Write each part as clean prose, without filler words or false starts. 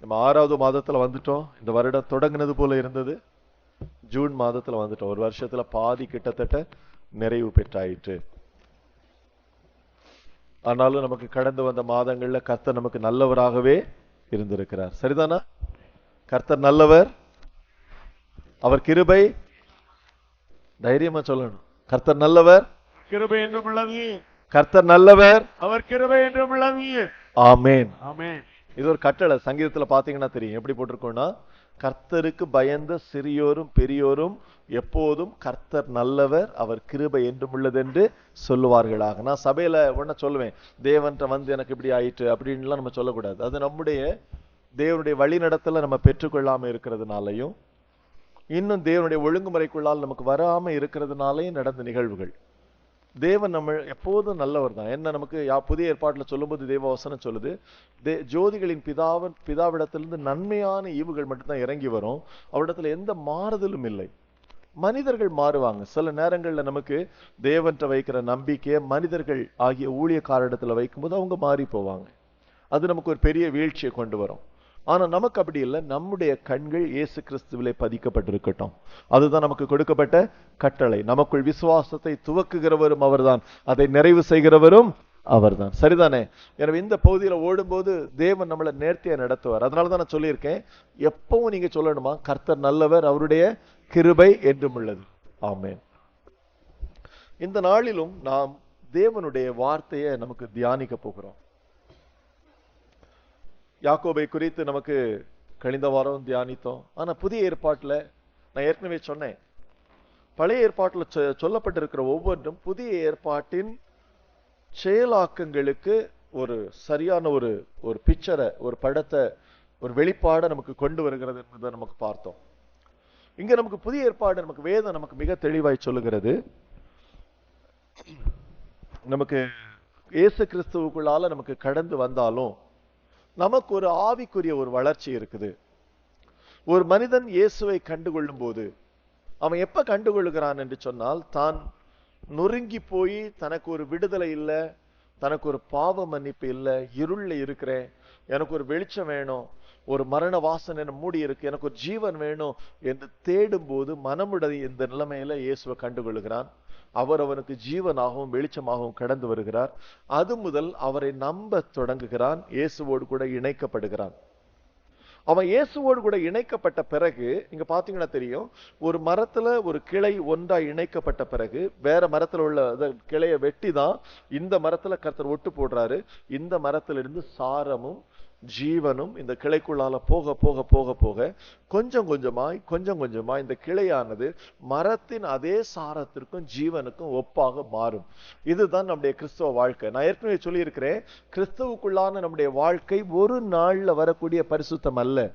நம்ம 6வது மாதத்துல வந்துட்டோம். இந்த வருடம் தொடங்கினது போல இருந்தது. ஜூன் மாதத்துல வந்துட்டோம். ஒரு வருஷத்துல பாதி கிட்டத்தட்ட நிறைவு பெற்றாயிற்று. ஆனாலும் நமக்கு கடந்து வந்த மாதங்கள்ல கர்த்தர் நமக்கு நல்லவராகவே இருந்திருக்கிறார். சரிதானா? கர்த்தர் நல்லவர், அவர் கிருபை. தைரியமா சொல்லணும், கர்த்தர் நல்லவர், கிருபை என்றும் உள்ளது. கர்த்தர் நல்லவர், அவர் கிருபை என்றும் உள்ளது. ஆமென். ஆமென். இது ஒரு கட்டளை. சங்கீதத்துல பாத்தீங்கன்னா தெரியும் எப்படி போட்டிருக்கோம்னா, கர்த்தருக்கு பயந்த சிறியோரும் பெரியோரும் எப்போதும் கர்த்தர் நல்லவர், அவர் கிருபை என்றும் உள்ளது என்று சொல்லுவார்களாக. நான் சபையில ஒன்ன சொல்லுவேன், தேவன்ட்ட வந்து எனக்கு இப்படி ஆயிற்று அப்படின்லாம் நம்ம சொல்லக்கூடாது. அது நம்முடைய தேவனுடைய வழிநடத்தல நம்ம பெற்றுக்கொள்ளாம இருக்கிறதுனாலையும், இன்னும் தேவனுடைய ஒழுங்குமுறைக்குள்ளால் நமக்கு வராம இருக்கிறதுனாலையும் நடந்த நிகழ்வுகள். தேவன் நம்ம எப்போதும் நல்லவர் தான். என்ன நமக்கு புதிய ஏற்பாட்டுல சொல்லும்போது தேவவசனம் சொல்லுது, ஜோதிகளின் பிதாவிடத்திலிருந்து நன்மையான ஈவுகள் மட்டும்தான் இறங்கி வரும், அவரிடத்துல எந்த மாறுதலும் இல்லை. மனிதர்கள் மாறுவாங்க. சில நேரங்கள்ல நமக்கு தேவன்ட்ட வைக்கிற நம்பிக்கையை மனிதர்கள் ஆகிய ஊழியக்காரிடத்துல வைக்கும்போது அவங்க மாறி போவாங்க. அது நமக்கு ஒரு பெரிய வீழ்ச்சியை கொண்டு வரும். ஆனா நமக்கு அப்படி இல்லை. நம்முடைய கண்கள் இயேசு கிறிஸ்துவிலே பதிக்கப்பட்டிருக்கட்டும். அதுதான் நமக்கு கொடுக்கப்பட்ட கட்டளை. நமக்குள் விசுவாசத்தை துவக்குகிறவரும் அவர்தான், அதை நிறைவு செய்கிறவரும் அவர்தான். சரிதானே? எனவே இந்த பகுதியில ஓடும்போது தேவன் நம்மளை நேர்த்தியா நடத்துவார். அதனாலதான் நான் சொல்லியிருக்கேன், எப்பவும் நீங்க சொல்லணுமா, கர்த்தர் நல்லவர், அவருடைய கிருபை என்றும் உள்ளது. ஆமென். இந்த நாளிலும் நாம் தேவனுடைய வார்த்தையை நமக்கு தியானிக்க போகிறோம். யாக்கோபை குறித்து நமக்கு கழிந்த வாரம் தியானித்தோம். ஆனா புதிய ஏற்பாட்டுல நான் ஏற்கனவே சொன்னேன், பழைய ஏற்பாட்டுல சொல்லப்பட்டிருக்கிற ஒவ்வொன்றும் புதிய ஏற்பாட்டின் செயலாக்கங்களுக்கு ஒரு சரியான ஒரு பிக்சரை, ஒரு படத்தை, ஒரு வெளிப்பாடை நமக்கு கொண்டு வருகிறது என்பதை நமக்கு பார்த்தோம். இங்க நமக்கு புதிய ஏற்பாடு, நமக்கு வேதம் நமக்கு மிக தெளிவாய் சொல்லுகிறது, நமக்கு இயேசு கிறிஸ்துவுக்குள்ளால நமக்கு கடந்து வந்தாலும் நமக்கு ஒரு ஆவிக்குரிய ஒரு வளர்ச்சி இருக்குது. ஒரு மனிதன் இயேசுவை கண்டுகொள்ளும் போது அவன் எப்ப கண்டுகொள்ளுகிறான் என்று சொன்னால், தான் நொறுங்கி போய் தனக்கு ஒரு விடுதலை இல்லை, தனக்கு ஒரு பாவ மன்னிப்பு இல்லை, இருள்ல இருக்கிறேன், எனக்கு ஒரு வெளிச்சம் வேணும், ஒரு மரண வாசனை மூடி இருக்கு, எனக்கு ஒரு ஜீவன் வேணும் என்று தேடும் போது மனமுடைய இந்த நிலைமையில இயேசுவை கண்டுகொள்ளுகிறான். அவர் அவனுக்கு ஜீவனாகவும் வெளிச்சமாகவும் கடந்து வருகிறார். அது முதல் அவரை நம்ப தொடங்குகிறான், இயேசுவோடு கூட இணைக்கப்படுகிறான். அவன் இயேசுவோடு கூட இணைக்கப்பட்ட பிறகு, இங்க பாத்தீங்கன்னா தெரியும், ஒரு மரத்துல ஒரு கிளை ஒன்றா இணைக்கப்பட்ட பிறகு வேற மரத்துல உள்ள கிளையை வெட்டி தான் இந்த மரத்துல கர்த்தர் ஒட்டு போடுறாரு. இந்த மரத்திலிருந்து சாரமும் ஜீவனும் இந்த கிளைக்குள்ளால போக போக போக போக கொஞ்சம் கொஞ்சமா இந்த கிளையானது மரத்தின் அதே சாரத்திற்கும் ஜீவனுக்கும் ஒப்பாக மாறும். இதுதான் நம்முடைய கிறிஸ்தவ வாழ்க்கை. நான் ஏற்கனவே சொல்லி இருக்கிறேன், கிறிஸ்தவுக்குள்ளான நம்முடைய வாழ்க்கை ஒரு நாள்ல வரக்கூடிய பரிசுத்தம் அல்ல,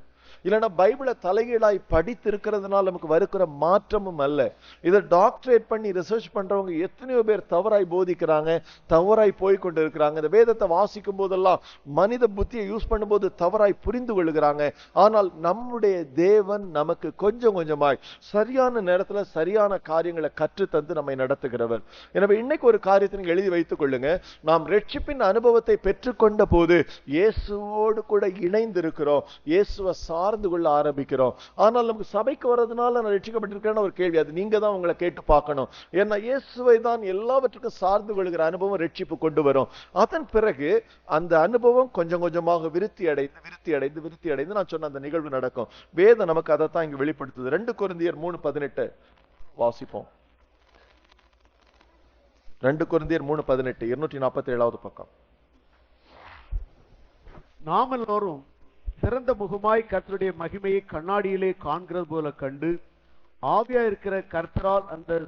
இல்லைன்னா பைபிளை தலைகீழாய் படித்திருக்கிறதுனால நமக்கு வருகிற மாற்றமும் அல்ல. இதை டாக்டரேட் பண்ணி ரிசர்ச் பண்றவங்க எத்தனையோ பேர் தவறாய் போதிக்கிறாங்க, தவறாய் போய்கொண்டு இருக்கிறாங்க. இந்த வேதத்தை வாசிக்கும் போதெல்லாம் மனித புத்தியை யூஸ் பண்ணும்போது தவறாய் புரிந்து கொள்ளுகிறாங்க. ஆனால் நம்முடைய தேவன் நமக்கு கொஞ்சம் கொஞ்சமாய் சரியான நேரத்துல சரியான காரியங்களை கற்று தந்து நம்மை நடத்துகிறவர். எனவே இன்னைக்கு ஒரு காரியத்தை நீங்க எழுதி வைத்துக் கொள்ளுங்க. நாம் ரட்சிப்பின் அனுபவத்தை பெற்றுக்கொண்ட போது இயேசுவோடு கூட இணைந்து இருக்கிறோம், இயேசுவை சார்ந்து கொள்ள ஆரம்பிக்கிறோம். ஆனால் நமக்கு சபைக்கு வர்றதுனால நான் ரட்சிக்கப்பட்டிருக்கேன்னு ஒரு கேள்வி, அது நீங்க தான் உங்களை கேட்டு பார்க்கணும். ஏன்னா இயேசுவை தான் எல்லாவற்றுக்கும் சார்ந்து கொள்கிற அனுபவம் ரட்சிப்பு கொண்டு வரும். அதன் பிறகு அந்த அனுபவம் கொஞ்சம் கொஞ்சமாக விருத்தி அடைந்து நான் சொன்ன அந்த நிகழ்வு நடக்கும். வேதம் நமக்கு அதைத்தான் இங்கு வெளிப்படுத்துது. 2 கொரிந்தியர் 3:18 வாசிப்போம். 2 கொரிந்தியர் 3:18 247வது பக்கம். நாம் எல்லோரும் சிறந்த முகமாய் கர்த்தருடைய மகிமையை கண்ணாடியிலே காண்கிறது போல கண்டு ஆவியா இருக்கிற கர்த்தரால் அந்த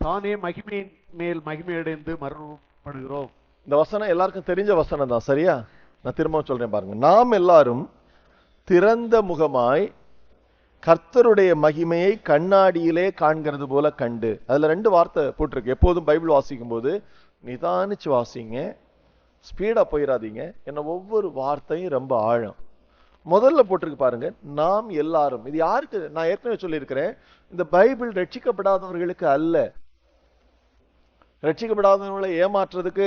தானே மகிமையின் மேல் மகிமையடைந்து மறுபடுகிறோம். இந்த வசனம் எல்லாருக்கும் தெரிஞ்ச வசனம் தான், சரியா? நான் திரும்ப சொல்றேன் பாருங்க. நாம் எல்லாரும் திறந்த முகமாய் கர்த்தருடைய மகிமையை கண்ணாடியிலே காண்கிறது போல கண்டு. அதுல 2 வார்த்தை போட்டிருக்கு. எப்போதும் பைபிள் வாசிக்கும் போது நிதானிச்சு வாசிங்க, ஸ்பீடா போயிடாதீங்க. என்ன ஒவ்வொரு வார்த்தையும் ரொம்ப ஆழம். முதல்ல போட்டிருக்கு பாருங்க, நாம் எல்லாரும். இது யாருக்கு? நான் ஏற்கனவே சொல்லியிருக்கிறேன், இந்த பைபிள் ரட்சிக்கப்படாதவர்களுக்கு அல்ல. ரட்சிக்கப்படாதவர்களை ஏமாற்றுறதுக்கு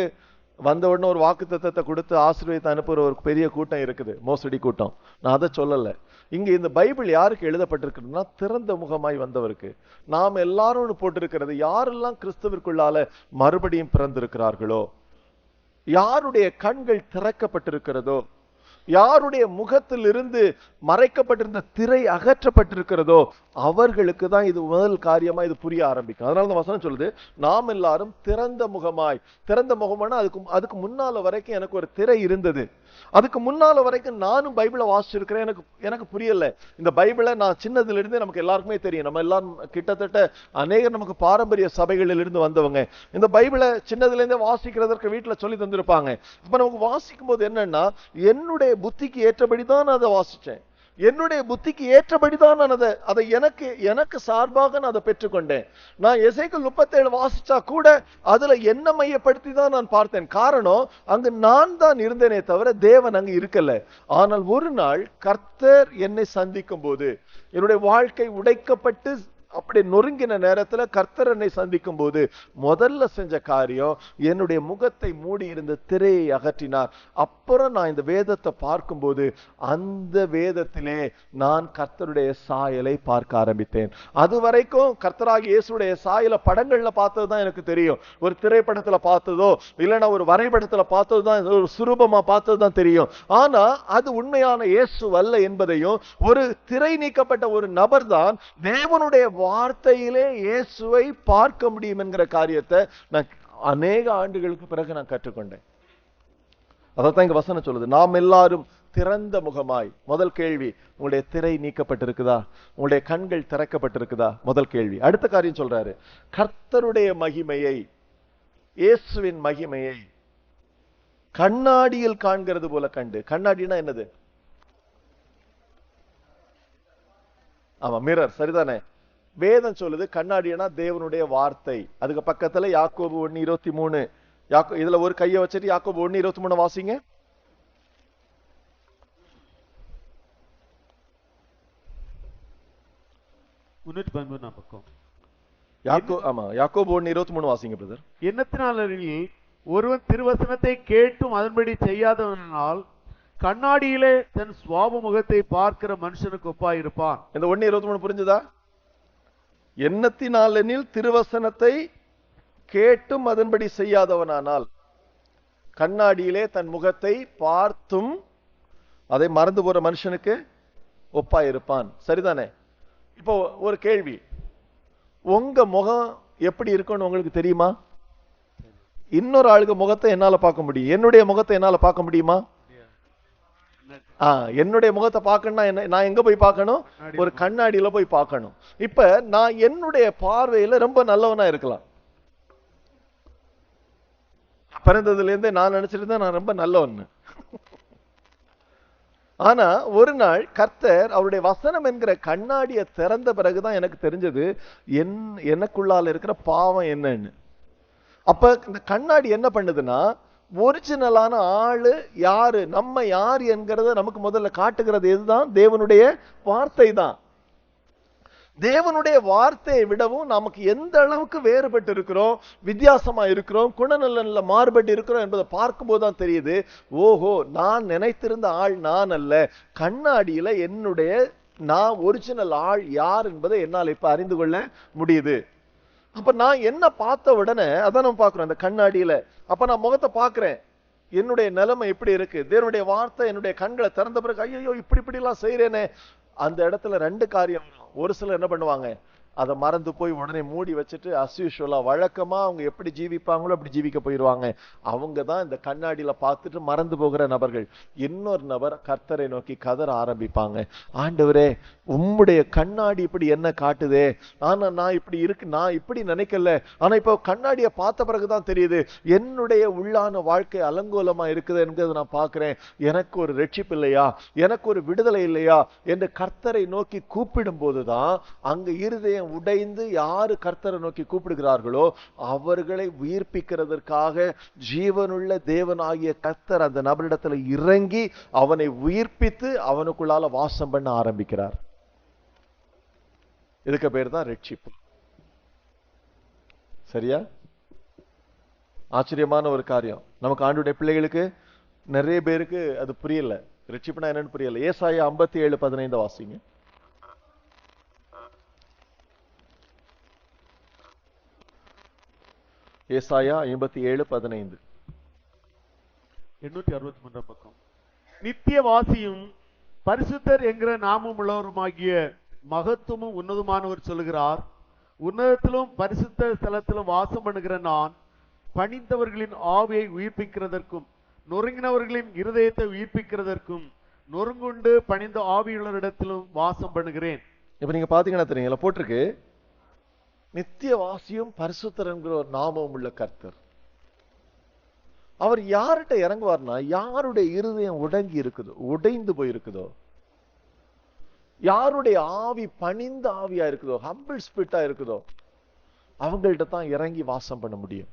வந்த உடனே ஒரு வாக்குத்தத்தத்தை கொடுத்து ஆசீர்வாதத்தை அனுப்புற ஒரு பெரிய கூட்டம் இருக்குது, மோசடி கூட்டம். நான் அதை சொல்லல. இங்க இந்த பைபிள் யாருக்கு எழுதப்பட்டிருக்குன்னா திறந்த முகமாய் வந்தவருக்கு. நாம் எல்லாரும் போட்டிருக்கிறது, யாரெல்லாம் கிறிஸ்துவிற்குள்ளால மறுபடியும் பிறந்திருக்கிறார்களோ, யாருடைய கண்கள் திறக்கப்பட்டிருக்கிறதோ, யாருடைய முகத்தில் இருந்து மறைக்கப்பட்டிருந்த திரை அகற்றப்பட்டிருக்கிறதோ, அவர்களுக்கு தான் இது முதல் காரியமா இது புரிய ஆரம்பிக்கும். அதனால இந்த வசனம் சொல்லுது, நாம் எல்லாரும் திறந்த முகமாய். திறந்த முகமானா அதுக்கு முன்னால வரைக்கும் எனக்கு ஒரு திரை இருந்தது. அதுக்கு முன்னால வரைக்கும் நானும் பைபிளை வாசிச்சிருக்கிறேன். எனக்கு புரியல. இந்த பைபிளை நான் சின்னதுல இருந்தே, நமக்கு எல்லாருக்குமே தெரியும், நம்ம எல்லாரும் கிட்டத்தட்ட அநேகர் நமக்கு பாரம்பரிய சபைகளில் இருந்து வந்தவங்க. இந்த பைபிளை சின்னதுல இருந்தே வாசிக்கிறதற்கு வீட்டுல சொல்லி தந்திருப்பாங்க. இப்ப நமக்கு வாசிக்கும் போது என்னன்னா, என்னுடைய புத்திக்கு ஏற்றபடிதான் நான் அதை வாசிச்சேன். என்னுடைய புத்திக்கு ஏற்றபடிதான் நான் அதை எனக்கு சார்பாக நான் அதை பெற்றுக்கொண்டேன். நான் எசேக்கியேல் 37 வாசிச்சா கூட அதுல என்ன மையப்படுத்தி தான் நான் பார்த்தேன். காரணம், அங்கு நான் தான் இருந்தேனே தவிர தேவன் அங்கு இருக்கல. ஆனால் ஒரு நாள் கர்த்தர் என்னை சந்திக்கும் போது, என்னுடைய வாழ்க்கை உடைக்கப்பட்டு அப்படி நொறுங்கின நேரத்துல கர்த்தர் என்னை சந்திக்கும் போது முதல்ல செஞ்ச காரியம், என்னுடைய முகத்தை மூடி இருந்த திரையை அகற்றினார். அப்புறம் நான் இந்த வேதத்தை பார்க்கும்போது அந்த வேதத்திலே நான் கர்த்தருடைய சாயலை பார்க்க ஆரம்பித்தேன். அது வரைக்கும் கர்த்தராகிய இயேசுடைய சாயலை படங்கள்ல பார்த்ததுதான் எனக்கு தெரியும். ஒரு திரைப்படத்துல பார்த்ததோ இல்லைன்னா ஒரு வரைபடத்துல பார்த்ததுதான், ஒரு சுரூபமா பார்த்ததுதான் தெரியும். ஆனா அது உண்மையான இயேசு அல்ல என்பதையும், ஒரு திரை நீக்கப்பட்ட ஒரு நபர் தான் தேவனுடைய வார்த்தையிலே இயேசுவை பார்க்க முடியும் என்கிற காரியத்தை நான் அநேக ஆண்டுகளுக்கு பிறகு நான் கற்றுக்கொண்டேன். அதான் இங்க வசனம் சொல்லுது, நாம் எல்லாரும் திறந்த முகமாய். முதல் கேள்வி, உங்களுடைய திரை நீக்கப்பட்டிருக்குதா? உங்களுடைய கண்கள் திறக்கப்பட்டிருக்குதா? முதல் கேள்வி. அடுத்த காரியம் சொல்றாரு, கர்த்தருடைய மகிமையை, இயேசுவின் மகிமையை கண்ணாடியில் காண்கிறது போல கண்டு. கண்ணாடினா என்னது? ஆமா, மிரர். சரிதானே? வேதம் சொல்லுது கண்ணாடினா தேவனுடைய வார்த்தை. அதுக்கு பக்கத்துல யாக்கோபு 1:23. இதுல ஒரு கையை வச்சுட்டு யாக்கோபு 1:23 வாசிங்க. யாக்கோபு 1:23 வாசிங்க பிரதர். எண்ணத்தினாலெனில் ஒருவன் திருவசனத்தை கேட்டும் அதன்படி செய்யாதவனால் கண்ணாடியிலே தன் சுவாப முகத்தை பார்க்கிற மனுஷனுக்கு ஒப்பாயிருப்பான். இந்த 1:23 புரிஞ்சுதா? எண்ணத்தினாலெனில் திருவசனத்தை கேட்டும் அதன்படி செய்யாதவனானால் கண்ணாடியிலே தன் முகத்தை பார்த்தும் அதை மறந்து போற மனுஷனுக்கு ஒப்பாயிருப்பான். சரிதானே? இப்போ ஒரு கேள்வி, உங்க முகம் எப்படி இருக்குன்னு உங்களுக்கு தெரியுமா? இன்னொரு ஆளுக்கு முகத்தை என்னால பார்க்க முடியும், என்னுடைய முகத்தை என்னால பார்க்க முடியுமா? என்னுடைய முகத்தை பார்க்கணும்னா நான் எங்க போய் பார்க்கணும்? ஒரு கண்ணாடியில போய் பார்க்கணும். இப்ப நான் என்னுடைய பார்வையில ரொம்ப நல்லவனா இருக்கலாம். பிறந்ததுல இருந்தே நான் நினைச்சிருந்தேன் நான் ரொம்ப நல்லவன். ஆனா ஒரு நாள் கர்த்தர் அவருடைய வசனம் என்கிற கண்ணாடியை திறந்த பிறகுதான் எனக்கு தெரிஞ்சது எனக்குள்ளால இருக்கிற பாவம் என்னன்னு. அப்ப இந்த கண்ணாடி என்ன பண்ணுதுன்னா, ஒரிஜினலான ஆளு யாரு, நம்ம யார் என்கிறத நமக்கு முதல்ல காட்டுகிறது எதுதான்? தேவனுடைய வார்த்தை தான். தேவனுடைய வார்த்தையை விடவும் நமக்கு எந்த அளவுக்கு வேறுபட்டு இருக்கிறோம், வித்தியாசமா இருக்கிறோம், குணநலன்ல மாறுபட்டு இருக்கிறோம் என்பதை பார்க்கும்போது தான் தெரியுது, ஓஹோ, நான் நினைத்திருந்த ஆள் நான் அல்ல. கண்ணாடியில என்னுடைய நான் ஒரிஜினல் ஆள் யார் என்பதை என்னால் இப்ப அறிந்து கொள்ள முடியுது. அப்ப நான் என்ன பார்த்த உடனே அதான் நம்ம பார்க்கிறோம் அந்த கண்ணாடியில. அப்ப நான் முகத்தை பார்க்கிறேன், என்னுடைய நிலைமை எப்படி இருக்கு. தேவனுடைய வார்த்தை என்னுடைய கண்களை திறந்த பிறகு, ஐயோ இப்படி எல்லாம் செய்யறேனே. அந்த இடத்துல ரெண்டு காரியம். ஒரு சிலர் என்ன பண்ணுவாங்க, அதை மறந்து போய் உடனே மூடி வச்சுட்டு அஸ்யூஷுவலா வழக்கமா அவங்க எப்படி ஜீவிப்பாங்களோ அப்படி ஜீவிக்க போயிடுவாங்க. அவங்க தான் இந்த கண்ணாடியில பார்த்துட்டு மறந்து போகிற நபர்கள். இன்னொரு நபர் கர்த்தரை நோக்கி கதற ஆரம்பிப்பாங்க, ஆண்டவரே உம்முடைய கண்ணாடி இப்படி என்ன காட்டுதே, ஆனா நான் இப்படி இருக்கு, நான் இப்படி நினைக்கல, ஆனா இப்போ கண்ணாடியை பார்த்த பிறகுதான் தெரியுது என்னுடைய உள்ளான வாழ்க்கை அலங்கோலமா இருக்குது என்கிறது நான் பார்க்கிறேன். எனக்கு ஒரு ரட்சிப்பு இல்லையா, எனக்கு ஒரு விடுதலை இல்லையா என்று கர்த்தரை நோக்கி கூப்பிடும் போதுதான் அங்க இருதயம் உடைந்து யாரு கர்த்தரை நோக்கி கூப்பிடுகிறார்களோ அவர்களை உயிர்ப்பிக்கிறதற்காக ஜீவனுள்ள தேவனாகிய கர்த்தர் அந்த நபரிடத்துல இறங்கி அவனை உயிர்ப்பித்து அவனுக்குள்ளால வாசம் பண்ண ஆரம்பிக்கிறார். இதுக்கு பேர் தான் ரட்சிப்பு. சரியா? ஆச்சரியமான ஒரு காரியம். நமக்கு ஆண்டுடைய பிள்ளைகளுக்கு நிறைய பேருக்கு அது புரியல, ரட்சிப்புனா என்னன்னு புரியல. ஏசாயா 57:15 வாசிங்க. ஏசாயா 57:15. 863 பக்கம். நித்தியவாசியும் பரிசுத்தர் என்கிற நாமம் உள்ளவருமாகிய மகத்துவமும் உன்னதமானவர் சொல்லுகிறார், உன்னதத்திலும் பரிசுத்த ஸ்தலத்திலும் வாசம் பண்ணுகிற நான் பணிந்தவர்களின் ஆவியை உயிர்ப்பிக்கிறதற்கும் நொறுங்கினவர்களின் இருதயத்தை உயிர்ப்பிக்கிறதற்கும் நொறுங்குண்டு பணிந்த ஆவியுள்ளவரிடத்திலும் வாசம் பண்ணுகிறேன். இப்ப நீங்க பாத்தீங்கன்னா தெரியுங்களா, போட்டிருக்கு நித்தியவாசியும் பரிசுத்தர் என்கிற ஒரு நாமம் உள்ள கர்த்தர். அவர் யார்கிட்ட இறங்குவார்னா, யாருடைய இருதயம் உடைந்து போயிருக்குதோ, யாருடைய ஆவி பணிந்த ஆவியா இருக்குதோ, ஹம்பிள் ஸ்பிரிட்டா இருக்குதோ, அவங்கள்ட்ட தான் இறங்கி வாசம் பண்ண முடியும்.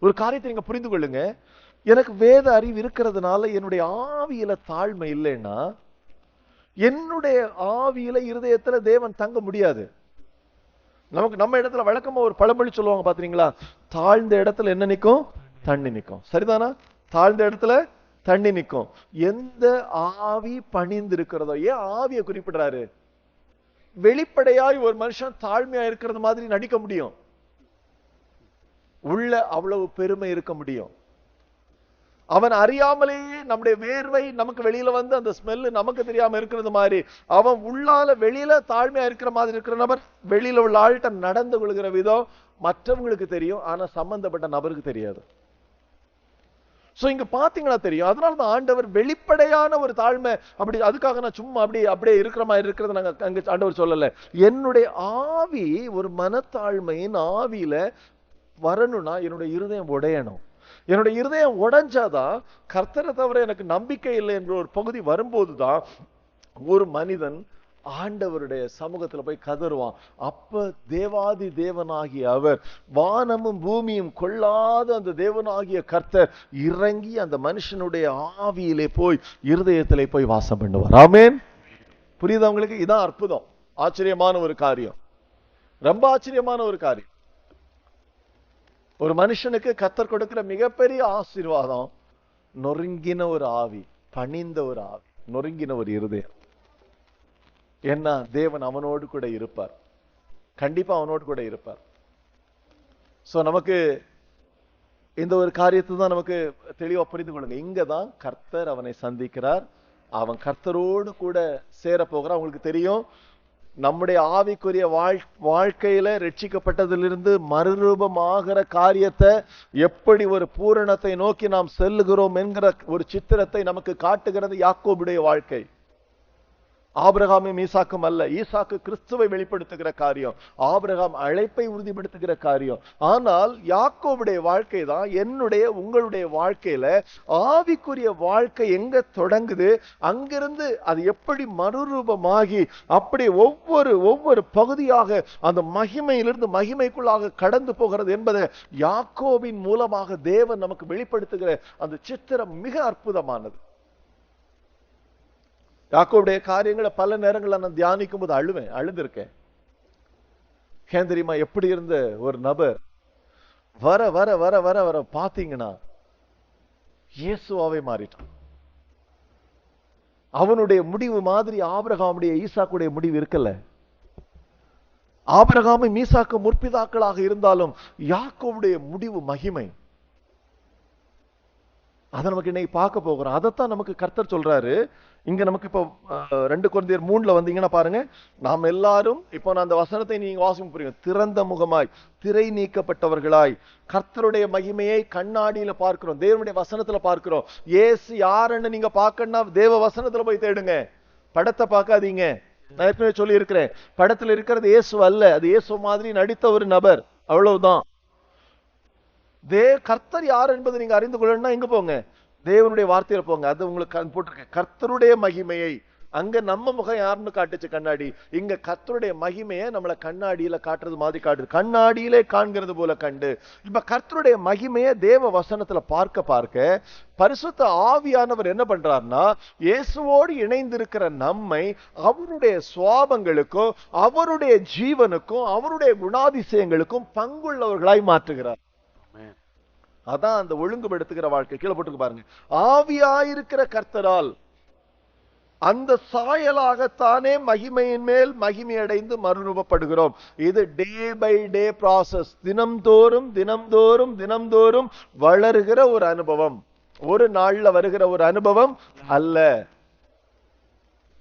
ஒரு காரியத்தை நீங்க புரிந்து கொள்ளுங்க, எனக்கு வேத அறிவு இருக்கிறதுனால என்னுடைய ஆவியில தாழ்மை இல்லைன்னா என்னுடைய ஆவியில இருதயத்துல தேவன் தங்க முடியாது. நம்ம இடத்துல வழக்கமா ஒரு பழமொழி சொல்லுவாங்க பாத்தீங்களா, தாழ்ந்த இடத்துல என்ன நிக்கும்? தண்ணி நிக்கும். சரிதானா? தாழ்ந்த இடத்துல தண்ணி நிக்கும். எந்த ஆவி பணிந்து இருக்கிறதோ, ஏன் ஆவியை குறிப்பிடுறாரு? வெளிப்படையாய் ஒரு மனுஷன் தாழ்மையா இருக்கிறது மாதிரி நடிக்க முடியும், உள்ள அவ்வளவு பெருமை இருக்க முடியும். அவன் அறியாமலேயே நம்முடைய வேர்வை நமக்கு வெளியில வந்து அந்த ஸ்மெல் நமக்கு தெரியாம இருக்கிறது மாதிரி, அவன் உள்ளால வெளியில தாழ்மையா இருக்கிற மாதிரி இருக்கிற நபர் வெளியில உள்ள ஆள்கிட்ட நடந்து கொள்கிற விதம் மற்றவங்களுக்கு தெரியும், ஆனா சம்பந்தப்பட்ட நபருக்கு தெரியாது. சோ இங்க பாத்தீங்கன்னா தெரியும். அதனாலதான் ஆண்டவர் வெளிப்படையான ஒரு தாழ்மை, அப்படி அதுக்காக நான் சும்மா அப்படியே இருக்கிற மாதிரி இருக்கிறது நாங்க அங்க ஆண்டவர் சொல்லல. என்னுடைய ஆவி ஒரு மனத்தாழ்மையின் ஆவியில வரணும்னா என்னுடைய இருதயம் உடையணும். என்னுடைய இருதயம் உடைஞ்சாதான், கர்த்தரை தவிர எனக்கு நம்பிக்கை இல்லை என்ற ஒரு பகுதி வரும்போதுதான் ஒரு மனிதன் ஆண்டவருடைய சமூகத்துல போய் கதறுவான். அப்ப தேவாதி தேவனாகிய அவர், வானமும் பூமியும் கொள்ளாத அந்த தேவனாகிய கர்த்தர் இறங்கி அந்த மனுஷனுடைய ஆவியிலே போய் இருதயத்திலே போய் வாசம் பண்ணுவார். ஆமென். புரியுதா உங்களுக்கு? இதான் அற்புதம், ஆச்சரியமான ஒரு காரியம், ரொம்ப ஆச்சரியமான ஒரு காரியம். ஒரு மனுஷனுக்கு கர்த்தர் கொடுக்கிற மிகப்பெரிய ஆசீர்வாதம் நொறுங்கின ஒரு ஆவி, பணிந்த ஒரு ஆவி, நொறுங்கின ஒரு இருதயம். ஏன்னா தேவன் அவனோடு கூட இருப்பார், கண்டிப்பா அவனோடு கூட இருப்பார். சோ நமக்கு இந்த ஒரு காரியத்தை தான் நமக்கு தெளிவா புரிந்து கொள்ளுங்க. இங்கதான் கர்த்தர் அவனை சந்திக்கிறார், அவன் கர்த்தரோடு கூட சேர போகிறான். உங்களுக்கு தெரியும், நம்முடைய ஆவிக்குரிய வாழ்க்கையில ரட்சிக்கப்பட்டதிலிருந்து மறுரூபமாகிற காரியத்தை, எப்படி ஒரு பூரணத்தை நோக்கி நாம் செல்லுகிறோம் என்கிற ஒரு சித்திரத்தை நமக்கு காட்டுகிறது யாக்கோபுடைய வாழ்க்கை. ஆபிரகாமும் ஈசாக்கும் அல்ல. ஈசாக்கு கிறிஸ்துவை வெளிப்படுத்துகிற காரியம், ஆபிரகாம் அழைப்பை உறுதிப்படுத்துகிற காரியம். ஆனால் யாக்கோபுடைய வாழ்க்கை தான் என்னுடைய உங்களுடைய வாழ்க்கையில ஆவிக்குரிய வாழ்க்கை எங்க தொடங்குது, அங்கிருந்து அது எப்படி மறுரூபமாகி அப்படி ஒவ்வொரு பகுதியாக அந்த மகிமையிலிருந்து மகிமைக்குள்ளாக கடந்து போகிறது என்பதை யாக்கோபின் மூலமாக தேவன் நமக்கு வெளிப்படுத்துகிற அந்த சித்திரம் மிக அற்புதமானது. யாக்கோபுடைய காரியங்களை பல நேரங்களை நான் தியானிக்கும் போது அழுந்திருக்கேன். ஏன் தெரியுமா? எப்படி இருந்த ஒரு நபர் வர வர வர வர வர பாத்தீங்கன்னா இயேசுவாவே மாறிட்டான். அவனுடைய முடிவு மாதிரி ஆபிரகாமுடைய ஈசாக்குடைய முடிவு இருக்கல. ஆபிரகாமும் ஈசாக்கு முற்பிதாக்களாக இருந்தாலும் யாக்கோபுடைய முடிவு மகிமை. அதை நமக்கு இன்னைக்கு பார்க்க போகிறோம். அதைத்தான் நமக்கு கர்த்தர் சொல்றாரு. இங்க நமக்கு இப்போ 2 கொரிந்தியர் 3 வந்தீங்கன்னா பாருங்க, நாம் எல்லாரும், இப்போ நான் அந்த வசனத்தை நீங்க வாசிக்க புரியும், திறந்த முகமாய் திரை நீக்கப்பட்டவர்களாய் கர்த்தருடைய மகிமையை கண்ணாடியில பார்க்கிறோம், தேவனுடைய வசனத்துல பார்க்கிறோம். இயேசு யாருன்னு நீங்க பார்க்கணும்னா தேவ வசனத்துல போய் தேடுங்க, படத்தை பார்க்காதீங்க. நான் ஏற்கனவே சொல்லி இருக்கிறேன், படத்துல இருக்கிறது இயேசு அல்ல, அது இயேசு மாதிரி நடித்த ஒரு நபர், அவ்வளவுதான். கர்த்தர் யார் என்பதை நீங்க அறிந்து கொள்ளணும்னா எங்க போங்க? தேவனுடைய வார்த்தையில போங்க. அது உங்களுக்கு போட்டிருக்கேன், கர்த்தருடைய மகிமையை. அங்க நம்ம முகம் யாருன்னு காட்டுச்சு கண்ணாடி, இங்க கர்த்தருடைய மகிமையை நம்மள கண்ணாடியில காட்டுறது மாதிரி காட்டுது, கண்ணாடியிலே காண்கிறது போல கண்டு. இப்ப கர்த்தருடைய மகிமையை தேவ வசனத்துல பார்க்க பரிசுத்த ஆவியானவர் என்ன பண்றாருன்னா, இயேசுவோடு இணைந்திருக்கிற நம்மை அவருடைய சுவாபங்களுக்கும் அவருடைய ஜீவனுக்கும் அவருடைய குணாதிசயங்களுக்கும் பங்குள்ளவர்களாய் மாற்றுகிறார். அதான் அந்த ஒழுங்குபடுத்துகிற வாழ்க்கை. கீழே போட்டுக்கு பாருங்க. ஆவியாயிருக்கிற கர்த்தரால் அந்த சாயலாகத்தானே மகிமையின் மேல் மகிமை அடைந்து மறுரூபப்படுகிறோம். இது டே பை டே ப்ராசஸ். தினம்தோறும் தினம்தோறும் தினம்தோறும் வளருகிற ஒரு அனுபவம், ஒரு நாள்ல வருகிற ஒரு அனுபவம் அல்ல.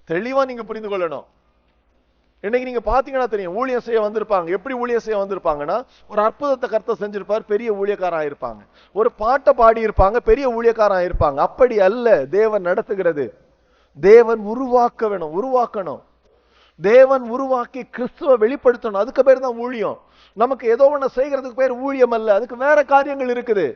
தெளிவா நீங்க புரிந்து கொள்ளணும். இன்னைக்கு நீங்க பாத்தீங்கன்னா தெரியும், ஊழியம் செய்ய வந்திருப்பாங்க. எப்படி ஊழியம் செய்ய வந்திருப்பாங்கன்னா, ஒரு அற்புதத்தை கர்த்தர் செஞ்சிருப்பார், பெரிய ஊழியக்காரன் ஆயிருப்பாங்க. ஒரு பாட்டை பாடி இருப்பாங்க, பெரிய ஊழியக்காரன் ஆயிருப்பாங்க. அப்படி அல்ல தேவன் நடத்துகிறது. தேவன் உருவாக்கணும். தேவன் உருவாக்கி கிறிஸ்துவ வெளிப்படுத்தணும். அதுக்கு பேர் தான் ஊழியம். நமக்கு ஏதோ ஒண்ணு செய்யறதுக்கு பேர் ஊழியம் அல்ல. அதுக்கு வேற காரியங்கள் இருக்குது,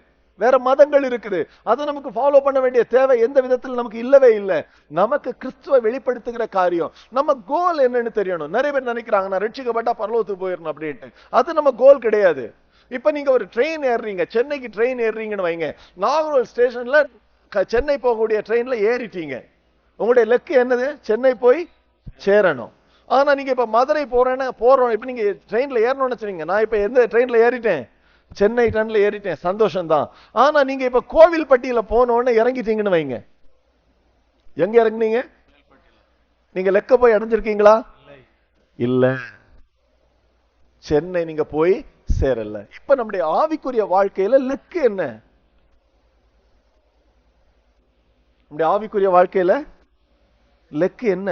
வேற மதங்கள் இருக்குது. அதை நமக்கு ஃபாலோ பண்ண வேண்டிய தேவை எந்த விதத்தில் நமக்கு இல்லவே இல்லை. நமக்கு கிறிஸ்துவ வெளிப்படுத்துகிற காரியம். நம்ம கோல் என்னன்னு தெரியணும். நிறைய பேர் நினைக்கிறாங்க, நான் ரட்சிக்கப்பட்டா பரலோகத்துக்கு போயிடணும் அப்படின்ட்டு. அது நம்ம கோல் கிடையாது. இப்ப நீங்க ஒரு ட்ரெயின் ஏறுறீங்க, சென்னைக்கு ட்ரெயின் ஏறுறீங்கன்னு வைங்க. நாகர்கோவில் ஸ்டேஷன்ல சென்னை போகக்கூடிய ட்ரெயின்ல ஏறிட்டீங்க. உங்களுடைய லக்கு என்னது? சென்னை போய் சேரணும். ஆனா நீங்க இப்ப மதுரை போறோம். இப்ப நீங்க ட்ரெயின்ல ஏறணும்னு வச்சுருங்க. நான் இப்ப எந்த ட்ரெயின்ல ஏறிட்டேன்? சென்னை ட்ரெயின்ல ஏறிட்டேன், சந்தோஷம் தான். ஆனா நீங்க இப்ப கோவில்பட்டியில போனோன்னு இறங்கிட்டீங்கன்னு வைங்க. எங்க இறங்குனீங்க? நீங்க லெக்க போய் அடைஞ்சிருக்கீங்களா? இல்ல, சென்னை நீங்க போய் சேரல. இப்ப நம்முடைய ஆவிக்குரிய வாழ்க்கையில லெக்கு என்ன? நம்முடைய ஆவிக்குரிய வாழ்க்கையில லெக்கு என்ன?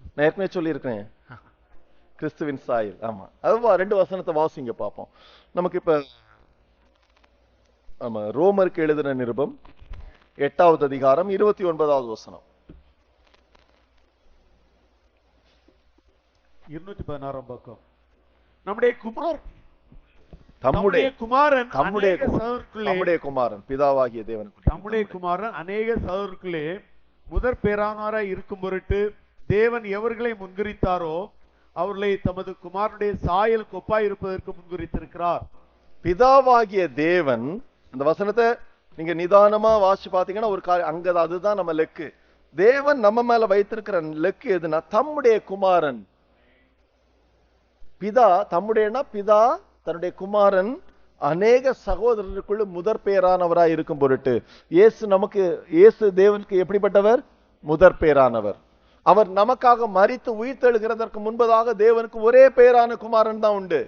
நான் ஏற்கனவே சொல்லி இருக்கிறேன், கிறிஸ்துவின் சாயல். ஆமா, அதுவா 2 வசனத்தை வாசிங்க பார்ப்போம். நமக்கு இப்ப ஆமா, ரோமருக்கு எழுதின நிருபம் 8வது அதிகாரம் 29வது வசனம். 216 பக்கம். நம்முடைய குமாரன் பிதாவாகிய தேவன், நம்முடைய குமாரன் அநேக சகோதரர்களே முதற் பேரானவராய் இருக்கும் பொருட்டு தேவன் எவர்களை முன்குறித்தாரோ அவர்களை தமது குமாரனுடைய சாயலுக்கு ஒப்பாய் இருப்பதற்கு முன்குறித்திருக்கிறார். பிதாவாகிய தேவன், அந்த வசனத்தை நீங்க நிதானமா வாசிச்சு பாத்தீங்கன்னா ஒரு அங்க அதுதான் நம்ம லெக்கு. தேவன் நம்ம மேல வைத்திருக்கிற லெக்கு எதுனா தம்முடைய குமாரன். பிதா பிதா தன்னுடைய குமாரன் அநேக சகோதரருக்குள்ள முதற் பேரானவராய் இருக்கும் பொருட்டு. இயேசு தேவனுக்கு எப்படிப்பட்டவர்? முதற் பேரானவர். அவர் நமக்காக மரித்து உயிர்த்தெழுகிறதற்கு முன்பதாக தேவனுக்கு ஒரே பேரான குமாரன் தான் உண்டு.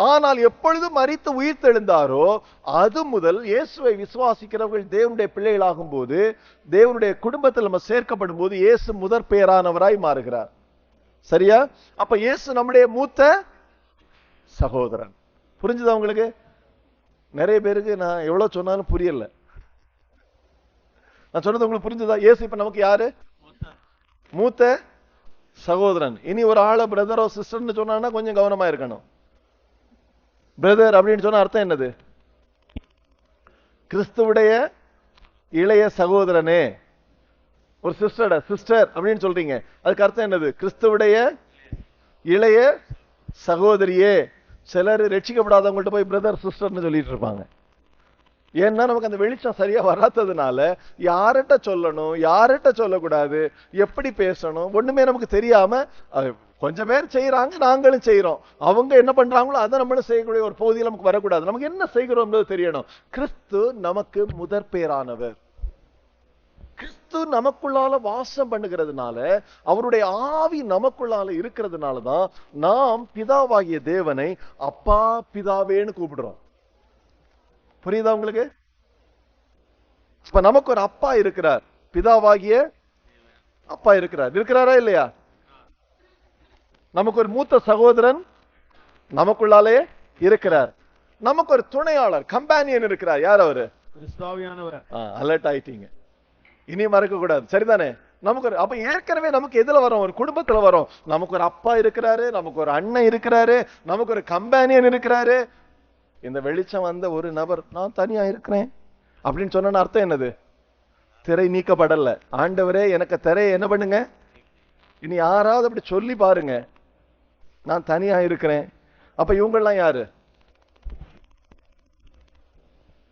ஆனால் எப்பொழுது மரித்து உயிர்த்தெழுந்தாரோ அது முதல் இயேசுவை விசுவாசிக்கிறவர்கள் தேவனுடைய பிள்ளைகளாகும் போது, தேவனுடைய குடும்பத்தில் நம்ம சேர்க்கப்படும் போது இயேசு முதற் பேரானவராய் மாறுகிறார். சரியா? அப்ப இயேசு நம்முடைய மூத்த சகோதரன். புரிஞ்சுதா உங்களுக்கு? நிறைய பேருக்கு நான் எவ்வளவு சொன்னாலும் புரியல. நான் சொன்னது உங்களுக்கு புரிஞ்சுதா? இயேசு இப்ப நமக்கு யாரு? மூத்த சகோதரன். இனி ஒரு ஆளை பிரதரோ சிஸ்டர்னு சொன்னா கொஞ்சம் கவனமா இருக்கணும். பிரதர் அப்படின்னு சொன்ன அர்த்தம் என்னது? கிறிஸ்துவுடைய இளைய சகோதரனே. ஒரு சிஸ்டர் அப்படின்னு சொல்றீங்க, அதுக்கு அர்த்தம் என்னது? கிறிஸ்துவுடைய இளைய சகோதரியே. சிலர் ரட்சிக்கப்படாதவங்கள்ட்ட போய் பிரதர் சிஸ்டர்னு சொல்லிட்டு இருப்பாங்க. ஏன்னா நமக்கு அந்த வெளிச்சம் சரியா வராததுனால யார்கிட்ட சொல்லணும், யார்கிட்ட சொல்லக்கூடாது, எப்படி பேசணும் ஒண்ணுமே நமக்கு தெரியாம கொஞ்சம் பேர் செய்யறாங்க, நாங்களும் செய்யறோம். அவங்க என்ன பண்றாங்களோ அதை நம்மளும் செய்யக்கூடிய ஒரு பகுதியில் நமக்கு வரக்கூடாது. நமக்கு என்ன செய்கிறோம் தெரியணும். கிறிஸ்து நமக்கு முதற் பேரானவர். கிறிஸ்து நமக்குள்ளால வாசம் பண்ணுகிறதுனால, அவருடைய ஆவி நமக்குள்ளால இருக்கிறதுனாலதான் நாம் பிதாவாகிய தேவனை அப்பா பிதாவேன்னு கூப்பிடுறோம். புரியுதா உங்களுக்கு? இப்ப நமக்கு ஒரு அப்பா இருக்கிறார், பிதாவாகிய அப்பா இருக்கிறாரா இல்லையா? நமக்கு ஒரு மூத்த சகோதரன் நமக்குள்ளாலே இருக்கிறார். நமக்கு ஒரு துணையாளர், கம்பானியன் இருக்கிறார். யார் அவரு? கிறிஸ்துவானவர். அலர்ட் ஆயிட்டீங்க, இனி மறக்க கூடாது. சரிதானே? நமக்கு ஒரு அப்ப ஏற்கனவே நமக்கு எதுல வரும்? ஒரு குடும்பத்துல வரும். நமக்கு ஒரு அப்பா இருக்கிறாரு, நமக்கு ஒரு அண்ணன் இருக்கிறாரு, நமக்கு ஒரு கம்பானியன் இருக்கிறாரு. இந்த வெளிச்சம் வந்த ஒரு நபர் நான் தனியா இருக்கிறேன் அப்படின்னு சொன்ன அர்த்தம் என்னது? திரை நீக்கப்படல. ஆண்டவரே எனக்கு திரையை என்ன பண்ணுங்க, இனி யாராவது அப்படி சொல்லி பாருங்க, நான் தனியா இருக்கிறேன். அப்ப இவங்கெல்லாம் யாரு?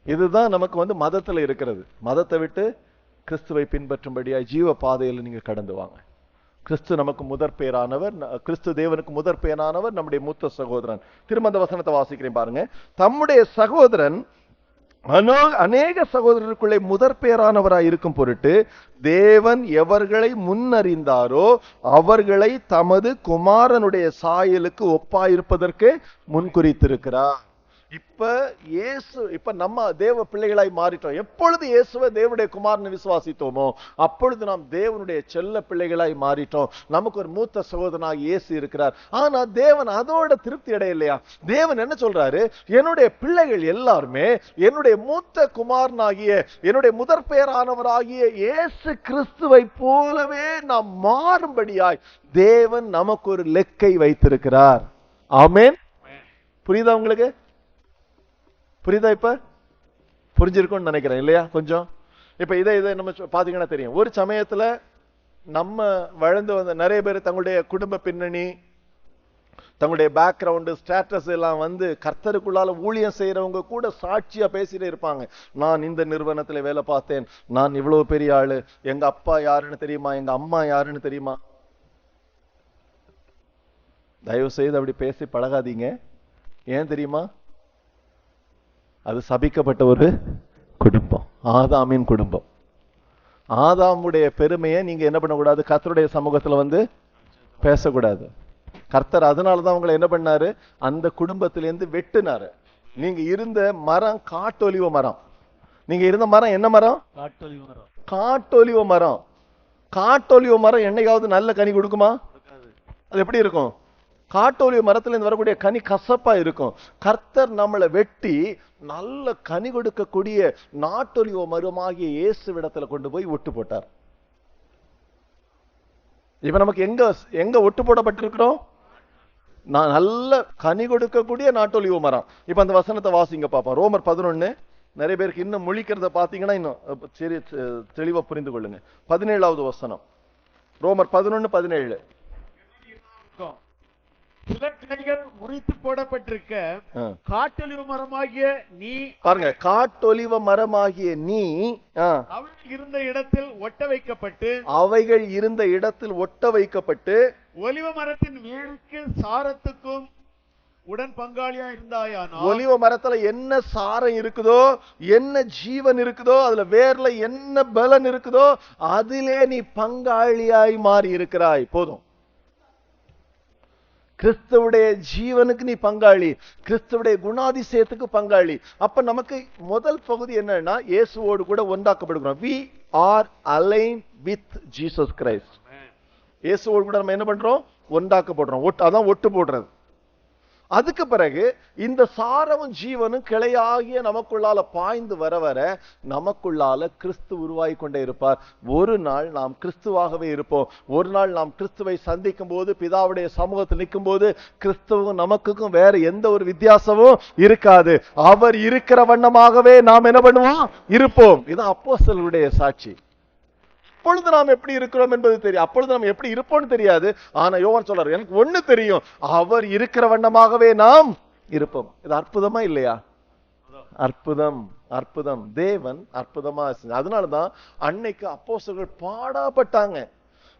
இதுதான் நமக்கு மதத்துல இருக்கிறது. மதத்தை விட்டு கிறிஸ்துவை பின்பற்றும்படியா ஜீவ பாதையில் நீங்க கடந்து வாங்க. கிறிஸ்து நமக்கு முதற் பேரானவர், கிறிஸ்து தேவனுக்கு முதற் பேரானவர், நம்முடைய மூத்த சகோதரன். திரும்ப அந்த வசனத்தை வாசிக்கிறேன் பாருங்க. தம்முடைய சகோதரன் அநேக சகோதரருக்குள்ளே முதற் பேரானவராய் இருக்கும் பொருட்டு தேவன் எவர்களை முன்னறிந்தாரோ அவர்களை தமது குமாரனுடைய சாயலுக்கு ஒப்பாயிருப்பதற்கு முன்குறித்திருக்கிறார். இப்ப நம்ம தேவ பிள்ளைகளாய் மாறிட்டோம். எப்பொழுது இயேசுவை தேவனுடைய குமாரனை விசுவாசித்தோமோ அப்பொழுது நாம் தேவனுடைய செல்ல பிள்ளைகளாய் மாறிட்டோம். நமக்கு ஒரு மூத்த சகோதரனாக இயேசு இருக்கிறார். ஆனா தேவன் அதோட திருப்தி அடையலையா? தேவன் என்ன சொல்றாரு? என்னுடைய பிள்ளைகள் எல்லாருமே என்னுடைய மூத்த குமாரனாகிய என்னுடைய முதற் பெயரானவராகிய இயேசு கிறிஸ்துவை போலவே நாம் மாறும்படியாய் தேவன் நமக்கு ஒரு லெக்கை வைத்திருக்கிறார். ஆமென். புரியுதா உங்களுக்கு? புரியுதா? இப்ப புரிஞ்சிருக்கும்னு நினைக்கிறேன் இல்லையா? கொஞ்சம் இப்ப இதை நம்ம பாத்தீங்கன்னா தெரியும். ஒரு சமயத்துல நம்ம வளர்ந்து வந்த நிறைய பேர் தங்களுடைய குடும்ப பின்னணி, தங்களுடைய பேக்ரவுண்டு, ஸ்டேட்டஸ் எல்லாம் கர்த்தருக்குள்ளால ஊழியம் செய்யறவங்க கூட சாட்சியா பேசிட்டே இருப்பாங்க. நான் இந்த நிறுவனத்துல வேலை பார்த்தேன், நான் இவ்வளவு பெரிய ஆளு, எங்க அப்பா யாருன்னு தெரியுமா, எங்க அம்மா யாருன்னு தெரியுமா. தயவு செய்து அப்படி பேசி பழகாதீங்க. ஏன் தெரியுமா? அது சபிக்கப்பட்ட ஒரு குடும்பம், ஆதாமின் குடும்பம். ஆதாமுடைய பெருமையை நீங்க என்ன பண்ணக்கூடாது? கர்த்தருடைய சமூகத்துல பேசக்கூடாது. கர்த்தர் அதனாலதான் உங்களை என்ன பண்ணாரு? அந்த குடும்பத்திலிருந்து வெட்டினாரு. நீங்க இருந்த மரம் காட்டொலிவ மரம். நீங்க இருந்த மரம் என்ன மரம்? காட்டொலிவ மரம். காட்டொலிவ மரம் என்னைக்காவது நல்ல கனி கொடுக்குமா? அது எப்படி இருக்கும்? காட்டொலிவ மரத்துல இருந்து வரக்கூடிய கனி கசப்பா இருக்கும். கர்த்தர் நம்மளை வெட்டி நல்ல கனி கொடுக்கக்கூடிய நாட்டொலிவ மரமாகிய இயேசுவிடத்துல கொண்டு போய் ஒட்டு போட்டார். இப்ப நமக்கு எங்க ஒட்டு போடப்பட்டிருக்கிறோம்? நான் நல்ல கனி கொடுக்கக்கூடிய நாட்டொலிவ மரம். இப்ப அந்த வசனத்தை வாசிங்க பாப்போம். ரோமர் 11. நிறைய பேருக்கு இன்னும் முழிக்கிறத பாத்தீங்கன்னா இன்னும் சரி தெளிவா புரிந்து கொள்ளுங்க. 17வது வசனம், ரோமர் 11:17. சில கிளைகள் முறித்து போடப்பட்டிருக்க காட்டொலிவ மரமாகிய நீ, பாருங்க, காட்டொலிவ மரமாகிய நீ அவைகள் இருந்த இடத்தில் ஒட்ட வைக்கப்பட்டு ஒலிவ மரத்தின் வேருக்கு சாரத்துக்கும் உடன் பங்காளியா இருந்தாயானால், ஒலிவ மரத்துல என்ன சாரம் இருக்குதோ, என்ன ஜீவன் இருக்குதோ, அதுல வேர்ல என்ன பலன் இருக்குதோ அதிலே நீ பங்காளியாய் மாறி இருக்கிறாய். போதும். கிறிஸ்துவுடைய ஜீவனுக்கு நீ பங்காளி, கிறிஸ்துவுடைய குணாதிசயத்துக்கு பங்காளி. அப்ப நமக்கு முதல் பகுதி என்னன்னா, இயேசுவோடு கூட ஒன்றாக்கப்படுகிறோம். we are aligned with Jesus Christ. இயேசுவோடு கூட நம்ம என்ன பண்றோம்? ஒன்றாக்கப்படுறோம். அதான் ஒட்டு போடுறது. அதுக்கு பிறகு இந்த சாரமும் ஜீவனும் கிளையாகிய நமக்குள்ளால பாய்ந்து வர வர நமக்குள்ளால கிறிஸ்து உருவாகி கொண்டே இருப்பார். ஒரு நாள் நாம் கிறிஸ்துவாகவே இருப்போம். ஒரு நாள் நாம் கிறிஸ்துவை சந்திக்கும் போது, பிதாவுடைய சமூகத்தில் நிற்கும் போது, கிறிஸ்துவும் நமக்கும் வேற எந்த ஒரு வித்தியாசமும் இருக்காது. அவர் இருக்கிற வண்ணமாகவே நாம் என்ன பண்ணுவோம்? இருப்போம். இது அப்போஸ்தலருடைய சாட்சி. அப்பொழுது நாம் எப்படி இருக்கிறோம் என்பது தெரியும். அப்பொழுது நாம் எப்படி இருப்போம்னு தெரியாது. ஆனா யோவான் சொல்றாரு, எனக்கு ஒண்ணு தெரியும், அவர் இருக்கிற வண்ணமாகவே நாம் இருப்போம். இது அற்புதமா இல்லையா? அற்புதம், அற்புதம். தேவன் அற்புதமா. அதனாலதான் அன்னைக்கு அப்போஸ்தலர்கள் பாடாப்பட்டாங்க.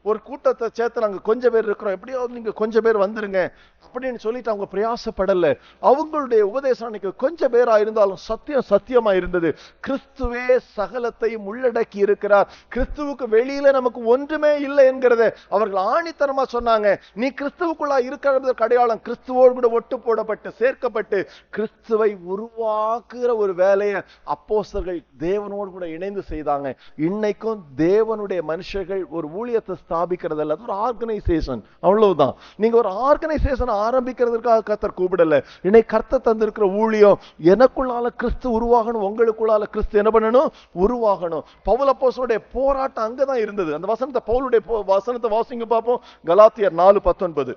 ஒரு கூட்டத்தை சேர்த்து நாங்க கொஞ்சம் பேர் இருக்கிறோம், எப்படியாவது நீங்க கொஞ்சம் பேர் வந்துருங்க அப்படின்னு சொல்லிட்டு அவங்க பிரயாசப்படல. அவங்களுடைய உபதேசம் அன்னைக்கு கொஞ்சம் பேரா இருந்தாலும் சத்தியம் சத்தியமா இருந்தது. கிறிஸ்துவே சகலத்தையும் உள்ளடக்கி இருக்கிறார். கிறிஸ்துவுக்கு வெளியில நமக்கு ஒன்றுமே இல்லை என்கிறத அவர்கள் ஆணித்தனமா சொன்னாங்க. நீ கிறிஸ்துவுக்குள்ளா இருக்கிறதற்கு அடையாளம் கிறிஸ்துவோடு கூட ஒட்டு போடப்பட்டு சேர்க்கப்பட்டு கிறிஸ்துவை உருவாக்குகிற ஒரு வேலையை அப்போஸ்தலர்கள் தேவனோடு கூட இணைந்து செய்தாங்க. இன்னைக்கும் தேவனுடைய மனுஷர்கள் ஒரு ஊழியத்தை ஸ்தாபிக்கிறது அல்ல, ஒரு ஆர்கனைசேஷன், அவ்வளவுதான். நீங்க ஒரு ஆர்கனைசேஷன் ஆரம்பிக்கிறதுக்காக கர்த்தர் கூப்பிடல. இன்னைக்கு கர்த்தர் தந்திருக்கிற ஊழியம், எனக்குள்ளால கிறிஸ்து உருவாகணும், உங்களுக்குள்ளால கிறிஸ்து என்ன பண்ணணும்? உருவாகணும். பவுல் அப்போஸ்தலனுடைய போராட்டம் அங்கதான் இருந்தது. அந்த வசனத்தை, பவுலுடைய வசனத்தை வாசிங்க பார்ப்போம். கலாத்தியர் 4:19.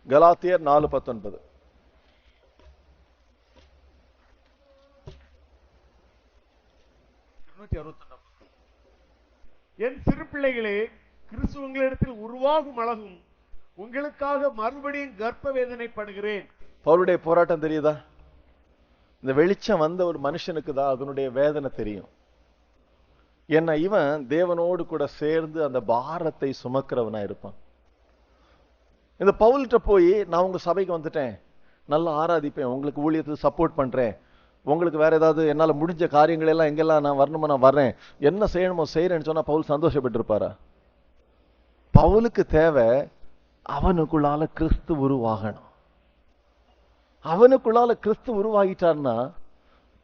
கலாத்தியர் 4:19. என் சிறு பிள்ளைகளே, கிறிஸ்து உங்களிடத்தில் உருவாகும் அழகும் உங்களுக்காக மறுபடியும் கர்ப்ப வேதனைப்படுகிறேன். பவுலுடைய போராட்டம் தெரியுதா? இந்த வெளிச்சம் வந்த ஒரு மனுஷனுக்கு தான் அதனுடைய வேதனை தெரியும். ஏன்னா இவன் தேவனோடு கூட சேர்ந்து அந்த பாரத்தை சுமக்கிறவனா இருப்பான். இந்த பவுல்கிட்ட போய், நான் உங்க சபைக்கு வந்துட்டேன், நல்லா ஆராதிப்பேன், உங்களுக்கு ஊழியத்துக்கு சப்போர்ட் பண்றேன், உங்களுக்கு வேற ஏதாவது என்னால முடிஞ்ச காரியங்கள் எல்லாம் எங்கெல்லாம் நான் வரணுமோ நான் வர்றேன், என்ன செய்யணுமோ செய்யறேன்னு சொன்னா பவுல் சந்தோஷப்பட்டு இருப்பாரா? பவுலுக்கு தேவை அவனுக்குள்ளால கிறிஸ்து உருவாகணும். அவனுக்குள்ளால கிறிஸ்து உருவாகிட்டார்னா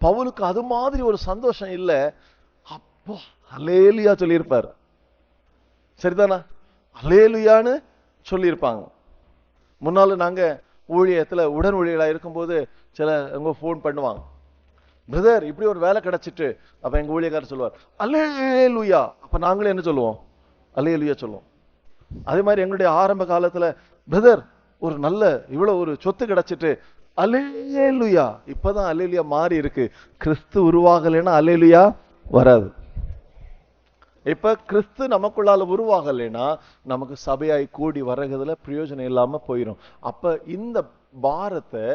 பவுலுக்கு அது மாதிரி ஒரு சந்தோஷம் இல்ல. அப்போ அல்லேலூயா சொல்லியிருப்பார். சரிதானா? அல்லேலூயான்னு சொல்லியிருப்பாங்க. முன்னால நாங்க ஊழியத்துல உடன் ஊழியர்களா இருக்கும்போது சில போன் பண்ணுவாங்க, பிரதர் இப்படி ஒரு வேலை கிடைச்சிட்டு. அப்ப எங்க ஊழியக்காரர் சொல்லுவார் அல்லேலூயா. அப்ப நாங்களே என்ன சொல்லுவோம்? அல்லேலூயா சொல்லுவோம். அதே மாதிரி எங்களுடைய ஆரம்ப காலத்துல பிரதர் ஒரு நல்ல இவ்வளவு ஒரு சொத்து கிடைச்சிட்டு அல்லேலூயா. இப்பதான் அல்லேலூயா மாறி இருக்கு. கிறிஸ்து உருவாகலைன்னா அல்லேலூயா வராது. இப்ப கிறிஸ்து நமக்குள்ளால உருவாகலைன்னா நமக்கு சபையாய் கூடி வர்றதுல பிரயோஜனம் இல்லாம போயிடும். அப்ப இந்த பாரத்தை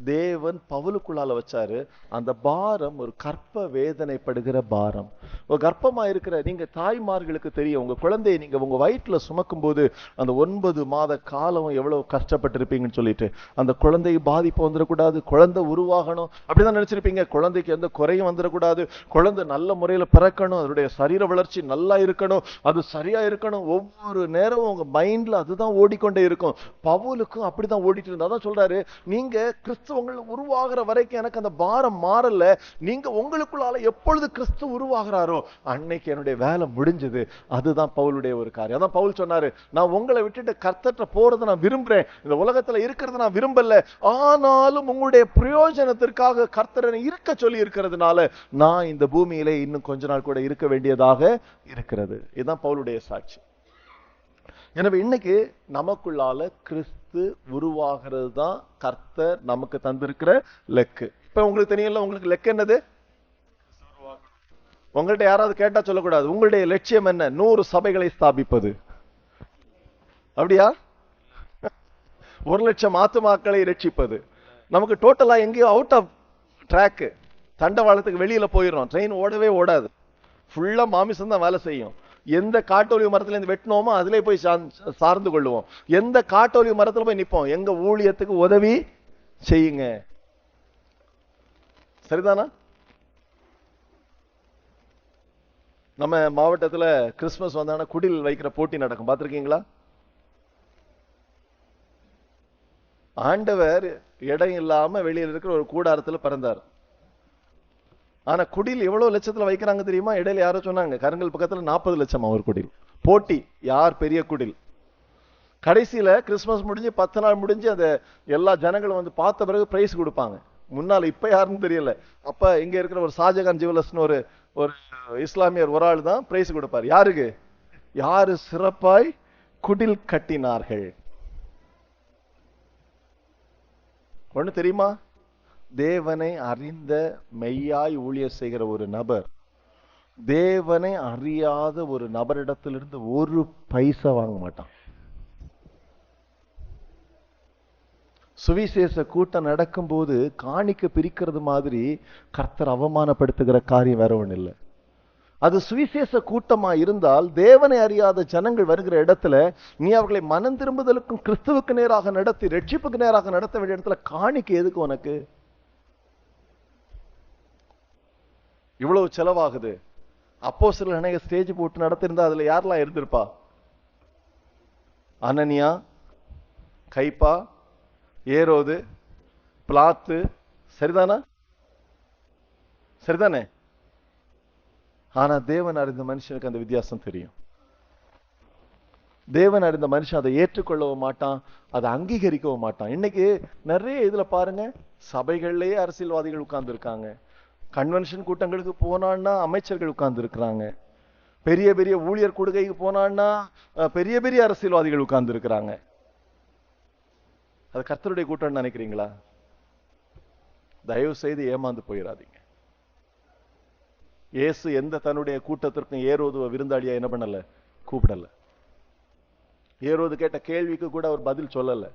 தேவன் பவுலுக்குள்ளால வச்சாரு. அந்த பாரம் ஒரு கற்ப வேதனைப்படுகிற பாரம். ஒரு கர்ப்பமா இருக்கிற நீங்க தாய்மார்களுக்கு தெரியும், உங்க குழந்தையை நீங்க உங்க வயிற்றுல சுமக்கும் போது அந்த 9 மாத காலம் எவ்வளவு கஷ்டப்பட்டிருப்பீங்கன்னு சொல்லிட்டு. அந்த குழந்தை பாதிப்பு வந்துடக்கூடாது, குழந்தை உருவாகணும் அப்படிதான் நினைச்சிருப்பீங்க. குழந்தைக்கு எந்த குறையும் வந்துடக்கூடாது, குழந்தை நல்ல முறையில பிறக்கணும், அதனுடைய சரீர வளர்ச்சி நல்லா இருக்கணும், அது சரியா இருக்கணும். ஒவ்வொரு நேரமும் உங்க மைண்ட்ல அதுதான் ஓடிக்கொண்டே இருக்கும். பவுலுக்கும் அப்படிதான் ஓடிட்டு இருந்தா. அதான் சொல்றாரு, நீங்க கிறிஸ்து உங்களை உருவாகிற வரைக்கும் எனக்கு அந்த பாரம் மாறல. நீங்க உங்களுக்குள்ளால எப்பொழுது கிறிஸ்து உருவாகிறாரோ அன்னைக்கு என்னுடைய வேலை முடிஞ்சது. அதுதான் பவுலுடைய ஒரு காரியம். அதான் பவுல் சொன்னாரு, நான் உங்களை விட்டுட்டு கர்த்தர்ட்ட போறதை நான் விரும்புறேன், இந்த உலகத்துல இருக்கிறத நான் விரும்பல. ஆனாலும் உங்களுடைய பிரயோஜனத்திற்காக கர்த்தரை இருக்க சொல்லி இருக்கிறதுனால நான் இந்த பூமியிலே இன்னும் கொஞ்ச நாள் கூட இருக்க வேண்டியதாக இருக்கிறது. இதுதான் பவுலுடைய சாட்சி. எனவே இன்னைக்கு நமக்குள்ளால கிறிஸ்து உருவாகிறது தான் கர்த்தர் நமக்கு தந்திருக்கிற லெக்கு. இப்ப உங்களுக்கு தெரியல, உங்களுக்கு லெக்கு என்னது? உங்கள்ட்ட யாராவது கேட்டா சொல்லக்கூடாது, உங்களுடைய லட்சியம் என்ன? 100 சபைகளை ஸ்தாபிப்பது. அப்படியா? 1,00,000 ஆத்துமாக்களை ரட்சிப்பது. நமக்கு டோட்டலா எங்கேயோ அவுட் ஆஃப் ட்ராக், தண்டவாளத்துக்கு வெளியில போயிடும். ட்ரெயின் ஓடவே ஓடாது, ஃபுல்லா மாமிசம் தான் வேலை செய்யும். எந்த காட்டொலிவு மரத்துல இருந்து வெட்டினோமோ அதுல போய் சார்ந்து கொள்ளுவோம். எந்த காட்டொலிவு மரத்துல போய் நிப்போம், எங்க ஊழியத்துக்கு உதவி செய்யுங்க. சரிதானா? நம்ம மாவட்டத்துல கிறிஸ்துமஸ் வந்தானா குடில் வைக்கிற போட்டி நடக்கும், பார்த்திருக்கீங்களா? ஆண்டவர் இடம் இல்லாம வெளியில இருக்கிற ஒரு கூடாரத்துல பிறந்தார். ஆனா குடில் எவ்வளவு லட்சத்துல வைக்கிறாங்க தெரியுமா? இடையில யாரோ சொன்னாங்க, கருங்கல் பக்கத்துல 40 லட்சம் ஒரு குடில். போட்டி, யார் பெரிய குடில். கடைசியில கிறிஸ்துமஸ் முடிஞ்சு 10 நாள் முடிஞ்சு அந்த எல்லா ஜனங்களும் வந்து பார்த்த பிறகு பிரைஸ் கொடுப்பாங்க. முன்னால இப்ப யாருன்னு தெரியல. அப்ப இங்க இருக்கிற ஒரு ஷாஜகான் ஜுவல்லர்ஸ்னு ஒரு இஸ்லாமியர் ஒரு ஆள் தான் பிரைஸ் கொடுப்பார். யாருக்கு? யாரு சிறப்பாய் குடில் கட்டினார்கள். ஒண்ணு தெரியுமா? தேவனை அறிந்த மெய்யாய் ஊழியர் செய்கிற ஒரு நபர் தேவனை அறியாத ஒரு நபரிடத்திலிருந்து ஒரு பைசா வாங்க மாட்டான். சுவிசேஷ கூட்டம் நடக்கும் போது காணிக்க பிரிக்கிறது மாதிரி கர்த்தர் அவமானப்படுத்துகிற காரியம் வேற ஒண்ணு இல்லை. அது சுவிசேஷ கூட்டமா இருந்தால் தேவனை அறியாத ஜனங்கள் வருகிற இடத்துல நீ அவர்களை மனம் திரும்புதலுக்கும் கிறிஸ்துவுக்கு நேராக நடத்தி ரட்சிப்புக்கு நேராக நடத்த வேண்டிய இடத்துல காணிக்க எதுக்கு உனக்கு? இவ்வளவு செலவாகுது. அப்போஸ்தலர்கள் அநேக ஸ்டேஜ் போட்டு நடத்திருந்தா அதுல யாரெல்லாம் இருந்திருப்பா? அனனியா, கைப்பா, ஏரோது, பிலாத்து. சரிதானா? சரிதானே? ஆனா தேவன் அறிந்த மனுஷனுக்கு அந்த வித்தியாசம் தெரியும். தேவன் அறிந்த மனுஷன் அதை ஏற்றுக்கொள்ளவும் மாட்டான், அதை அங்கீகரிக்கவும் மாட்டான். இன்னைக்கு நிறைய இதுல பாருங்க, சபைகள்லயே அரசியல்வாதிகள் உட்கார்ந்து இருக்காங்க. கன்வென்ஷன் கூட்டங்களுக்கு போனான்னா அமைச்சர்கள் உட்கார்ந்து இருக்கிறாங்க. பெரிய பெரிய ஊழியர் கொடுகைக்கு போனான்னா பெரிய பெரிய அரசியல்வாதிகள் உட்கார்ந்து இருக்கிறாங்க. அது கர்த்தருடைய கூட்டம் நினைக்கிறீங்களா? தயவு செய்து ஏமாந்து போயிடாதீங்க. இயேசு எந்த தன்னுடைய கூட்டத்திற்கும் ஏரோதுவ விருந்தாளியா என்ன பண்ணல? கூப்பிடல. ஏரோது கேட்ட கேள்விக்கு கூட அவர் பதில் சொல்லல.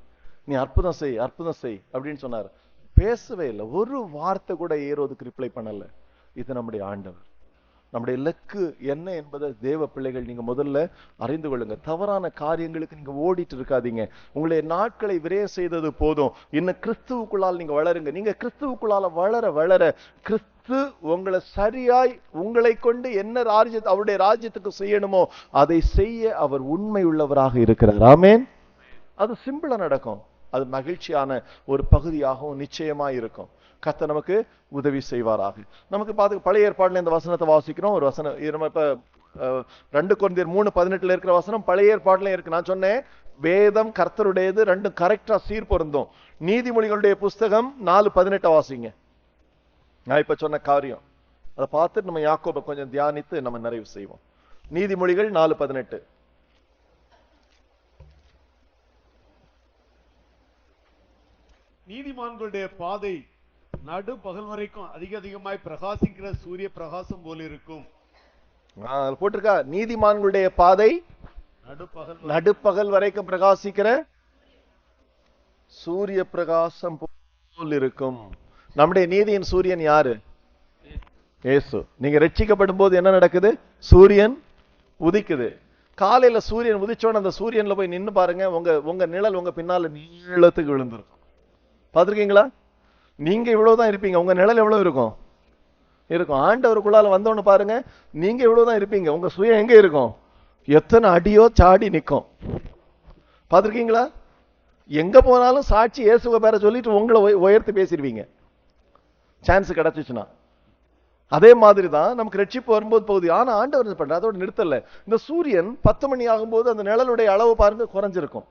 நீ அற்புதம் செய், அற்புதம் செய் அப்படின்னு சொன்னார். பேசவே இல்லை. ஒரு வார்த்தை கூட ஏரோதுக்கு ரிப்ளை பண்ணல. இது நம்முடைய ஆண்டவர். நம்முடைய இலக்கு என்ன என்பதை தேவ பிள்ளைகள் நீங்க முதல்ல அறிந்து கொள்ளுங்க. தவறான காரியங்களுக்கு நீங்க ஓடிட்டு இருக்காதீங்க. உங்களுடைய நாட்களை விரயம் செய்தது போதும். இன்னும் கிறிஸ்துவுக்குள்ளால் நீங்க வளருங்க. நீங்க கிறிஸ்துவுக்குள்ளால வளர வளர கிறிஸ்து உங்களை சரியாய் உங்களை கொண்டு என்ன அவருடைய ராஜ்யத்துக்கு செய்யணுமோ அதை செய்ய அவர் உண்மை உள்ளவராக இருக்கிறார். ஆமென். அது சிம்பிளா நடக்கும். அது மகிழ்ச்சியான ஒரு பகுதியாகவும் நிச்சயமா இருக்கும். கர்த்தர் நமக்கு உதவி செய்வாராக. நமக்கு பார்த்து பழைய ஏற்பாடுல இந்த வசனத்தை வாசிக்கிறோம். ஒரு வசனம் நம்ம இப்ப 2 கொரிந்தியர் 3:18 இருக்கிற வசனம் பழைய ஏற்பாடுல இருக்கு. நான் சொன்னேன் வேதம் கர்த்தருடையது, ரெண்டும் கரெக்டா சீர் பொருந்தும். நீதிமொழிகளுடைய புஸ்தகம் 4:18 வாசிங்க. நான் இப்ப சொன்ன காரியம் அதை பார்த்துட்டு நம்ம யாக்கோபை கொஞ்சம் தியானித்து நம்ம நிறைவு செய்வோம். நீதிமொழிகள் 4:18. நீதிமான்களுடைய பாதை நடு பகல் வரைக்கும் அதிகமாய் பிரகாசிக்கிற சூரிய பிரகாசம் போல இருக்கும். போட்டிருக்கா, நீதிமான்களுடைய பாதை நடுப்பகல் வரைக்கும் பிரகாசிக்கிற சூரிய பிரகாசம் போல் இருக்கும். நம்முடைய நீதியின் சூரியன் யாரு? இயேசு. நீங்க ரட்சிக்கப்படும் போது என்ன நடக்குது? சூரியன் உதிக்குது. காலையில சூரியன் உதிச்சோன்னு அந்த சூரியன்ல போய் நின்னு பாருங்க, உங்க நிழல் உங்க பின்னால நீளத்துக்கு விழுந்திருக்கும். பாத்திருக்கீங்களா? நீங்க இவ்வளவுதான் இருப்பீங்க, உங்க நிழல் எவ்வளவு இருக்கும்? ஆண்டவருக்குள்ளால வந்தோன்னு பாருங்க, நீங்க இவ்வளவுதான் இருப்பீங்க, உங்க சுயம் எங்க இருக்கும்? எத்தனை அடியோ சாடி நிற்கும். பாத்திருக்கீங்களா? எங்க போனாலும் சாட்சி இயேசுவை பேர சொல்லிட்டு உங்களை உயர்த்தி பேசிடுவீங்க, சான்ஸ் கிடைச்சிச்சுன்னா. அதே மாதிரிதான் நமக்கு ரட்சிப்பு வரும்போது போகுது. ஆனா ஆண்டவர் பண்ற அதோட நிறுத்தல. இந்த சூரியன் 10 மணி ஆகும்போது அந்த நிழலுடைய அளவு பாருங்க குறைஞ்சிருக்கும்.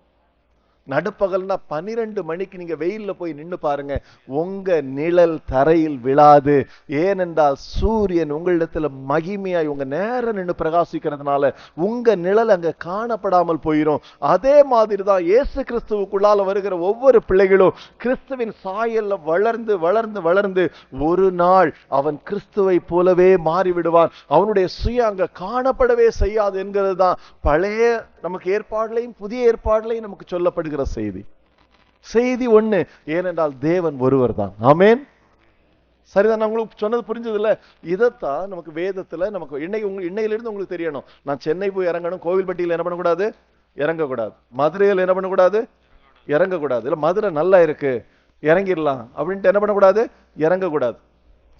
நடுப்பகல்னா 12 மணிக்கு நீங்க வெயில்ல போய் நின்னு பாருங்க, உங்க நிழல் தரையில் விழாது. ஏனென்றால் சூரியன் உங்களிடத்துல மகிமையாய் உங்க நேரம் நின்று பிரகாசிக்கிறதுனால உங்க நிழல் அங்க காணப்படாமல் போயிடும். அதே மாதிரிதான் இயேசு கிறிஸ்துவுக்குள்ளால வருகிற ஒவ்வொரு பிள்ளைகளும் கிறிஸ்துவின் சாயல்ல வளர்ந்து வளர்ந்து வளர்ந்து ஒரு நாள் அவன் கிறிஸ்துவை போலவே மாறிவிடுவான். அவனுடைய சுய அங்க காணப்படவே செய்யாது என்கிறது தான் பழைய நமக்கு ஏற்பாடுலையும் புதிய ஏற்பாடுலையும் நமக்கு சொல்லப்படுகிற செய்தி ஒண்ணு. ஏனென்றால் தேவன் ஒருவர் தான். ஆமென். சரிதான். நான் உங்களுக்கு சொன்னது புரிஞ்சது இல்ல? இதைத்தான் நமக்கு வேதத்துல நமக்கு இன்னையிலிருந்து உங்களுக்கு தெரியணும். நான் சென்னை போய் இறங்கணும், கோவில்பட்டியில் என்ன பண்ணக்கூடாது? இறங்கக்கூடாது. மதுரையில் என்ன பண்ணக்கூடாது? இறங்கக்கூடாது. இல்ல மதுரை நல்லா இருக்கு இறங்கிடலாம் அப்படின்ட்டு என்ன பண்ணக்கூடாது? இறங்கக்கூடாது.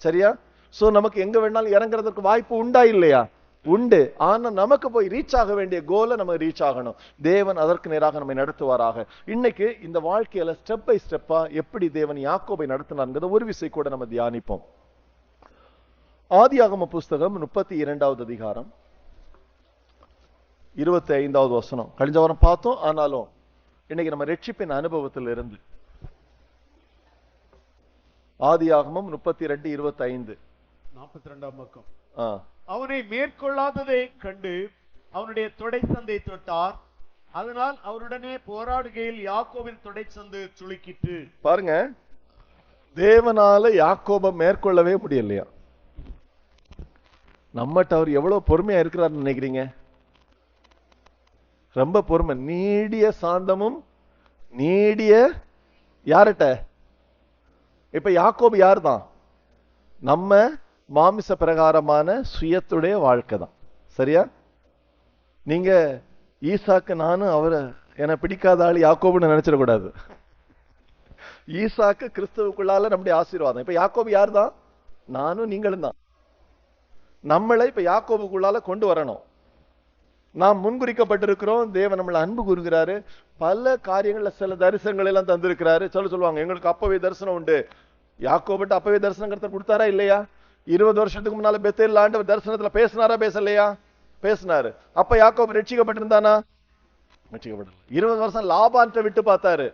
சரியா? சோ நமக்கு எங்க வேணாலும் இறங்குறதுக்கு வாய்ப்பு உண்டா இல்லையா? உண்டு. ஆனா நமக்கு போய் ரீச் ஆக வேண்டிய கோலை நம்ம ரீச் ஆகணும். தேவன் அதற்கு நேராக நம்மை நடத்துவாராக. இன்னைக்கு இந்த வாழ்க்கையில ஸ்டெப் பை ஸ்டெப்பா எப்படி தேவன் யாக்கோபை நடத்தினார்ங்கிறத ஒரு விசை கூட நம்ம தியானிப்போம். ஆதியாகம புஸ்தகம் 32வது அதிகாரம் 25வது வசனம் கழிஞ்ச வாரம் பார்த்தோம். ஆனாலும் இன்னைக்கு நம்ம ரட்சிப்பின் அனுபவத்தில் இருந்து ஆதியாகமம் 32:25 42ஆம் பக்கம். அவனை மேற்கொள்ளாததை கண்டு அவனுடைய தொடை சந்தை தொட்டார். அதனால் அவருடனே போராடுகையில் யாக்கோபின் தொடை சந்து சுளுக்கிட்டு. பாருங்க, தேவனால யாக்கோபை மேற்கொள்ளவே முடியலையா? நம்மகிட்ட அவர் எவ்வளவு பொறுமையா இருக்கிறார் நினைக்கிறீங்க? ரொம்ப பொறுமை, நீடிய சாந்தமும் நீடிய யார்கிட்ட? இப்ப யாக்கோபு யார் தான்? நம்ம மாமிச பிரகாரமான சுயத்துடைய வாழ்க்கை தான். சரியா? நீங்க ஈசாக்கு நானும் அவரை என பிடிக்காத ஆள் யாக்கோபுன்னு நினைச்சிடக்கூடாது. ஈசாக்கு கிறிஸ்துவுக்குள்ளால நம்முடைய ஆசீர்வாதம். இப்ப யாக்கோபு யார் தான்? நானும் நீங்களும் தான். நம்மளை இப்ப யாக்கோபுக்குள்ளால கொண்டு வரணும். நாம் முன்குறிக்கப்பட்டிருக்கிறோம். தேவன் நம்மளை அன்பு கூறுகிறாரு. பல காரியங்கள்ல சில தரிசனங்கள் எல்லாம் தந்திருக்கிறாரு. சொல்லுவாங்க எங்களுக்கு அப்பவே தரிசனம் உண்டு. யாக்கோபுட்டு அப்பவே தரிசனம் கொடுத்தாரா இல்லையா? 20 வருஷத்துக்கு முன்னால பெத்தேல் ஆண்டவர் தரிசனத்துல பேசினாரா பேசலையா? பேசினாரு. அப்ப யாக்கோபு ரட்சிக்கப்பட்டிருந்தானா? ரட்சிக்கப்படல. 20 வருஷம் லாபான்ட்ட விட்டு பார்த்தாரு.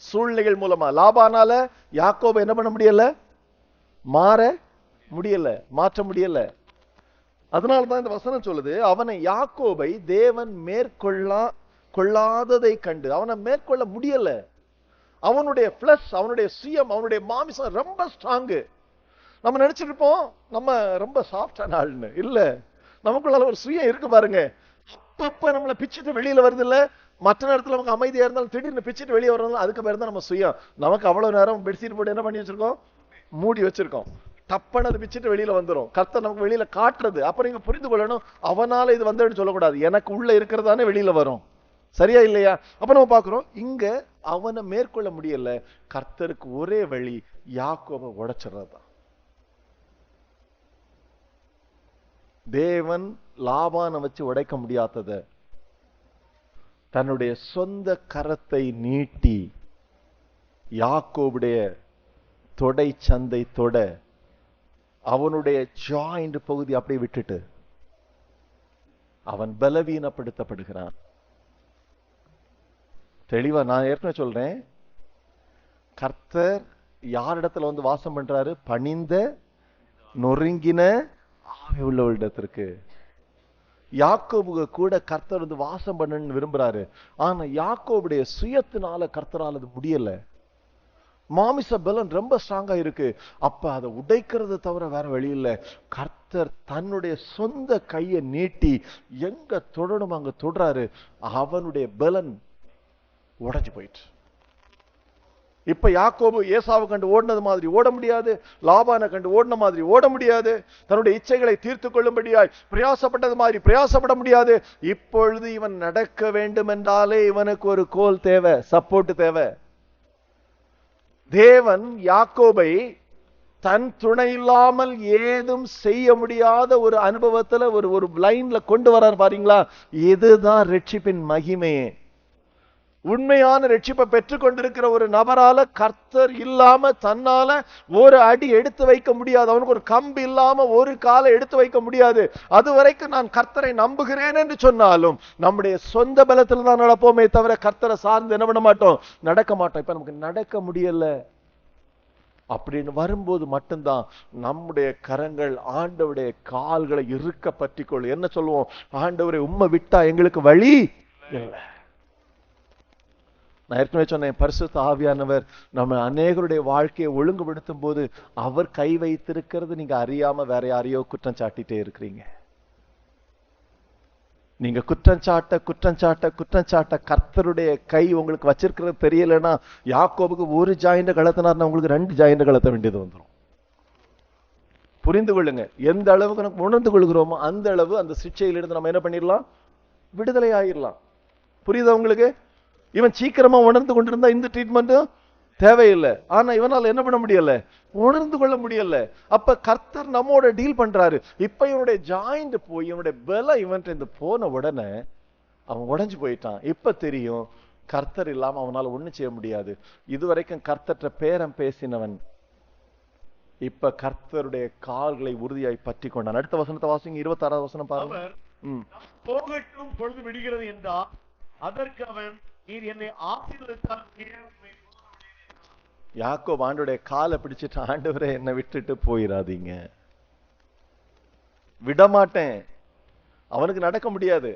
சூழ்நிலைகள் மூலமா லாபானால யாக்கோபு என்ன பண்ண முடியல? மாற முடியல, மாற்ற முடியல. அதனாலதான் இந்த வசனம் சொல்லுது, அவனை யாக்கோபை தேவன் கொள்ளாததை கண்டு அவனை மேற்கொள்ள முடியல. அவனுடைய பிளஸ், அவனுடைய சுயம், அவனுடைய மாமிசம் ரொம்ப ஸ்ட்ராங்கு. நம்ம நினைச்சிட்டு இருப்போம் நம்ம ரொம்ப சாஃப்டான ஆள்னு. இல்ல, நமக்குள்ள ஒரு சுயம் இருக்கு பாருங்க. அப்பப்ப நம்மளை பிச்சுட்டு வெளியில வருது இல்ல? மற்ற நேரத்துல நமக்கு அமைதியா இருந்தாலும் திடீர்னு பிச்சுட்டு வெளியே வரணும். அதுக்கு பேர் தான் நம்ம சுயம். நமக்கு அவ்வளவு நேரம் பெட்ஷீட் போட்டு என்ன பண்ணி வச்சிருக்கோம்? மூடி வச்சிருக்கோம். தப்பன அது பிச்சுட்டு வெளியில வந்துரும். கர்த்தர் நமக்கு வெளியில காட்டுறது. அப்புறம் நீங்க புரிந்து கொள்ளணும், அவனால இது வந்ததுன்னு சொல்லக்கூடாது. எனக்கு உள்ள இருக்கிறதானே வெளியில வரும். சரியா இல்லையா? அப்ப நம்ம பாக்குறோம், இங்க அவனை மேற்கொள்ள முடியல. கர்த்தருக்கு ஒரே வழி, யாக்கோபை உடைச்சிடறதுதான். தேவன் லாபானை வச்சு உடைக்க முடியாதத தன்னுடைய சொந்த கரத்தை நீட்டி யாக்கோபுடைய தொடை சந்தை தொட, அவனுடைய ஜாயிண்ட் பகுதி அப்படியே விட்டுட்டு அவன் பலவீனப்படுத்தப்படுகிறான். தெளிவா நான் ஏற்கனவே சொல்றேன், கர்த்தர் யாரிடத்துல வந்து வாசம் பண்றாரு? பணிந்த நொறுங்கின ஆவி உள்ளவரிடத்திற்கு. யாக்கோபுக்கு கூட கர்த்தர் வந்து வாசம் பண்ணணும்னு விரும்புறாரு. ஆனா யாக்கோபுடைய சுயத்தினால கர்த்தரால் அது முடியல. மாமிச பலன் ரொம்ப ஸ்ட்ராங்கா இருக்கு. அப்ப அதை உடைக்கிறது தவிர வேற வழி இல்லை. கர்த்தர் தன்னுடைய சொந்த கையை நீட்டி எங்க தொடணும் அங்க தொடுறாரு. அவனுடைய பலன் உடைஞ்சு போயிட்டு. இப்ப யாக்கோபு ஏசாவை கண்டு ஓடினது மாதிரி ஓட முடியாது, லாபானை கண்டு ஓடின மாதிரி ஓட முடியாது, தன்னுடைய இச்சைகளை தீர்த்து கொள்ளும்படியாய் பிரயாசப்பட்டது மாதிரி பிரயாசப்பட முடியாது. இப்பொழுது இவன் நடக்க வேண்டும் என்றாலே இவனுக்கு ஒரு கோல் தேவை, சப்போர்ட் தேவை. தேவன் யாக்கோபை தன் துணை இல்லாமல் ஏதும் செய்ய முடியாத ஒரு அனுபவத்துல ஒரு லைன்ல கொண்டு வர்றார் பாருங்களா. இதுதான் ரட்சிப்பின் மகிமையே. உண்மையான ரட்சிப்பை பெற்றுக் கொண்டிருக்கிற ஒரு நபரால கர்த்தர் இல்லாம தன்னால ஒரு அடி எடுத்து வைக்க முடியாது. அவனுக்கு ஒரு கம்பு இல்லாம ஒரு காலை எடுத்து வைக்க முடியாது. அதுவரைக்கும் நான் கர்த்தரை நம்புகிறேன் என்று சொன்னாலும் நம்முடைய சொந்த பலத்துல தான் நடப்போமே தவிர கர்த்தரை சார்ந்து என்ன பண்ண மாட்டோம், நடக்க மாட்டோம். இப்ப நமக்கு நடக்க முடியல அப்படின்னு வரும்போது மட்டும்தான் நம்முடைய கரங்கள் ஆண்டவருடைய கால்களை இருக்க பற்றிக்கொள்ளும். என்ன சொல்லுவோம்? ஆண்டவரை உம்மை விட்டா எங்களுக்கு வழி இல்லை. நான் ஏற்கனவே சொன்னேன், பரிசுத்த ஆவியானவர் நம்ம அநேகருடைய வாழ்க்கையை ஒழுங்குபடுத்தும் போது அவர் கை வைத்திருக்கிறது நீங்க அறியாம வேற யாரையோ குற்றம் சாட்டிட்டே இருக்கிறீங்க. நீங்க குற்றம் சாட்ட கர்த்தருடைய கை உங்களுக்கு வச்சிருக்கிறது தெரியலன்னா, யாக்கோபுக்கு ஒரு ஜாயிண்ட் கலத்தினார்னா உங்களுக்கு 2 ஜாயிண்ட் கலத்த வேண்டியது வந்துடும். புரிந்து கொள்ளுங்க. எந்த அளவுக்கு நமக்கு உணர்ந்து கொள்கிறோமோ அந்த அளவு அந்த சிக்ஷையிலிருந்து நம்ம என்ன பண்ணிடலாம், விடுதலை ஆயிடலாம். புரியுதா உங்களுக்கு? இவன் சீக்கிரமா உணர்ந்து கொண்டிருந்தா இந்த ட்ரீட்மெண்ட்டும் தேவையில்லை. ஆனா இவனால என்ன பண்ண முடியல, உணர்ந்து கொள்ள முடியல. அப்ப கர்த்தர் நம்மோட டீல் பண்றாரு. இப்ப இவனுடைய ஜாயிண்ட் போய் இவனுடைய பல இவன் போன உடனே அவன் உடைஞ்சு போயிட்டான். இப்ப தெரியும் கர்த்தர் இல்லாம அவனால ஒண்ணும் செய்ய முடியாது. இதுவரைக்கும் கர்த்தர் பேரம் பேசினவன் இப்ப கர்த்தருடைய கால்களை உறுதியாய் பற்றி கொண்டான். அடுத்த வசனத்தை வாசிங்க, 26வது வசனம் பாருங்க. போகட்டும் பொழுது விடுகிறது என்றால் அதற்கு அவன், நீர் என்னை ஆசீர்வதித்தால் யாக்கோபு ஆண்டவருடைய காலை பிடிச்சிட்டு, ஆண்டவரே என்னை விட்டுட்டு போயிடாதீங்க, விடமாட்டேன். அவனுக்கு நடக்க முடியாது.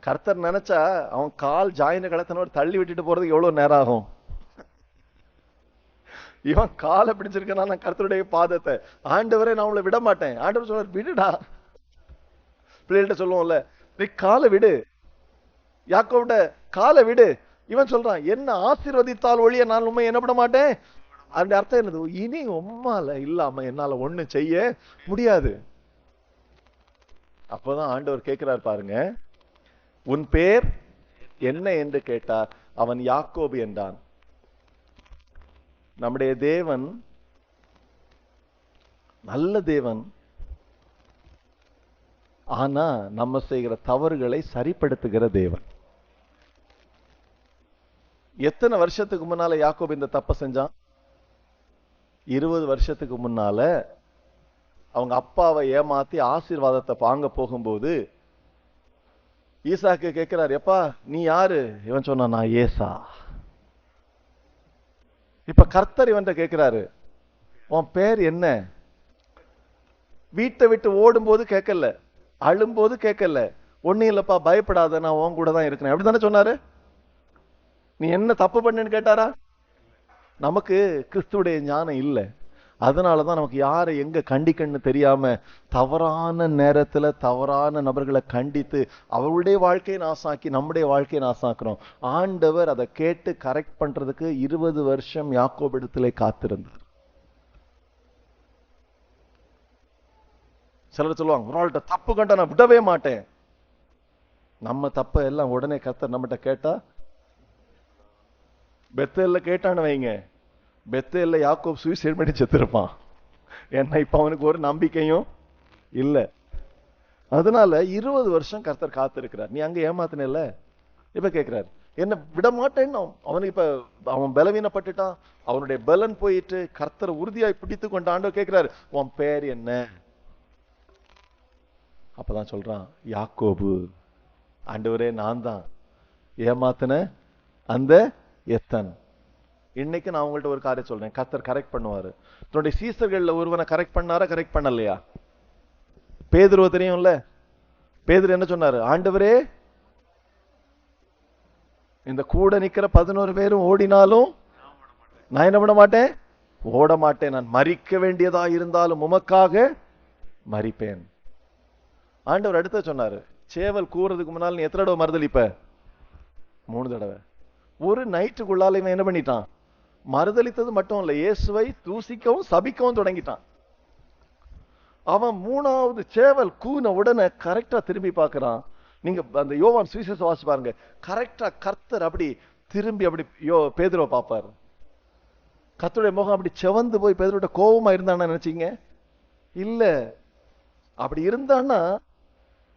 கர்த்தர் நினைச்சா அவன் கால் ஜாயின கலத்தினோடு தள்ளி விட்டுட்டு போறதுக்கு எவ்வளவு நேரம் ஆகும்? இவன் காலை பிடிச்சிருக்கான் நான் கர்த்தருடைய பாதத்தை. ஆண்டவரே நான் உங்களை விட மாட்டேன். ஆண்டவர் சொல்றார், விடுடா. பிள்ளைகிட்ட சொல்லுவோம்ல, நீ காலை விடு, யாக்கோபுட காலை விடு. இவன் சொல்றான், என்ன ஆசீர்வதித்தால் ஒழிய நான் உண்மை என்ன பண்ண மாட்டேன். அந்த அர்த்தம் என்னது? இனி உம்மால இல்லாம என்னால ஒண்ணு செய்ய முடியாது. அப்பதான் ஆண்டவர் கேட்கிறார் பாருங்க, உன் பேர் என்ன என்று கேட்டார். அவன் யாக்கோபு என்றான். நம்முடைய தேவன் நல்ல தேவன். ஆனா நம்ம செய்கிற தவறுகளை சரிப்படுத்துகிற தேவன். எத்தனை வருஷத்துக்கு முன்னால யாக்கோபு இந்த தப்ப செஞ்சான்? 20 வருஷத்துக்கு முன்னால அவங்க அப்பாவை ஏமாத்தி ஆசீர்வாதத்தை வாங்க போகும்போது ஈசாக்கு கேட்கிறார், எப்பா நீ யாரு? இவன் சொன்னா, நான் ஏசா. இப்ப கர்த்தர் இவன்ட்ட கேட்கிறாரு, உன் பேர் என்ன? வீட்டை விட்டு ஓடும் போது கேட்கல, அழும்போது கேட்கல, ஒன்னும் இல்லப்பா பயப்படாத நான் உன் கூட தான் இருக்கிறேன், அப்படித்தானே சொன்னாரு. நீ என்ன தப்பு பண்ணுன்னு கேட்டாரா? நமக்கு கிறிஸ்துவுடைய ஞானம் இல்லை. அதனாலதான் நமக்கு யாரை எங்க கண்டிக்கன்னு தெரியாம தவறான நேரத்துல தவறான நபர்களை கண்டித்து அவருடைய வாழ்க்கையை நாசாக்கி நம்முடைய வாழ்க்கையை நாசாக்குறோம். ஆண்டவர் அதை கேட்டு கரெக்ட் பண்றதுக்கு 20 வருஷம் யாக்கோபு இடத்திலே காத்திருந்தார். சிலர் சொல்லுவாங்க, ஒரு ஆள்கிட்ட தப்பு கண்டா நான் விடவே மாட்டேன். நம்ம தப்ப எல்லாம் உடனே கர்த்தர் நம்மகிட்ட கேட்டா, பெத்தேல்ல கேட்டான்னு வைங்க, பெத்தேல்ல யாக்கோப் சூசைட் பண்ணி செத்துருப்பான். ஏன்னா இப்ப அவனுக்கு ஒரு நம்பிக்கையும் இல்ல. அதனால 20 வருஷம் கர்த்தர் காத்திருக்கிறார். நீ அங்க ஏமாத்தினல்ல, இப்ப கேட்கிறார் என்ன விட மாட்டேன்னு. அவனுக்கு இப்ப அவன் பலவீனப்பட்டுட்டான், அவனுடைய பலன் போயிட்டு கர்த்தர் உறுதியாய் பிடித்து கொண்ட ஆண்டவர் கேட்கிறார், உன் பேர் என்ன? அப்பதான் சொல்றான், யாக்கோபு. ஆண்டவரே நான் தான் ஏமாத்தின அந்த எத்தன். இன்னைக்கு நான் உங்கள்ட்ட ஒரு காரியம் சொல்றேன், கர்த்தர் கரெக்ட் பண்ணுவாரு. தன்னுடைய சீசர்கள்ல ஒருவனை கரெக்ட் பண்ணாரா, கரெக்ட் பண்ணலையா? பேதுருவ தெரியும்ல, பேதுரு என்ன சொன்னாரு? ஆண்டவரே, இந்த கூட நிக்கிற 11 பேரும் ஓடினாலும் நான் என்ன பண்ண மாட்டேன், ஓட மாட்டேன். நான் மரிக்க வேண்டியதா இருந்தாலும் உமக்காக மரிப்பேன். ஆண்டவர் அடுத்த சொன்னாரு, சேவல் கூறதுக்கு முன்னால் நீ எத்தனை தடவை மறுதலிப்ப? 3 தடவை. ஒரு நைட்டுக்குள்ளால இவன் என்ன பண்ணிட்டான்? மறுதலித்தது மட்டும் இல்ல, இயேசுவை தூசிக்கவும் சபிக்கவும் தொடங்கிட்டான். அவன் 3வது சேவல் கூன உடனே கரெக்டா திரும்பி பார்க்கிறான். நீங்க அந்த யோவான் சுவிசேஷம் வாசி பாருங்க, கரெக்டா கர்த்தர் அப்படி திரும்பி அப்படி பேதுருவை பார்ப்பார். கர்த்தருடைய முகம் அப்படி செவந்து போய் பேதுருவோட கோபமா இருந்தான்னு நினைச்சீங்க? இல்ல, அப்படி இருந்தான்னா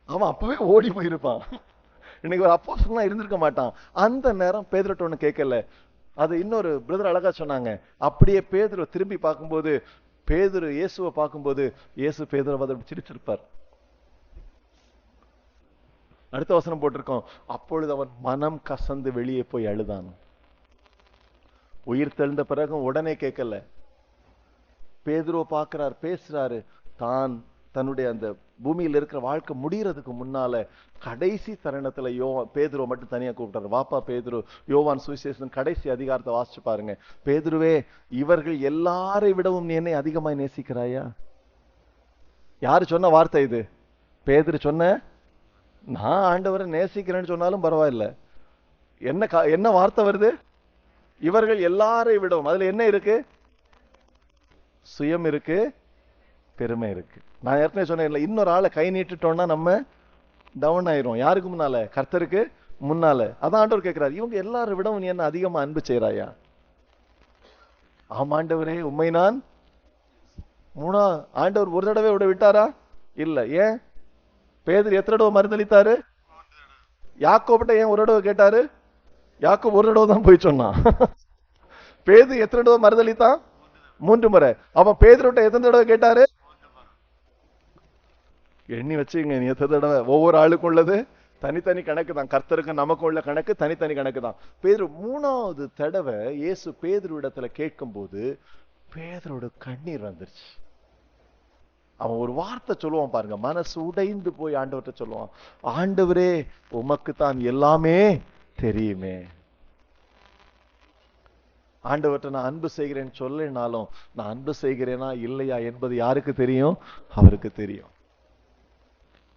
அவன் அப்பவே ஓடி போயிருப்பான். இன்னைக்கு ஒரு அப்போஸ்தலனா இருந்திருக்க மாட்டான். அந்த நேரம் பேதுருட்ட ஒண்ணு கேட்கல. அது இன்னொரு பிரதர் அழகா சொன்னாங்க, அப்படியே பேதுரு திரும்பி பார்க்கும்போது, பேதுரு இயேசுவை பார்க்கும்போது இயேசு பேதுருவை சிரிச்சிருப்பார். அடுத்த வசனம் போட்டிருக்கோம், அப்பொழுது அவன் மனம் கசந்து வெளியே போய் அழுதான். உயிர் தெழுந்த பிறகும் உடனே கேட்கல. பேதுருவை பார்க்கிறார், பேசுறாரு. தான் தன்னுடைய அந்த பூமியில் இருக்கிற வாழ்க்கை முடியறதுக்கு முன்னால கடைசி தருணத்துல பேதுருவை மட்டும் தனியா கூப்பிட்டாரு. வாப்பா பேதுரு, யோவான் சுவிசேஷன் கடைசி அதிகாரத்தை வாசிச்சு பாருங்க. பேதுருவே, இவர்கள் எல்லாரை விடவும் நீ என்னை அதிகமாய் நேசிக்கிறாயா? யாரு சொன்ன வார்த்தை இது? பேதுரு சொன்ன. நான் ஆண்டவரை நேசிக்கிறேன்னு சொன்னாலும் பரவாயில்ல, என்ன வார்த்தை வருது? இவர்கள் எல்லாரை விடவும். அதுல என்ன இருக்கு? சுயம் இருக்கு, பெருமை இருக்கு. நான் ஏற்கனவே சொன்னேன், இன்னொரு ஆளை கை நீட்டுட்டோம்னா நம்ம டவுன் ஆயிரும். யாருக்கு முன்னால? கர்த்தருக்கு முன்னால. அதான் ஆண்டவர் கேட்கிறார், இவங்க எல்லாரும் விடவும் நீ என்ன அதிகமா அன்பு செய்றாயா? ஆமா ஆண்டவரே, உண்மை நான். ஆண்டவர் ஒரு தடவை விட விட்டாரா? இல்ல. ஏன்? பேதுரு எத்தனை தடவை மறுதலித்தாரு? யாக்கோபிட்ட ஏன் ஒரு தடவை கேட்டாரு? யாக்கோபு ஒரு தடவை தான் போய் சொன்னான். பேதுரு எத்தனை தடவை மறுதலித்தான்? 3 முறை. அவன் பேதுருட்ட எத்தனை தடவை கேட்டாரு? எண்ணி வச்சுங்க, நீ எத்தனை தடவை. ஒவ்வொரு ஆளுக்கும் உள்ளது தனித்தனி கணக்கு தான். கர்த்தருக்கு நமக்கு உள்ள கணக்கு தனித்தனி கணக்கு தான். பேதுரு 3வது தடவை இயேசு பேதுரு இடத்துல கேட்கும் போது பேதுரோட கண்ணீர் வந்துருச்சு. அவன் ஒரு வார்த்தை சொல்லுவான் பாருங்க, மனசு உடைந்து போய் ஆண்டவர்கிட்ட சொல்லுவான், ஆண்டவரே, உமக்கு தான் எல்லாமே தெரியுமே. ஆண்டவர்கிட்ட நான் அன்பு செய்கிறேன்னு சொல்லினாலும் நான் அன்பு செய்கிறேனா இல்லையா என்பது யாருக்கு தெரியும்? அவருக்கு தெரியும்.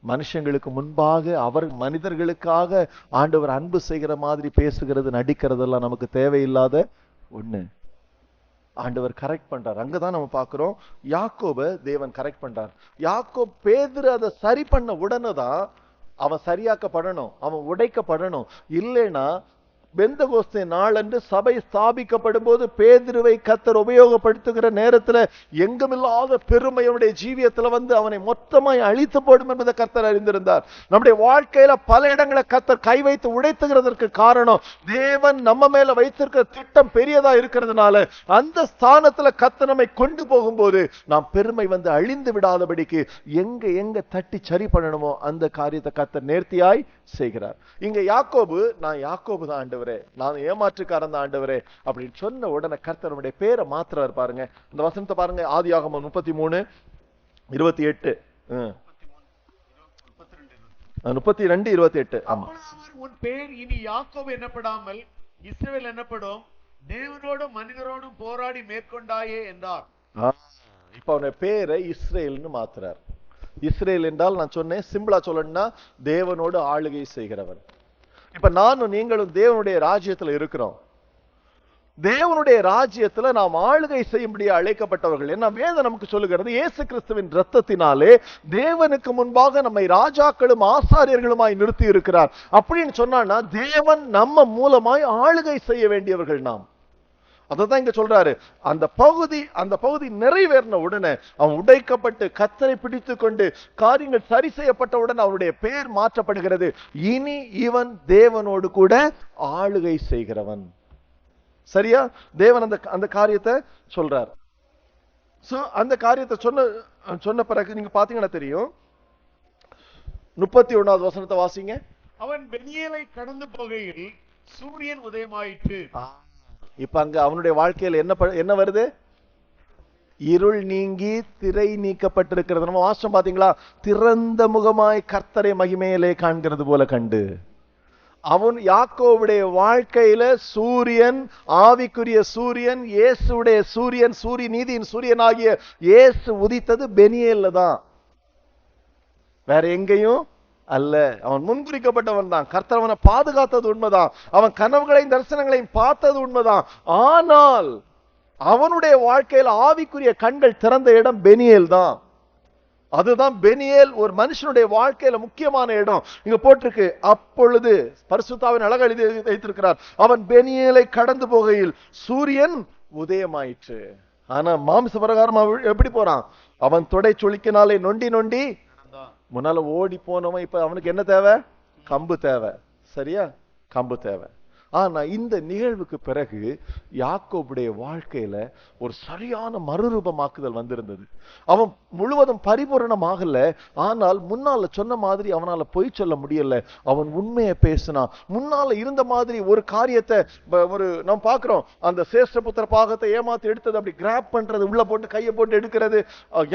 மனுஷங்களுக்கு முன்பாக அவர் மனிதர்களுக்காக ஆண்டவர் அன்பு செய்கிற மாதிரி பேசுகிறது, நடிக்கிறதெல்லாம் நமக்கு தேவையில்லாத ஒண்ணு. ஆண்டவர் கரெக்ட் பண்றார். அங்கதான் நம்ம பார்க்கிறோம், யாக்கோப தேவன் கரெக்ட் பண்றார். யாக்கோப் பேதுரு அதை சரி பண்ண உடனே தான் அவன் சரியாக்கப்படணும், அவன் உடைக்கப்படணும். இல்லைன்னா பெந்தகோஸ்தே நாளன்று சபை ஸ்தாபிக்கப்படும் போது பேதுருவை கர்த்தர் உபயோகப்படுத்துகிற நேரத்துல எங்குமில்லாத பெருமை அவனுடைய ஜீவியத்துல வந்து அவனை மொத்தமாய் அழித்து போடும் என்பதை கர்த்தர் அறிந்திருந்தார். நம்முடைய வாழ்க்கையில பல இடங்களை கர்த்தர் கை வைத்து உடைத்துகிறதற்கு காரணம், தேவன் நம்ம மேல வைத்திருக்கிற திட்டம் பெரியதா இருக்கிறதுனால அந்த ஸ்தானத்துல கர்த்தர் நம்மை கொண்டு போகும்போது நாம் பெருமை வந்து அழிந்து விடாதபடிக்கு எங்க தட்டி சரி பண்ணணுமோ அந்த காரியத்தை கர்த்தர் நேர்த்தியாய் செய்கிறார். இங்க யாக்கோபு, நான் யாக்கோபு தான் ஆண்டவரே, நான் ஏமாற்றுக்காரன் தான் ஆண்டவரே அப்படின்னு சொன்ன உடனே கர்த்தருடைய பேரை மாத்துறாரு. பாருங்க இந்த வசனத்தை பாருங்க, ஆதியாகமம் 33:28. 32:28. ஆமா, உன் பேர் இனி யாக்கோபு என்னப்படாமல் இஸ்ரவேல் என்னப்படும், தேவனோடும் மனிதரோடும் போராடி மேற்கொண்டாயே என்றார். இப்ப அவனுடைய பேரை இஸ்ரேல்னு மாத்துறார். இஸ்ரேல் என்றால் நான் சொன்னேன், சிம்பிளா சொல்லணும்னா தேவனோடு ஆளுகை செய்கிறவன். இப்ப நானும் நீங்களும் தேவனுடைய ராஜ்யத்துல இருக்கிறோம். தேவனுடைய ராஜ்யத்துல நாம் ஆளுகை செய்யும்படி அழைக்கப்பட்டவர்கள். என்ன வேதம் நமக்கு சொல்லுகிறது? இயேசு கிறிஸ்துவின் இரத்தத்தினாலே தேவனுக்கு முன்பாக நம்மை ராஜாக்களும் ஆசாரியர்களுமாய் நிறுத்தி இருக்கிறார். அப்படின்னு சொன்னா தேவன் நம்ம மூலமாய் ஆளுகை செய்ய வேண்டியவர்கள் நாம். அதான் இங்க சொல்றாரு. அந்த பகுதி நிறைவேறின உடனே அவன் உடைக்கப்பட்டு கத்தரை பிடித்து கொண்டு காரியங்கள் சரி செய்யப்பட்டவுடன் அவனுடைய பெயர் மாற்றப்படுகிறது. இனி இவன் தேவனோடு கூட ஆளுகை செய்கிறவன். சரியா? தேவன் அந்த காரியத்தை சொல்றார். அந்த காரியத்தை சொன்ன பிறகு நீங்க பாத்தீங்கன்னா தெரியும். 31வது வசனத்தை வாசிங்க. அவன் பெனியேலை கடந்து போகையில் சூரியன் உதயமாயிற்று. இப்ப அங்க அவனுடைய வாழ்க்கையில் என்ன வருது? இருள் நீங்கி திரை நீக்கப்பட்டிருக்கிறது. நம்ம வாசம் பாத்தீங்களா? திறந்த முகமாய் கர்த்தரை மகிமையிலே காண்கிறது போல கண்டு. அவன் யாக்கோவுடைய வாழ்க்கையில சூரியன், ஆவிக்குரிய சூரியன், இயேசுடைய சூரியன், நீதியின் சூரியன் ஆகிய இயேசு உதித்தது பெனியேல்ல தான், வேற எங்கேயும் அல்ல. அவன் முன்குறிக்கப்பட்டவன் தான். கர்த்தர் அவனை பாதுகாத்தது உண்மைதான். அவன் கனவுகளையும் தரிசனங்களையும் பார்த்தது உண்மைதான். ஆனால் அவனுடைய வாழ்க்கையில் ஆவிக்குரிய கண்கள் திறந்த இடம் பெனியேல் தான். அதுதான் பெனியேல் ஒரு மனுஷனுடைய வாழ்க்கையில முக்கியமான இடம். இங்க போட்டிருக்கு, அப்பொழுது பரிசுத்தாவின் அழகு எழுதி வைத்திருக்கிறார். அவன் பெனியேலை கடந்து போகையில் சூரியன் உதயமாயிற்று. ஆனா மாம்ச பிரகாரம் எப்படி போறான்? அவன் தொடை சுளிக்கினாலே நொண்டி முன்னால ஓடி போனவன் இப்ப அவனுக்கு என்ன தேவை? கம்பு தேவை. சரியா? கம்பு தேவை. ஆனா இந்த நிகழ்வுக்கு பிறகு யாக்கோபுடைய வாழ்க்கையில ஒரு சரியான மறுரூபமாக்குதல் வந்திருந்தது. அவன் முழுவதும் பரிபூரணமாகல, ஆனால் முன்னால சொன்ன மாதிரி அவனால பொய் சொல்ல முடியல. அவன் உண்மையை பேசினான். முன்னால இருந்த மாதிரி ஒரு காரியத்தை நம்ம பாக்குறோம், அந்த சேஷ்டபுத்திர பாகத்தை ஏமாத்தி எடுத்தது, அப்படி கிராப் பண்றது, உள்ள போட்டு கையை போட்டு எடுக்கிறது,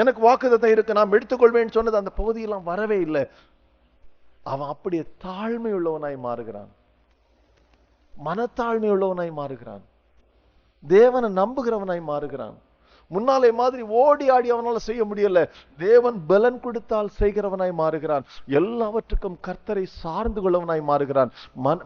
எனக்கு வாக்குத்தத்தம் இருக்கு நான் எடுத்துக்கொள்வேன்னு சொன்னது, அந்த பகுதியெல்லாம் வரவே இல்லை. அவன் அப்படியே தாழ்மை உள்ளவனாய் மாறுகிறான், மனத்தாழ்மை உள்ளவனாய் மாறுகிறான், தேவனை நம்புகிறவனாய் மாறுகிறான். முன்னாலே மாதிரி ஓடி ஆடி அவனால செய்ய முடியல. தேவன் பலன் கொடுத்தால் செய்கிறவனாய் மாறுகிறான். எல்லாவற்றுக்கும் கர்த்தரை சார்ந்து கொள்ளவனாய் மாறுகிறான்.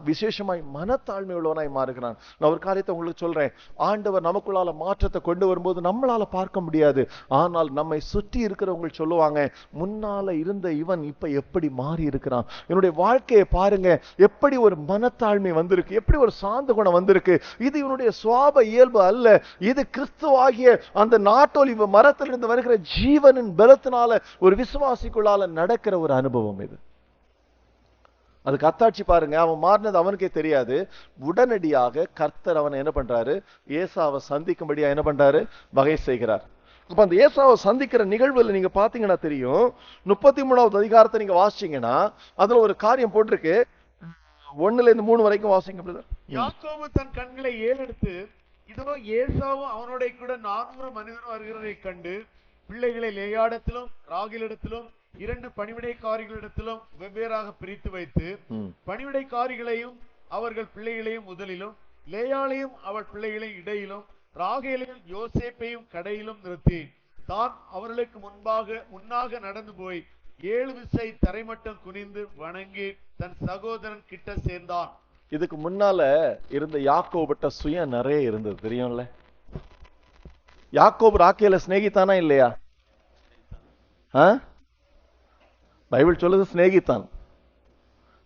விசேஷமாய் மனத்தாழ்மை உள்ளவனாய் மாறுகிறான். நான் ஒரு காரியத்தை உங்களுக்கு சொல்றேன். ஆண்டவர் நமக்குள்ளால மாற்றத்தை கொண்டு வரும்போது நம்மளால பார்க்க முடியாது. ஆனால் நம்மை சுற்றி இருக்கிறவங்க சொல்லுவாங்க, முன்னால இருந்த இவன் இப்ப எப்படி மாறி இருக்கிறான், என்னுடைய வாழ்க்கையை பாருங்க, எப்படி ஒரு மனத்தாழ்மை வந்திருக்கு, எப்படி ஒரு சாந்த குணம் வந்திருக்கு. இது இவனுடைய சுவாப இயல்பு அல்ல. இது கிறிஸ்துவாகிய அந்த நாட்டொலிவு மரத்திலிருந்து வருகிற ஜீவனின் பலத்தினால ஒரு விசுவாசிக்குள்ளால நடக்கிற ஒரு அனுபவம் இது. அதுக்கு அத்தாட்சி பாருங்க. அவன் மாறினது அவனுக்கே தெரியாது. உடனடியாக கர்த்தர் அவனை என்ன பண்றாரு? ஏசாவை சந்திக்கும்படியா என்ன பண்றாரு? வகை செய்கிறார். அப்ப அந்த ஏசாவை சந்திக்கிற நிகழ்வுல நீங்க பாத்தீங்கன்னா தெரியும். 33வது அதிகாரத்தை நீங்க வாசிச்சீங்கன்னா அதுல ஒரு காரியம் போட்டிருக்கு. 1-3 வரைக்கும் வாசிங்க பிரதர். யாக்கோபு தன் கண்களை ஏறெடுத்து, இதோ ஏசாவும் அவனோட கூட 400 மனிதரும் வருகிறதை கண்டு பிள்ளைகளை லேயாடத்திலும் ராகிலிடத்திலும் 2 பணிவிடைக்காரிகளிடத்திலும் வெவ்வேறாக பிரித்து வைத்து, பணிவிடைக்காரிகளையும் அவர்கள் பிள்ளைகளையும் முதலிலும், லேயாளையும் அவள் பிள்ளைகளையும் இடையிலும், ராகேலையும் யோசேப்பையும் கடையிலும் நிறுத்தி தான் அவர்களுக்கு முன்னாக நடந்து போய் 7 விசை தரைமட்டம் குனிந்து வணங்கி தன் சகோதரன் கிட்ட சேர்ந்தான். இதுக்கு முன்னால இருந்த யாக்கோபட்ட சுயம் நிறைய இருந்தது, தெரியும்ல. யாக்கோபு ராக்கேல சிநேகித்தானா இல்லையா? பைபிள் சொல்லுது சிநேகித்தான்.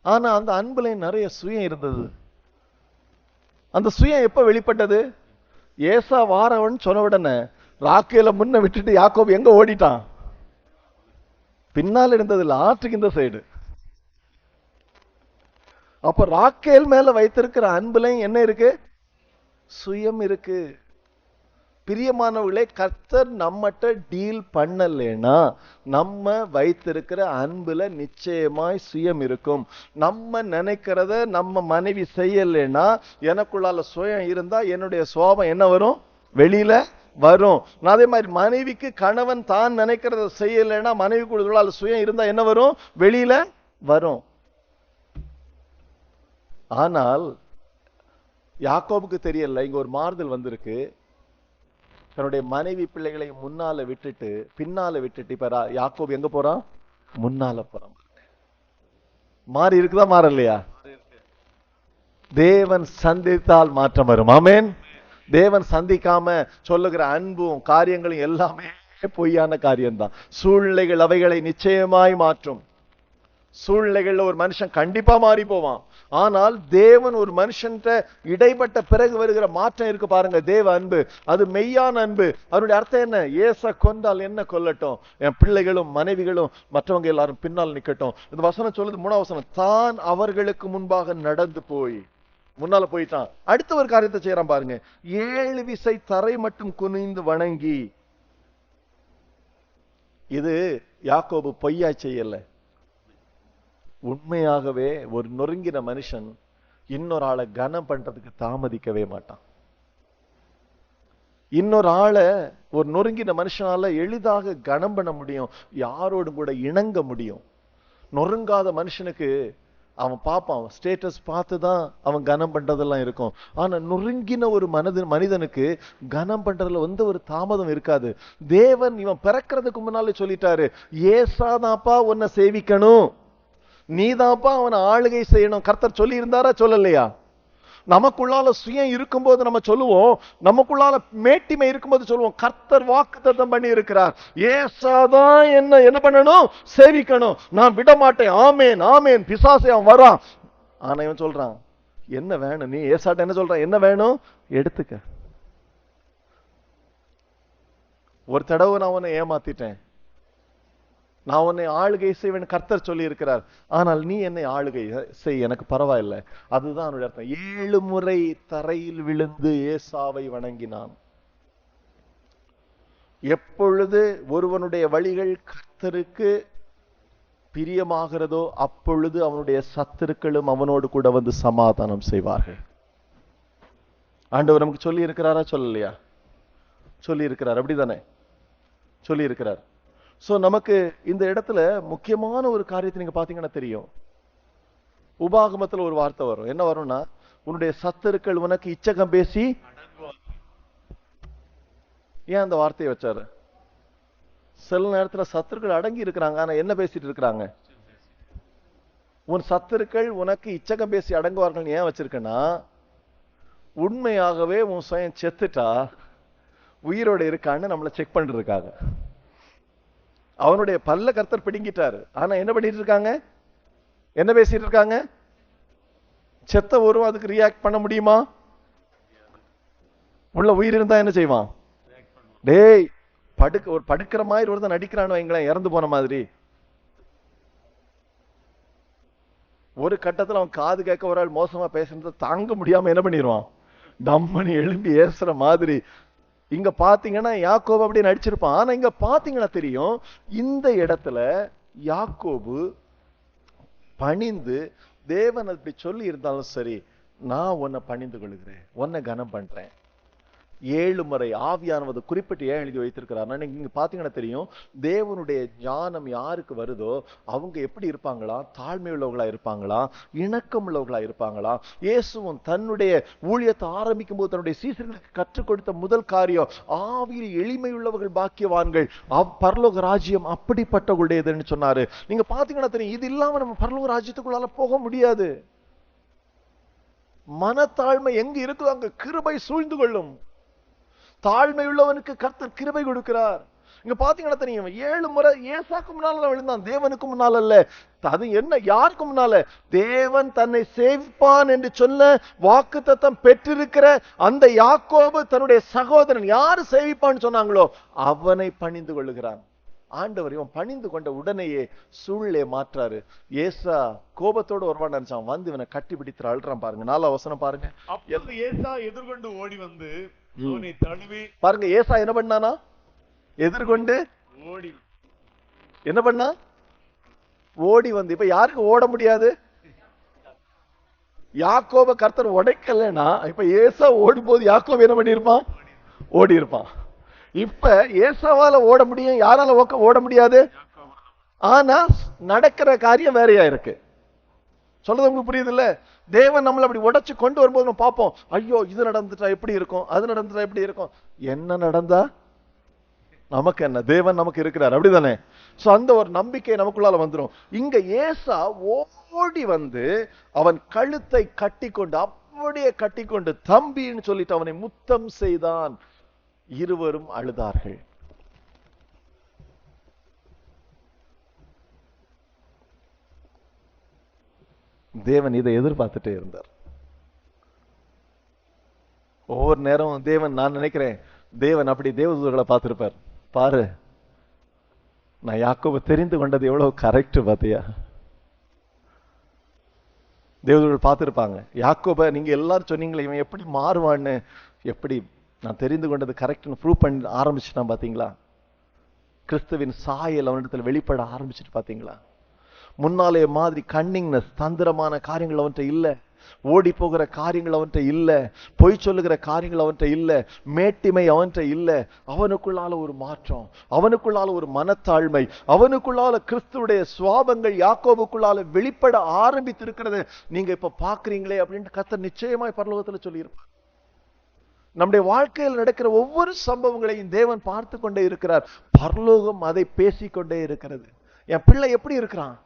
ஆனா அந்த அன்புல நிறைய சுயம் இருந்தது. அந்த சுயம் எப்ப வெளிப்பட்டது? ஏசா வாரவன் சொன்ன உடனே ராக்கேல முன்ன விட்டுட்டு யாக்கோபு எங்க ஓடிட்டான்? பின்னால் இருந்தது இல்ல, ஆற்றுக்கு இந்த சைடு. அப்ப ராக்கேல் மேல வைத்திருக்கிற அன்புலையும் என்ன இருக்கு? சுயம் இருக்கு. பிரியமானவர்களே, கர்த்தர் நம்மகிட்ட டீல் பண்ணலனா நம்ம வைத்திருக்கிற அன்புல நிச்சயமாய் சுயம் இருக்கும். நம்ம நினைக்கிறத நம்ம மனைவி செய்யலைன்னா, எனக்குள்ளால சுயம் இருந்தா என்னுடைய சுபாவம் என்ன வரும்? வெளியில வரும். அதே மாதிரி மனைவிக்கு கணவன் தான் நினைக்கிறத செய்யலைன்னா, மனைவிக்குள்ளால சுயம் இருந்தா என்ன வரும்? வெளியில வரும். ஆனால் யாக்கோபுக்கு தெரியல, இங்க ஒரு மாறுதல் வந்திருக்கு. தன்னுடைய மனைவி பிள்ளைகளை முன்னால விட்டுட்டு பின்னால விட்டுட்டு இப்ப யாக்கோபு எங்க போறான்? முன்னால போறான். மாறி இருக்குதா? மாறலையா? தேவன் சந்தித்தால் மாற்றம் வரும். ஆமென். தேவன் சந்திக்காம சொல்லுகிற அன்பும் காரியங்களும் எல்லாமே பொய்யான காரியம்தான். சூழ்நிலைகள் அவைகளை நிச்சயமாய் மாற்றும். சூழ்நிலைகள்ல ஒரு மனுஷன் கண்டிப்பா மாறி போவான். ஆனால் தேவன் ஒரு மனுஷன் இடைப்பட்ட பிறகு வருகிற மாற்றம் இருக்கு பாருங்க. தேவ அன்பு, அது மெய்யான அன்பு. அதனுடைய அர்த்தம் என்ன? ஏச கொண்டால் என்ன கொல்லட்டும், என் பிள்ளைகளும் மனைவிகளும் மற்றவங்க எல்லாரும் பின்னால் நிக்கட்டும். இந்த வசனம் சொல்லுது, 3ஆம் வசனம், தான் அவர்களுக்கு முன்பாக நடந்து போய், முன்னால போயிட்டான். அடுத்த ஒரு காரியத்தை செய்யறான் பாருங்க. 7 விசை தரை மட்டும் குனிந்து வணங்கி. இது யாக்கோபு பொய்யா செய்யல, உண்மையாகவே ஒரு நொறுங்கின மனுஷன் இன்னொரு ஆளை கனம் பண்றதுக்கு தாமதிக்கவே மாட்டான். இன்னொரு ஆளை ஒரு நொறுங்கின மனுஷனால எளிதாக கனம் பண்ண முடியும், யாரோடும் கூட இணங்க முடியும். நொறுங்காத மனுஷனுக்கு அவன் பார்ப்பான், ஸ்டேட்டஸ் பார்த்துதான் அவன் கனம் பண்றதெல்லாம் இருக்கும். ஆனா நொறுங்கின ஒரு மனிதனுக்கு கனம் பண்றதுல எந்த ஒரு தாமதம் இருக்காது. தேவன் இவன் பிறக்கிறதுக்கு முன்னாலே சொல்லிட்டாரு, ஏசாதாப்பா உன்னை சேவிக்கணும், நீதாப்பா அவனை ஆளுகை செய்யணும். கர்த்தர் சொல்லி இருந்தாரா, சொல்லலையா? நமக்குள்ளால சுயம் இருக்கும்போது நம்ம சொல்லுவோம், நமக்குள்ளால மேட்டிமை இருக்கும்போது சொல்லுவோம், கர்த்தர் வாக்குத்தத்தம் பண்ணி இருக்கிறார், ஏசாதான் என்ன பண்ணணும், சேவிக்கணும், நான் விட மாட்டேன், ஆமேன் ஆமேன். பிசாசு அவன் வரான், ஆனா இவன் சொல்றான், என்ன வேணும், நீ ஏசாட்ட என்ன சொல்றான், என்ன வேணும் எடுத்துக்க. ஒரு தடவை நான் உன்னை ஏமாத்திட்டேன், நான் உன்னை ஆளுகை செய்வேன் கர்த்தர் சொல்லி இருக்கிறார், ஆனால் நீ என்னை ஆளுகை செய், எனக்கு பரவாயில்லை. அதுதான் அவனுடைய அர்த்தம். 7 முறை தரையில் விழுந்து ஏசாவை வணங்கினான். எப்பொழுது ஒருவனுடைய வழிகள் கர்த்தருக்கு பிரியமாகிறதோ அப்பொழுது அவனுடைய சத்துருக்களும் அவனோடு கூட வந்து சமாதானம் செய்வார்கள். ஆண்டவர் நமக்கு சொல்லி இருக்கிறாரா, சொல்லலையா? சொல்லி இருக்கிறார், அப்படிதானே? சொல்லி இருக்கிறார். சோ நமக்கு இந்த இடத்துல முக்கியமான ஒரு காரியத்தை நீங்க பாத்தீங்கன்னா தெரியும். உபாகமத்துல ஒரு வார்த்தை வரும், என்ன வரும்னா, உன்னுடைய சத்துருக்கள் உனக்கு இச்சகம் பேசி. ஏன் அந்த வார்த்தையை வச்சாரு? சில நேரத்துல சத்துருக்கள் அடங்கி இருக்கிறாங்க, ஆனா என்ன பேசிட்டு இருக்கிறாங்க? உன் சத்துருக்கள் உனக்கு இச்சகம் பேசி அடங்குவார்கள். ஏன் வச்சிருக்கேன்னா, உண்மையாகவே உன் சுயம் செத்துட்டா உயிரோட இருக்கான்னு நம்மளை செக் பண்ணிட்டு இருக்காங்க. அவனுடைய பல்ல கர்த்தர் பிடுங்கிட்டாரு, ஆனா என்ன பண்ணிட்டு இருக்காங்க, என்ன பேசிட்டு இருக்காங்க? செத்த ஒருவன் அதுக்கு ரியாக்ட் பண்ண முடியுமா? உள்ள உயிர் இருந்தா என்ன செய்வான்? டேய் ஒரு படுக்கிற மாதிரி ஒருத்தன் நடிக்கிறான்னு வைங்களேன், இறந்து போன மாதிரி. ஒரு கட்டத்துல அவன் காது கேட்க ஒரு ஆள் மோசமா பேசுறத தாங்க முடியாம என்ன பண்ணிடுவான், டம்மனி எழும்பி ஏசுற மாதிரி. இங்க பாத்தீங்கன்னா யாக்கோபு அப்படி நடிச்சிருப்பான். ஆனா இங்க பாத்தீங்கன்னா தெரியும், இந்த இடத்துல யாக்கோபு பணிந்து, தேவன் அப்படி சொல்லி இருந்தாலும் சரி, நான் உன்னை பணிந்து கொள்கிறேன், உன்னை கனம் பண்றேன். 7 முறை ஆவியானது குறிப்பிட்டு ஏன் எழுதி வைத்திருக்கிறார்? நீங்க பாத்தீங்கன்னா தெரியும், தேவனுடைய ஞானம் யாருக்கு வருதோ அவங்க எப்படி இருப்பாங்களா, தாழ்மை உள்ளவர்களா இருப்பாங்களா, இணக்கம் உள்ளவர்களா இருப்பாங்களா. இயேசுவும் தன்னுடைய ஊழியத்தை ஆரம்பிக்கும் போது தன்னுடைய சீசர்களுக்கு கற்றுக் கொடுத்த முதல் காரியம், ஆவியில் எளிமை உள்ளவர்கள் பாக்கியவான்கள், பரலோக ராஜ்யம் அப்படிப்பட்டவர்களுடையதுன்னு சொன்னாரு. நீங்க பாத்தீங்கன்னா தெரியும், இது இல்லாம நம்ம பரலோக ராஜ்யத்துக்குள்ளால போக முடியாது. மனத்தாழ்மை எங்க இருக்குதோ அங்க கிருபை சூழ்ந்து கொள்ளும். தாழ்மை உள்ளவனுக்கு கர்த்தர் கிருபை கொடுக்கிறார். இங்க பாத்தீங்கன்னா தெரியும், 7 முறை ஏசாக்கு முன்னால விழுந்தான், தேவனுக்கு முன்னால் அல்ல. அது என்ன, யாருக்கு முன்னால? தேவன் தன்னை சேவிப்பான் என்று சொல்ல வாக்குத்தத்தம் பெற்றிருக்கிற அந்த யாக்கோபு தன்னுடைய சகோதரன் யாரு சேவிப்பான்னு சொன்னாங்களோ அவனை பணிந்து கொள்ளுகிறான். ஆண்டவர் இவன் பணிந்து கொண்ட உடனேயே சூழ்நிலையை மாற்றாரு. ஏசா கோபத்தோடு ஒருவன் நினைச்சான், வந்து இவனை கட்டி பிடித்து அழுறான் பாருங்க. 4ஆம் வசனம் பாருங்க. அப்பொழுது ஏசா எதிர்கொண்டு ஓடி வந்து அவனை தழுவி. பாருங்க, ஏசா என்ன பண்ணானா? எதிர்கொண்டு ஓடி. என்ன பண்ணா? ஓடி வந்து. இப்ப யாருக்கு ஓட முடியாது? யாக்கோப கர்த்தர் உடைக்கலனா இப்ப ஏசா ஓடும் போது யாக்கோபு என்ன பண்ணிருப்பான்? ஓடி இருப்பான். இப்ப ஏசாவால ஓட முடியும், யாரால ஓட முடியாது. ஆனா நடக்கிற காரியம் வேறையா இருக்கு. சொல்றது உங்களுக்கு புரியுது இல்ல? தேவன் நம்மளை அப்படி உடைச்சு கொண்டு வரும்போது நம்ம பார்ப்போம், ஐயோ இது நடந்துட்டா எப்படி இருக்கும், அது நடந்துட்டா எப்படி இருக்கும். என்ன நடந்தா நமக்கு என்ன, தேவன் நமக்கு இருக்கிறார், அப்படிதானே? சோ அந்த ஒரு நம்பிக்கை நமக்குள்ளால வந்துடும். இங்க ஏசா ஓடி வந்து அவன் கழுத்தை கட்டி கொண்டு அப்படியே கட்டிக்கொண்டு தம்பின்னு சொல்லிட்டு அவனை முத்தம் செய்தான். இருவரும் அழுதார்கள். தேவன் இதை எதிர்பார்த்துட்டே இருந்தார். ஒவ்வொரு நேரம் தேவன், நான் நினைக்கிறேன் தேவன் அப்படி தேவதூதர்களை பார்த்திருப்பார். பாரு, நான் யாக்கோபை தெரிந்து கொண்டது எவ்வளவு கரெக்ட் பாத்தியா. தேவதூதர்கள் பார்த்திருப்பாங்க, யாக்கோபை நீங்க எல்லாரும் சொன்னீங்களே இவன் எப்படி மாறுவான்னு, எப்படி நான் தெரிந்து கொண்டது கரெக்ட்னு ப்ரூவ் பண்ணி ஆரம்பிச்சுட்டான் பாத்தீங்களா. கிறிஸ்துவின் சாயல் அவனிடத்துல வெளிப்பட ஆரம்பிச்சுட்டு பாத்தீங்களா. முன்னாலே மாதிரி கன்னிங்னஸ், தந்திரமான காரியங்கள் அவன்கிட்ட இல்ல, ஓடி போகிற காரியங்கள் அவன்கிட்ட இல்ல, பொய் சொல்லுகிற காரியங்கள் அவன்கிட்ட இல்ல, மேட்டிமை அவன்கிட்ட இல்ல. அவனுக்குள்ளால ஒரு மாற்றம், அவனுக்குள்ளால ஒரு மனத்தாழ்மை, அவனுக்குள்ளால கிறிஸ்துவுடைய சுவாபங்கள் யாக்கோபுக்குள்ளால வெளிப்பட ஆரம்பித்திருக்கிறது நீங்க இப்ப பாக்குறீங்களே அப்படின்னு கர்த்தர் நிச்சயமாய் பரலோகத்துல சொல்லியிருப்பார். நம்முடைய வாழ்க்கையில் நடக்கிற ஒவ்வொரு சம்பவங்களையும் தேவன் பார்த்து கொண்டே இருக்கிறார். பரலோகம் அதை பேசிக்கொண்டே இருக்கிறது. என் பிள்ளை எப்படி இருக்கிறான்,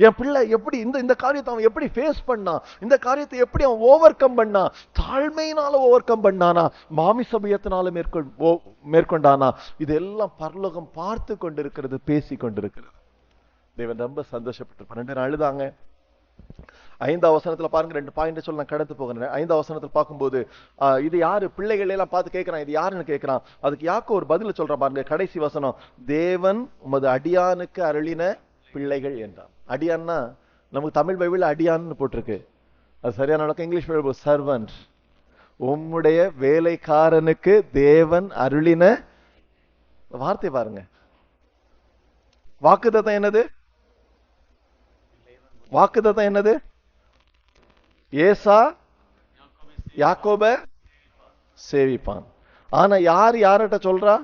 என் பிள்ளை எப்படி இந்த காரியத்தை அவன் எப்படி ஃபேஸ் பண்ணான், இந்த காரியத்தை எப்படி அவன் ஓவர் கம் பண்ணான், தாழ்மையினால ஓவர் கம் பண்ணானா, மாமிசபயத்தினால மேற்கொண்டானா, இதெல்லாம் பரலோகம் பார்த்து கொண்டிருக்கிறது, பேசி கொண்டிருக்கிறது. தேவன் ரொம்ப சந்தோஷப்பட்டு 12 அழுதாங்க. 5ஆம் வசனத்துல பாருங்க, 2 பாயிண்ட் சொல்ல நான் கடந்து போகிறேன். 5ஆம் வசனத்துல பார்க்கும்போது இது யாரு, பிள்ளைகள் எல்லாம் பார்த்து கேட்கிறான், இது யாருன்னு கேட்கிறான். அதுக்கு யாக்கோ ஒரு பதில சொல்றான் பாருங்க. கடைசி வசனம், தேவன் உமது அடியானுக்கு அருளின பிள்ளைகள் என்றான். அடியான்னா நமக்கு தமிழ் பைபிள் அடியான்னு போட்டிருக்கு, அது சரியான வழக்கம். English Bible servant. உம்முடைய வேலைக்காரனுக்கு தேவன் அருளின வார்த்தை பாருங்க. வாக்குத்தத்தம் என்னது, வாக்குத்தத்தம் என்னது, ஏசா யாக்கோப சேவிப்பான். ஆனா யார் யார்கிட்ட சொல்றா,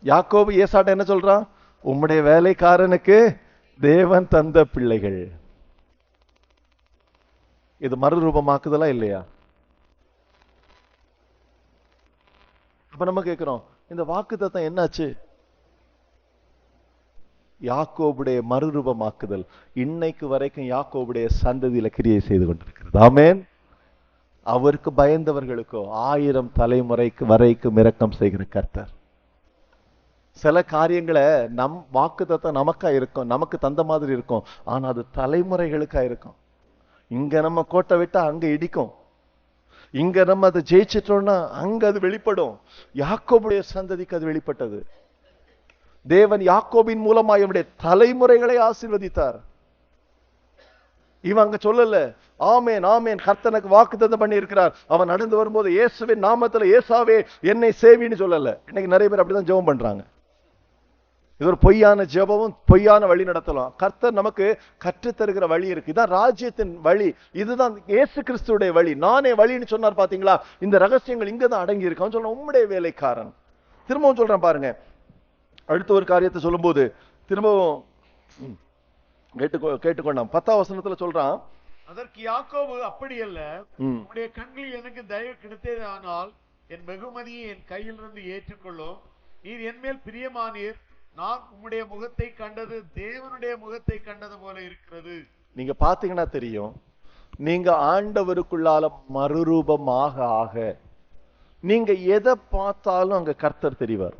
யாக்கோபு ஏசாட்ட என்ன சொல்றான், உம்முடைய வேலைக்காரனுக்கு தேவன் தந்த பிள்ளைகள். இது மறுரூபமாக்குதலா இல்லையா? அப்ப நம்ம கேட்கிறோம், இந்த வாக்குத்தத்தம் என்னாச்சு? யாக்கோபுடைய மறுரூபமாக்குதல் இன்னைக்கு வரைக்கும் யாக்கோபுடைய சந்ததியில கிரியை செய்து கொண்டிருக்கிறது. ஆமென். அவருக்கு பயந்தவர்களுக்கோ 1000 தலைமுறைக்கு வரைக்கும் இரக்கம் செய்கிற கர்த்தர். சில காரியங்களை நம் வாக்குத்தத்தம் நமக்கா இருக்கும், நமக்கு தந்த மாதிரி இருக்கும், ஆனா அது தலைமுறைகளுக்கா இருக்கும். இங்க நம்ம கோட்டை விட்டா அங்க இடிக்கும், இங்க நம்ம அதை ஜெயிச்சிட்டோம்னா அங்க அது வெளிப்படும். யாக்கோபுடைய சந்ததிக்கு அது வெளிப்பட்டது. தேவன் யாக்கோபின் மூலமா இவனுடைய தலைமுறைகளை ஆசீர்வதித்தார். இவன் அங்க சொல்லல, ஆமேன் ஆமேன் கர்த்தனுக்கு வாக்குத்தத்தம் பண்ணி இருக்கிறார், அவன் நடந்து வரும்போது இயேசுவின் நாமத்துல ஏசாவே என்னை சேவின்னு சொல்லல. இன்னைக்கு நிறைய பேர் அப்படிதான் ஜெபம் பண்றாங்க. இது ஒரு பொய்யான ஜெபமும் பொய்யான வழி நடத்தலாம். கர்த்தர் நமக்கு கற்றுத் தருகிற வழி இருக்கு. இதான் ராஜ்யத்தின் வழி, இதுதான் இயேசு கிறிஸ்துடைய வழி. நானே வழின்னு சொன்னார் பாத்தீங்களா. இந்த ரகசியங்கள் இங்கதான் அடங்கி இருக்கு. அவன் சொல்றான் உம்முடைய வேலைக்காரன். திரும்பவும் சொல்றான் பாருங்க, அடுத்த ஒரு காரியத்தை சொல்லும் போது திரும்பவும் கேட்டுக்கொண்டான். 10ஆம் வசனத்துல சொல்றான், அதற்கு யாக்கோபு அப்படி அல்ல, உம்முடைய கண்களில் எனக்கு தயவு கிடைத்ததானால் என் வெகுமதியை என் கையிலிருந்து ஏற்றுக்கொள்ளும். நீர் என் மேல் பிரியமானீர், நான் உம்முடைய முகத்தை கண்டது தேவனுடைய முகத்தை கண்டது போல இருக்கிறது. நீங்க பாத்தீங்கன்னா தெரியும், நீங்க ஆண்டவருக்குள்ளால மறுரூபமாக ஆக நீங்க எதை பார்த்தாலும் அங்க கர்த்தர் தெரிவார்.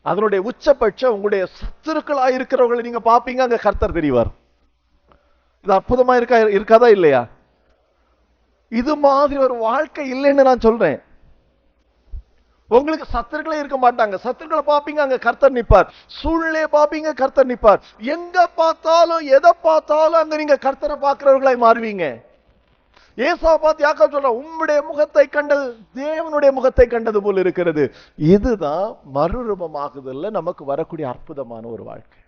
அதனுடைய உச்சபட்சம் உங்களுடைய சத்துருக்களா இருக்கிறவர்களை நீங்க பாப்பீங்க, அங்க கர்த்தர் தெரிவார். இது அற்புதமா இருக்காதா இல்லையா? இது மாதிரி ஒரு வாழ்க்கை இல்லைன்னு நான் சொல்றேன். உங்களுக்கு சத்துருக்களே இருக்க மாட்டாங்க, சத்துருக்களை பாப்பீங்க, அங்க கர்த்தர் நிப்பார். சூழ்நிலையை பாப்பீங்க, கர்த்தர் நிப்பார். எங்க பார்த்தாலும் எதை பார்த்தாலும் அங்க நீங்க கர்த்தரை பார்க்கிறவர்களாய் மாறுவீங்க. ஏசா பார்த்து யாக்கோபு சொல்றான், உம்முடைய முகத்தை கண்டது தேவனுடைய முகத்தை கண்டது போல இருக்கிறது. இதுதான் மறுரூபமாகுதல்ல நமக்கு வரக்கூடிய அற்புதமான ஒரு வாழ்க்கை.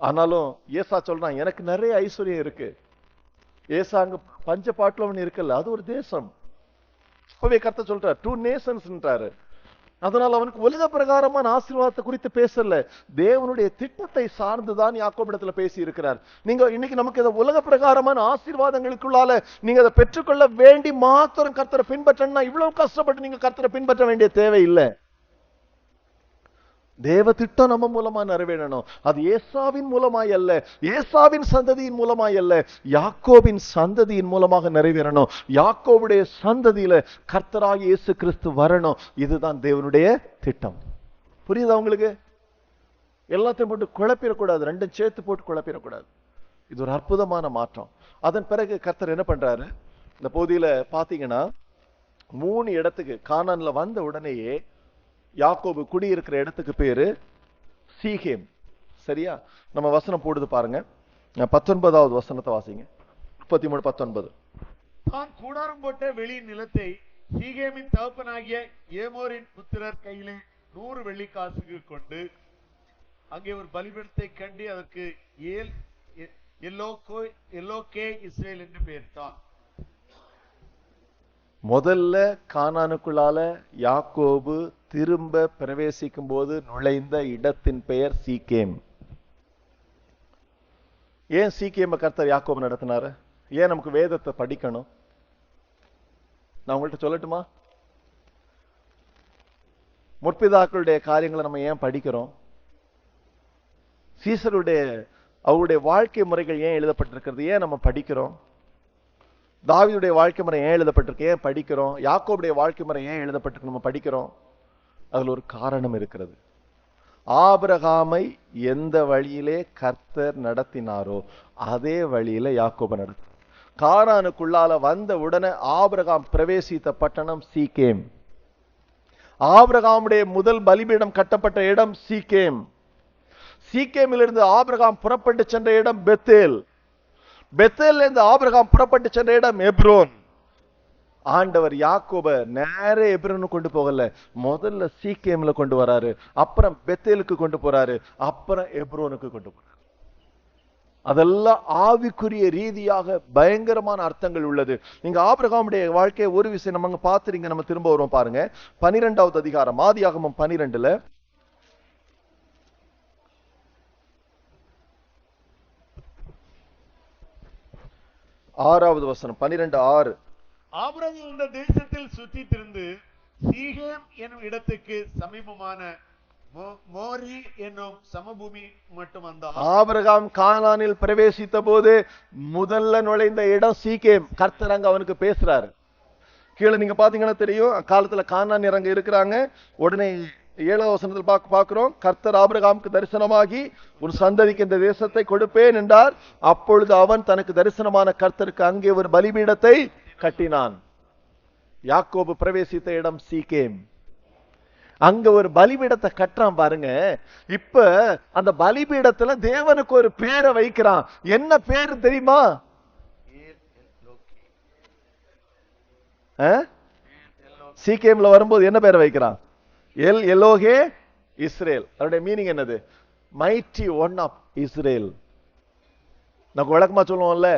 ஆனாலும் ஏசா சொல்றான், எனக்கு நிறைய ஐஸ்வர்யம் இருக்கு. ஏசா அங்க பஞ்ச பாட்டுல இருக்குல்ல, அது ஒரு தேசம். அப்பவே கர்த்தர் சொல்றார் 2 நேஷன்ஸ்ன்றாரு. அதனால அவனுக்கு உலக பிரகாரமான ஆசீர்வாதத்தை குறித்து பேசல, தேவனுடைய திட்டத்தை சார்ந்துதான் யாக்கோபிடத்துல பேசி இருக்கிறார். நீங்க இன்னைக்கு நமக்கு இந்த உலக பிரகாரமான ஆசீர்வாதங்களுக்குள்ளால நீங்க அதை பெற்றுக்கொள்ள வேண்டி மாத்திரம் கர்த்தரை பின்பற்றா இவ்வளவு கஷ்டப்பட்டு நீங்க கர்த்தரை பின்பற்ற வேண்டிய தேவை இல்லை. தேவ திட்டம் நம்ம மூலமா நிறைவேறணும். அது ஏசாவின் மூலமாய் அல்ல, ஏசாவின் சந்ததியின் மூலமாய் அல்ல, யாக்கோபின் சந்ததியின் மூலமாக நிறைவேறணும். யாக்கோபுடைய சந்ததியில கர்த்தராகிய இயேசு கிறிஸ்து வரணும். இதுதான் தேவனுடைய திட்டம். புரியுதா உங்களுக்கு? எல்லாத்தையும் போட்டு குழப்பிடக்கூடாது, ரெண்டும் சேர்த்து போட்டு குழப்பிடக்கூடாது. இது ஒரு அற்புதமான மாற்றம். அதன் பிறகு கர்த்தர் என்ன பண்றாரு, இந்த பகுதியில பாத்தீங்கன்னா 3 இடத்துக்கு கானான்ல வந்த உடனேயே யாக்கோபு குடியிருக்கிற இடத்துக்கு பேரு சீகேம். சரியா? நம்ம வசனம் போடுது பாருங்க, 19வது வசனத்தை வாசிங்க. 33:19. தான் கூடாரம் போட்ட வெளி நிலத்தை சீகேமின் தகப்பனாகிய ஏமோரின் புத்திரர் கையிலே 100 வெள்ளிக்காசுக்கு கொண்டு அங்கே ஒரு பலிபீடத்தை கண்டி அதற்கு எல்லோகே இஸ்ரேல் என்று பெயர்த்தான். முதல்ல கானானுக்குள்ளால யாக்கோபு திரும்ப பிரவேசிக்கும் போது நுழைந்த இடத்தின் பெயர் சீகேம். ஏன் சீகேம கர்த்தர் யாக்கோபு நடத்தினாரு? ஏன் நமக்கு வேதத்தை படிக்கணும்? நான் உங்கள்கிட்ட சொல்லட்டுமா? முற்பிதாக்களுடைய காரியங்களை நம்ம ஏன் படிக்கிறோம்? சீசருடைய அவருடைய வாழ்க்கை முறைகள் ஏன் எழுதப்பட்டிருக்கிறது, ஏன் நம்ம படிக்கிறோம்? தாவீதுடைய வாழ்க்கை முறை ஏன் எழுதப்பட்டிருக்கு, ஏன் படிக்கிறோம்? யாக்கோபுடைய வாழ்க்கை முறை ஏன் எழுதப்பட்டிருக்கு, நம்ம படிக்கிறோம்? அதுல ஒரு காரணம் இருக்கிறது. ஆபிரகாமை எந்த வழியிலே கர்த்தர் நடத்தினாரோ அதே வழியில யாக்கோபு நடத்த. கானானுக்குள்ளால வந்த உடனே ஆபிரகாம் பிரவேசித்த பட்டணம் சீகேம். ஆபிரகாமுடைய முதல் பலிபீடம் கட்டப்பட்ட இடம் சீகேம். சீகேமிலிருந்து ஆபிரகாம் புறப்பட்டு சென்ற இடம் பெத்தேல். பெத்தேல்ல இருந்து ஆபிரகாம் புறப்பட்டு சென்ற இடம் எப்ரோன். ஆண்டவர் யாக்கோப நேர எப்ரோனு கொண்டு போகல, முதல்ல சீகேம்ல கொண்டு வராரு, அப்புறம் பெத்தேலுக்கு கொண்டு போறாரு, அப்புறம் எப்ரோனுக்கு கொண்டு போறாரு. அதெல்லாம் ஆவிக்குரிய ரீதியாக பயங்கரமான அர்த்தங்கள் உள்ளது. நீங்க ஆபிரகாமுடைய வாழ்க்கையை ஒரு விஷயம் நம்ம பார்த்துறீங்க. நம்ம திரும்ப வருவோம் பாருங்க, 12வது அதிகாரம் ஆதியாகமம் 12ல 6வது வசனம் 12:6. ஆபிரகாம் இந்த தேசத்தில் சுற்றி திரிந்து சீகேம் என்னும் இடத்துக்கு சமீபமான மோரி என்னும் சமபூமி மட்டும் வந்தார். ஆபிரகாம் கானானில் பிரவேசித்த போது முதல்ல நுழைந்த இடம் சீகேம். கர்த்தர் அங்க அவனுக்கு பேசுறாரு. கீழே நீங்க பாத்தீங்கன்னா தெரியும், காலத்துல கானான் இறங்க இருக்கிறாங்க. உடனே 7வது வசனத்தில் பார்க்கிறோம், கர்த்தர் ஆபிரகாமுக்கு தரிசனமாகி உன் சந்ததிக்கு இந்த தேசத்தை கொடுப்பேன் என்றார். அப்பொழுது அவன் தனக்கு தரிசனமான கர்த்தருக்கு அங்கே ஒரு பலிபீடத்தை கட்டினான். யாக்கோபு பிரவேசித்த இடம் சீகேம். அங்க ஒரு பலிபீடத்தை கட்டுறான் பாருங்க. இப்ப அந்த பலிபீடத்துல தேவனுக்கு ஒரு பேரை வைக்கிறான். என்ன பேரு தெரியுமா? சீகேம்ல வரும்போது என்ன பேரை வைக்கிறான்? El Elohe Israel. அதோடைய மீனிங் என்னது? Mighty one of Israel. நம்ம வழக்கமா சொல்லுவோம்ல,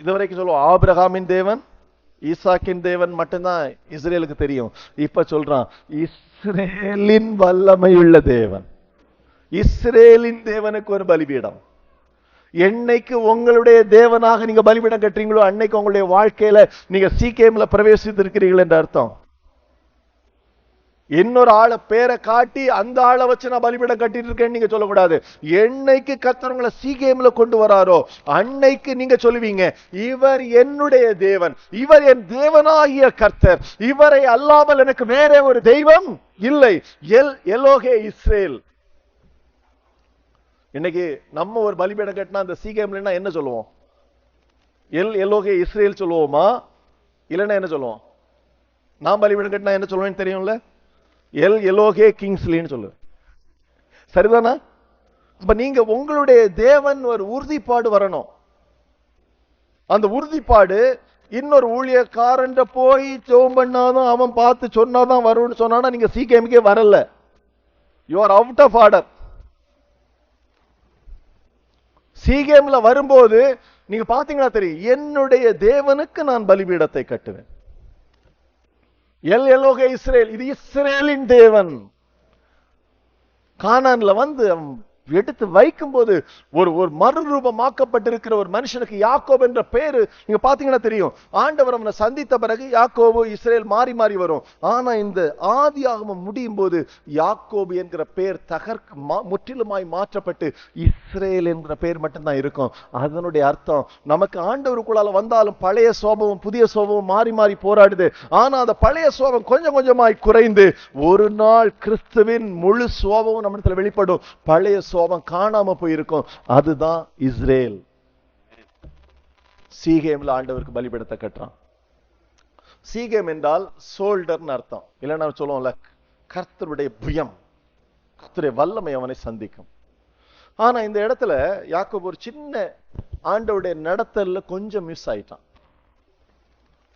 இதுவரைக்கும் சொல்லுவோம் ஆபிரகாமின் தேவன் ஈசாக்கின் தேவன் மட்டும்தான் இஸ்ரேலுக்கு தெரியும். இப்ப சொல்றான் இஸ்ரேலின் வல்லமையுள்ள தேவன். இஸ்ரேலின் தேவனுக்கு ஒரு பலிபீடம். என்னைக்கு உங்களுடைய தேவனாக நீங்க பலிபீடம் கட்டுறீங்களோ அன்னைக்கு உங்களுடைய வாழ்க்கையில நீங்க சீகேம்ல பிரவேசித்து இருக்கிறீர்கள் என்ற அர்த்தம். இன்னொரு ஆளை பேரை காட்டி அந்த ஆளை வச்சு நான் பலிபீடம் கட்டிட்டு இருக்கேன்னு நீங்க சொல்லக்கூடாது. என்னைக்கு கர்த்தர் உங்களை சீகேம்ல கொண்டு வராரோ அன்னைக்கு நீங்க சொல்லுவீங்க, இவர் என்னுடைய தேவன், இவர் என் தேவனாகிய கர்த்தர், இவரை அல்லாமல் எனக்கு வேற ஒரு தெய்வம் இல்லை. El Elohe Israel. இன்னைக்கு நம்ம ஒரு பலிபீடம் கட்டினா அந்த சீகேம்ல என்ன சொல்லுவோம்? எல் எலோகே இஸ்ரேல் சொல்லுவோமா? இல்லைன்னா என்ன சொல்லுவோம்? நான் பலிபீடம் கட்டினா என்ன சொல்லுவேன்னு தெரியும்ல? எல் எலோகே கிங்ஸ்லின்னு சொல்லு. சரிதானா? அப்ப நீங்க உங்களுடைய தேவன் ஒரு உறுதிப்பாடு வரணும். அந்த உறுதிப்பாடு இன்னொரு ஊழியக்காரன் போய் ஜெபம் பண்ணாதான் அவன் பார்த்து சொன்னாதான் வரும்னு சொன்னா நீங்க சீக்கிரமே வரல. You are out of order. சீகேம்ல வரும்போது நீங்க பாத்தீங்கன்னா தெரியும், என்னுடைய தேவனுக்கு நான் பலிபீடத்தை கட்டுவேன். எல் எலோகே இஸ்ரேல், இது இஸ்ரேலின் தேவன். கானான்ல வந்து எடுத்து வைக்கும் போது ஒரு ஒரு மறுரூபமாக்கப்பட்டிருக்கிற ஒரு மனுஷனுக்கு யாக்கோபு என்ற பேரு நீங்க பாத்தீங்கன்னா தெரியும். ஆண்டவர் அவனை சந்தித்த பிறகு யாக்கோபு இஸ்ரேல் மாறி மாறி வரும். ஆனா இந்த ஆதியாகமம் முடியும் போது யாக்கோபு என்கிற பெயர் முற்றிலுமாய் மாற்றப்பட்டு இஸ்ரேல் என்கிற பெயர் மட்டும்தான் இருக்கும். அதனுடைய அர்த்தம் நமக்கு ஆண்டவருக்குள்ளால வந்தாலும் பழைய சோபமும் புதிய சோபமும் மாறி மாறி போராடுது. ஆனா அந்த பழைய சோபம் கொஞ்சம் கொஞ்சமாய் குறைந்து ஒரு நாள் கிறிஸ்துவின் முழு சோபமும் நம்மிடத்துல வெளிப்படும். பழைய சோபம் காணாம போயிருக்கும். அதுதான் இஸ்ரேல். சீகேம்ல ஆண்டவருக்கு பலிபீடத்தை கட்டுறான். சீகேம் என்றால் சோல்டர்னு அர்த்தம். இல்லைன்னா சொல்லுவோம்ல, கர்த்தருடைய புயம், கர்த்தருடைய வல்லமை அவனை சந்திக்கும். ஆனா இந்த இடத்துல யாக்கோபு ஒரு சின்ன ஆண்டவருடைய நடத்தல்ல கொஞ்சம் மிஸ் ஆயிட்டான்.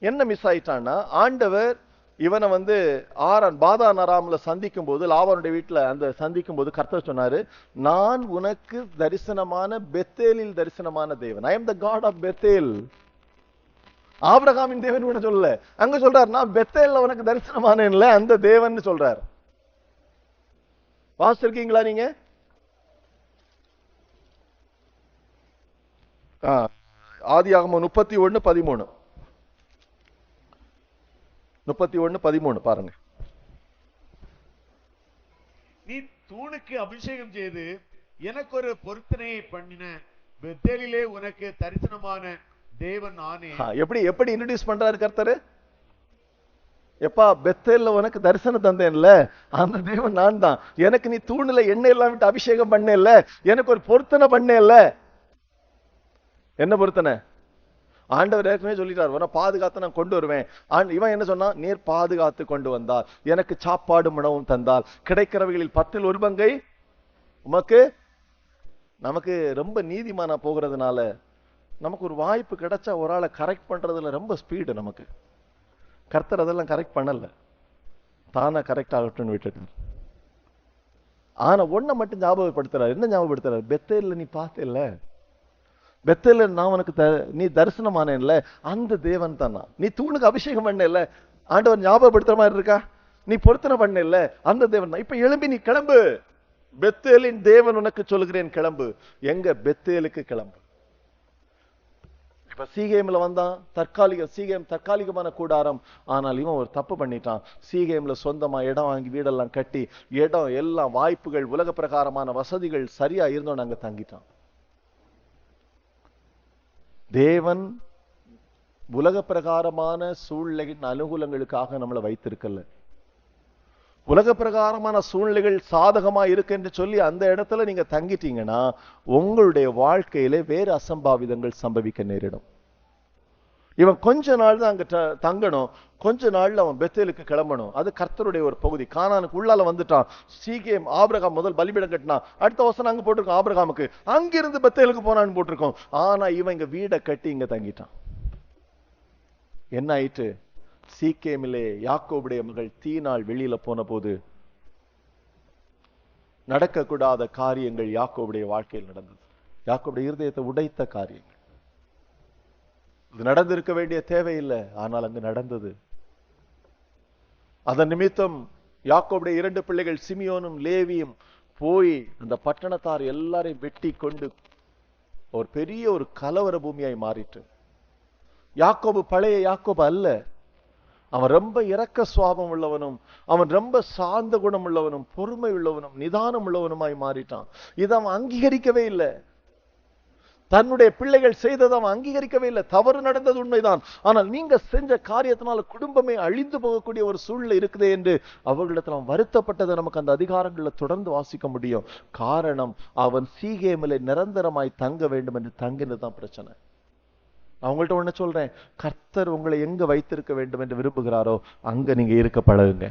என்ன மிஸ் ஆயிட்டான்னா, ஆண்டவர் இவனை பாதான் அராம்ல சந்திக்கும் போது, லாபானுடைய வீட்டுல அந்த சந்திக்கும் போது கர்த்தர் சொன்னாரு, நான் உனக்கு தரிசனமான பெத்தேலில் தரிசனமான தேவன். I am the God of Bethel. ஆபிரகாமின் தேவன் கூட சொல்லல, அங்க சொல்றாரு நான் பெத்தேல்ல உனக்கு தரிசனமான அந்த தேவன் சொல்றாரு. வாசிச்சிருக்கீங்களா நீங்க? ஆதியாகமம் 31:13 31:13 பாருங்க. நீ தூணுக்கு அபிஷேகம் செய்து எனக்கு ஒரு பொருத்தனையை பண்ணின பெத்தேலிலே உனக்கு தரிசனமான தேவன் நானே. எப்படி இன்ட்ரோடியூஸ் பண்றாரு கர்த்தர்? எப்பா பெத்தேல்ல உனக்கு தரிசனம் தந்தேன்ல, அந்த தேவன் நான் தான். எனக்கு நீ தூணுல எண்ணெய் எல்லாம் விட்டு அபிஷேகம் பண்ணேல்ல, எனக்கு ஒரு பொருத்தனை பண்ணேல்ல. என்ன பொருத்தனை? ஆண்டவர் ஏற்கனவே சொல்லிட்டார், உன பாதுகாத்து நான் கொண்டு வருவேன். இவன் என்ன சொன்னா, நீர் பாதுகாத்து கொண்டு வந்தார், எனக்கு சாப்பாடு உணவும் தந்தால், கிடைக்கிறவைகளில் 10 பங்கை உமக்கு. நமக்கு ரொம்ப நீதிமானா போகிறதுனால நமக்கு ஒரு வாய்ப்பு கிடைச்சா ஒரு ஆளை கரெக்ட் பண்றதுல ரொம்ப ஸ்பீடு நமக்கு. கர்த்தர் அதெல்லாம் கரெக்ட் பண்ணல, தானா கரெக்ட் ஆகட்டும்னு விட்டுட்டு. ஆனா ஒன்ன மட்டும் ஞாபகப்படுத்துறாரு. என்ன ஞாபகப்படுத்துறாரு? பெத்தேல்ல நீ பார்த்தேல்ல, பெத்தேல்ல நான் உனக்கு நீ தரிசனமானேன்ல, அந்த தேவன் தானா. நீ தூணுக்கு அபிஷேகம் பண்ணல, ஆண்டவர் ஞாபகப்படுத்துற மாதிரி இருக்கா? நீ பொருத்தனை பண்ணல, அந்த தேவன் தான். இப்ப எழும்பி நீ கிளம்பு, பெத்தேலின் தேவன் உனக்கு சொல்லுகிறேன் கிளம்பு. எங்க? பெத்தேலுக்கு கிளம்பு. இப்ப சீகேம்ல வந்தான், சீகேம் தற்காலிகமான கூடாரம். ஆனால் இவன் ஒரு தப்பு பண்ணிட்டான். சீகேம்ல சொந்தமா இடம் வாங்கி வீடெல்லாம் கட்டி, இடம் எல்லாம் வாய்ப்புகள் உலக பிரகாரமான வசதிகள் சரியா இருந்தோன்னு அங்க தங்கிட்டான். தேவன் உலக பிரகாரமான சூழ்நிலையின் அனுகூலங்களுக்காக நம்மளை வைத்திருக்கல. உலக பிரகாரமான சூழ்நிலைகள் சாதகமா இருக்கு என்று சொல்லி அந்த இடத்துல நீங்க தங்கிட்டீங்கன்னா உங்களுடைய வாழ்க்கையில வேறு அசம்பாவிதங்கள் சம்பவிக்க நேரிடும். இவன் கொஞ்ச நாள் தான் அங்க தங்கணும், கொஞ்ச நாள்ல அவன் பெத்தேலுக்கு கிளம்பணும். அது கர்த்தருடைய ஒரு பகுதி. கானானுக்கு உள்ளால வந்துட்டான். சீகேம் ஆபிரகாம் முதல் பலிபீடம் கட்டினான். அடுத்த வசனம் அங்க போட்டிருக்கோம், ஆபிரகாமுக்கு அங்கிருந்து பெத்தேலுக்கு போனான்னு போட்டிருக்கோம். ஆனா இவன் இங்க வீடை கட்டி இங்க தங்கிட்டான். என்ன ஆயிட்டு? சீகேமிலே யாக்கோபுடைய மகள் தீனாள் வெளியில போன போது நடக்கக்கூடாத காரியங்கள் யாக்கோபுடைய வாழ்க்கையில் நடந்தது. யாக்கோபுடைய இருதயத்தை உடைத்த காரியங்கள். இது நடந்திருக்க வேண்டிய தேவையில்லை, ஆனால் அங்கு நடந்தது. அதன் நிமித்தம் யாக்கோபுடைய 2 பிள்ளைகள் சிமியோனும் லேவியும் போய் அந்த பட்டணத்தார் எல்லாரையும் வெட்டி கொண்டு ஒரு பெரிய ஒரு கலவர பூமியாய் மாறிட்டு. யாக்கோபு பழைய யாக்கோபு அல்ல. அவன் ரொம்ப இரக்க சுவாபம் உள்ளவனும், அவன் ரொம்ப சாந்த குணம் உள்ளவனும், பொறுமை உள்ளவனும், நிதானம் உள்ளவனுமாய் மாறிட்டான். இதை அவன் அங்கீகரிக்கவே இல்லை. தன்னுடைய பிள்ளைகள் செய்ததை அவன் அங்கீகரிக்கவே இல்லை. தவறு நடந்தது உண்மைதான், ஆனால் நீங்க செஞ்ச காரியத்தினால குடும்பமே அழிந்து போகக்கூடிய ஒரு சூழ்நிலை இருக்குதே என்று அவர்களிடத்தில் அவன் வருத்தப்பட்டதை நமக்கு அந்த அதிகாரங்களை தொடர்ந்து வாசிக்க முடியும். காரணம், அவன் சீகேமிலே நிரந்தரமாய் தங்க வேண்டும் என்று தங்கினதுதான் பிரச்சனை. அவங்கள்ட்ட ஒண்ணு சொல்றேன், கர்த்தர் உங்களை எங்க வைத்திருக்க வேண்டும் என்று விரும்புகிறாரோ அங்க நீங்க இருக்க பழகுங்க.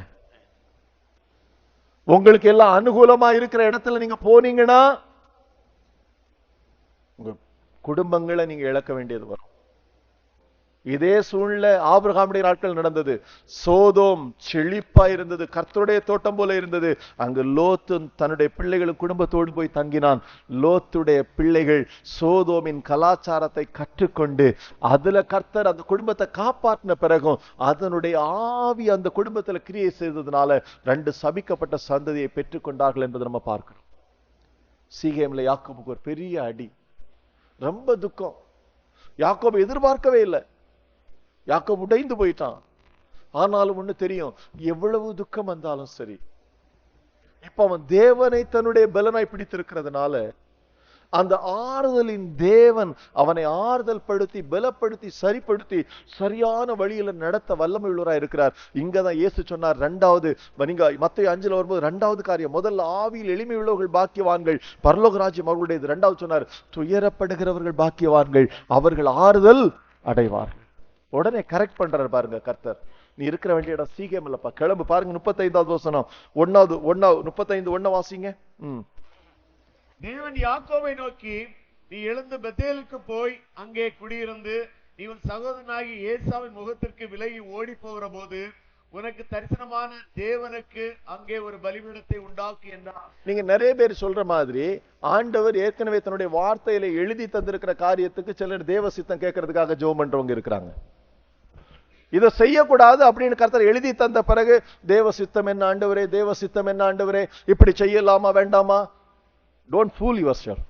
உங்களுக்கு எல்லாம் அனுகூலமா இருக்கிற இடத்துல நீங்க போனீங்கன்னா உங்க குடும்பங்களை நீங்க இழக்க வேண்டியது வரும். இதே சூழ்நிலை ஆபிரகாமுடைய நாட்கள் நடந்தது. சோதோம் செழிப்பா இருந்தது, கர்த்தருடைய தோட்டம் போல இருந்தது. அங்கு லோத்து தன்னுடைய பிள்ளைகளும் குடும்பத்தோடு போய் தங்கினான். லோத்துடைய பிள்ளைகள் சோதோமின் கலாச்சாரத்தை கற்றுக்கொண்டு அதுல கர்த்தர் அந்த குடும்பத்தை காப்பாற்றின பிறகும் அதனுடைய ஆவி அந்த குடும்பத்துல கிரியை செய்ததுனால 2 சபிக்கப்பட்ட சந்ததியை பெற்றுக்கொண்டார்கள் என்பதை நம்ம பார்க்கிறோம். சீகேம்ல யாக்கோபுக்கு ஒரு பெரிய அடி, ரொம்ப துக்கம். யாக்கோபு எதிர்பார்க்கவே இல்லை. யாக்கோபு உடைந்து போயிட்டான். ஆனாலும் ஒண்ணு தெரியும், எவ்வளவு துக்கம் வந்தாலும் சரி, இப்ப அவன் தேவனை தன்னுடைய பலனாய் பிடித்திருக்கிறதுனால அந்த ஆறுதலின் தேவன் அவனை ஆறுதல் படுத்தி பலப்படுத்தி சரிப்படுத்தி சரியான வழியில நடத்த வல்லமை உள்ளவராய் இருக்கிறார். இங்கதான் இயேசு சொன்னார், இரண்டாவது மத்தேயு 5 வரும்போது இரண்டாவது காரியம், முதல்ல ஆவியில் எளிமை உள்ளவர்கள் பாக்கியவான்கள், பரலோக ராஜ்யம் அவர்களுடையது. இரண்டாவது சொன்னார், துயரப்படுகிறவர்கள் பாக்கியவான்கள், அவர்கள் ஆறுதல் அடைவார்கள். உடனே கரெக்ட் பண்றாரு பாருங்க கர்த்தர். நீ இருக்கிற வேண்டிய இடம் சீகேம் இல்லப்பா, கிளம்பு. பாருங்க 35வது வசனம், 35:1 வாசிங்க. தேவன் யாக்கோபை நோக்கி, நீ எழுந்து பெத்தேலுக்கு போய் அங்கே குடியிருந்து நீ உன் சகோதரனாகி ஏசாவின் முகத்திற்கு விலகி ஓடி போகிற போது உனக்கு தரிசனமான தேவனுக்கு அங்கே ஒரு பலிபீடத்தை உண்டாக்கு என்றார். நீங்க நிறைய பேர் சொல்ற மாதிரி ஆண்டவர் ஏற்கனவே தன்னுடைய வார்த்தையில எழுதி தந்திருக்கிற காரியத்துக்கு சிலர் தேவ சித்தம் கேட்கறதுக்காக ஜெபம் பண்றவங்க இருக்கிறாங்க. இதை செய்யக்கூடாது அப்படின்னு கர்த்தர் எழுதி தந்த பிறகு தேவ சித்தம் என்ன ஆண்டவரே, தேவ சித்தம் என்ன ஆண்டவரே, இப்படி செய்யலாமா வேண்டாமா? Don't pool yourself.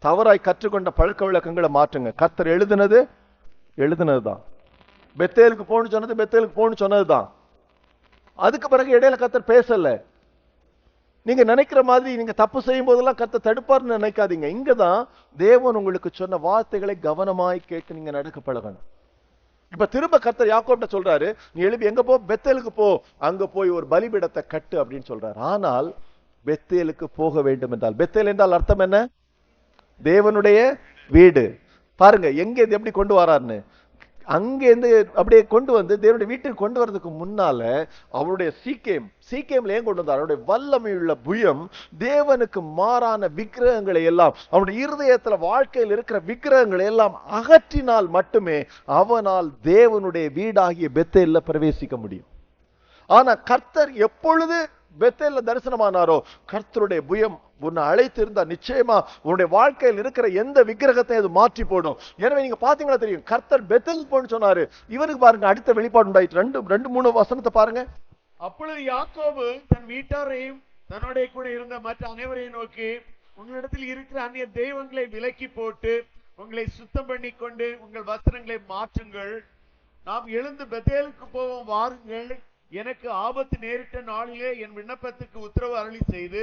தவறாய் கற்றுக்கொண்ட பழக்க வழக்கங்களை மாற்றுங்க. கர்த்தர் எழுதுனதுதான். பெத்தேலுக்கு போன்னு சொன்னது பெத்தேலுக்கு போன்னு சொன்னதுதான். அதுக்கு பிறகு இடையில கர்த்தர் பேசல. நீங்க நினைக்கிற மாதிரி நீங்க தப்பு செய்யும் போதெல்லாம் கர்த்தர் தடுப்பார்னு நினைக்காதீங்க. இங்கதான் தேவன் உங்களுக்கு சொன்ன வார்த்தைகளை கவனமாய் கேட்டு நீங்க நடக்க பழகணும். இப்ப திரும்ப கர்த்தர் யாக்கோப்ட சொல்றாரு, நீ எழுப்பி எங்க போ, பெத்தேலுக்கு போ, அங்க போய் ஒரு பலிபீடத்தை கட்டு அப்படின்னு சொல்றாரு. ஆனால் பெத்தேலுக்கு போக வேண்டும் என்றால், பெத்தேல் என்றால் அர்த்தம் என்ன? தேவனுடைய வீடு. பாருங்க எங்க இது எப்படி கொண்டு வராருன்னு. அங்கிருந்து அப்படியே கொண்டு வந்து தேவனுடைய வீட்டுக்கு கொண்டு வர்றதுக்கு முன்னால அவருடைய சீக்கேம்ல ஏன் கொண்டு வந்தார்? அவருடைய வல்லமையுள்ள புயம் தேவனுக்கு மாறான விக்கிரகங்களை எல்லாம், அவனுடைய இருதயத்துல வாழ்க்கையில் இருக்கிற விக்கிரகங்களை எல்லாம் அகற்றினால் மட்டுமே அவனால் தேவனுடைய வீடாகிய பெத்தேல்ல பிரவேசிக்க முடியும். ஆனா கர்த்தர் எப்பொழுது பெத்தேல்ல தரிசனமானாரோ, கர்த்தருடைய புயம் உன்னை அழைத்திருந்தா நிச்சயமா உன்னுடைய வாழ்க்கையில் இருக்கிற எந்த விக்கிரகத்தை அது மாற்றி போடும். எனவே நீங்க பாத்தீங்கன்னா தெரியும், கர்த்தர் பெத்தேல் போன்னு சொன்னாரு, இவருக்கு பாருங்க அடுத்த வெளிப்பாடு உண்டாயிற்று. 2-3 வசனத்தை பாருங்க. அப்பொழுது யாக்கோபு தன் வீட்டாரையும் தன்னுடைய கூட இருந்த மற்ற அனைவரையும் நோக்கி, உங்களிடத்தில் இருக்கிற அந்நிய தெய்வங்களை விலக்கி போட்டு உங்களை சுத்தம் பண்ணி கொண்டு உங்கள் வஸ்திரங்களை மாற்றுங்கள், நாம் எழுந்து பெத்தேலுக்கு போவோம் வாருங்கள். எனக்கு ஆபத்து நேரிட்ட நாளிலே என் விண்ணப்பத்துக்கு உத்தரவு அருளி செய்து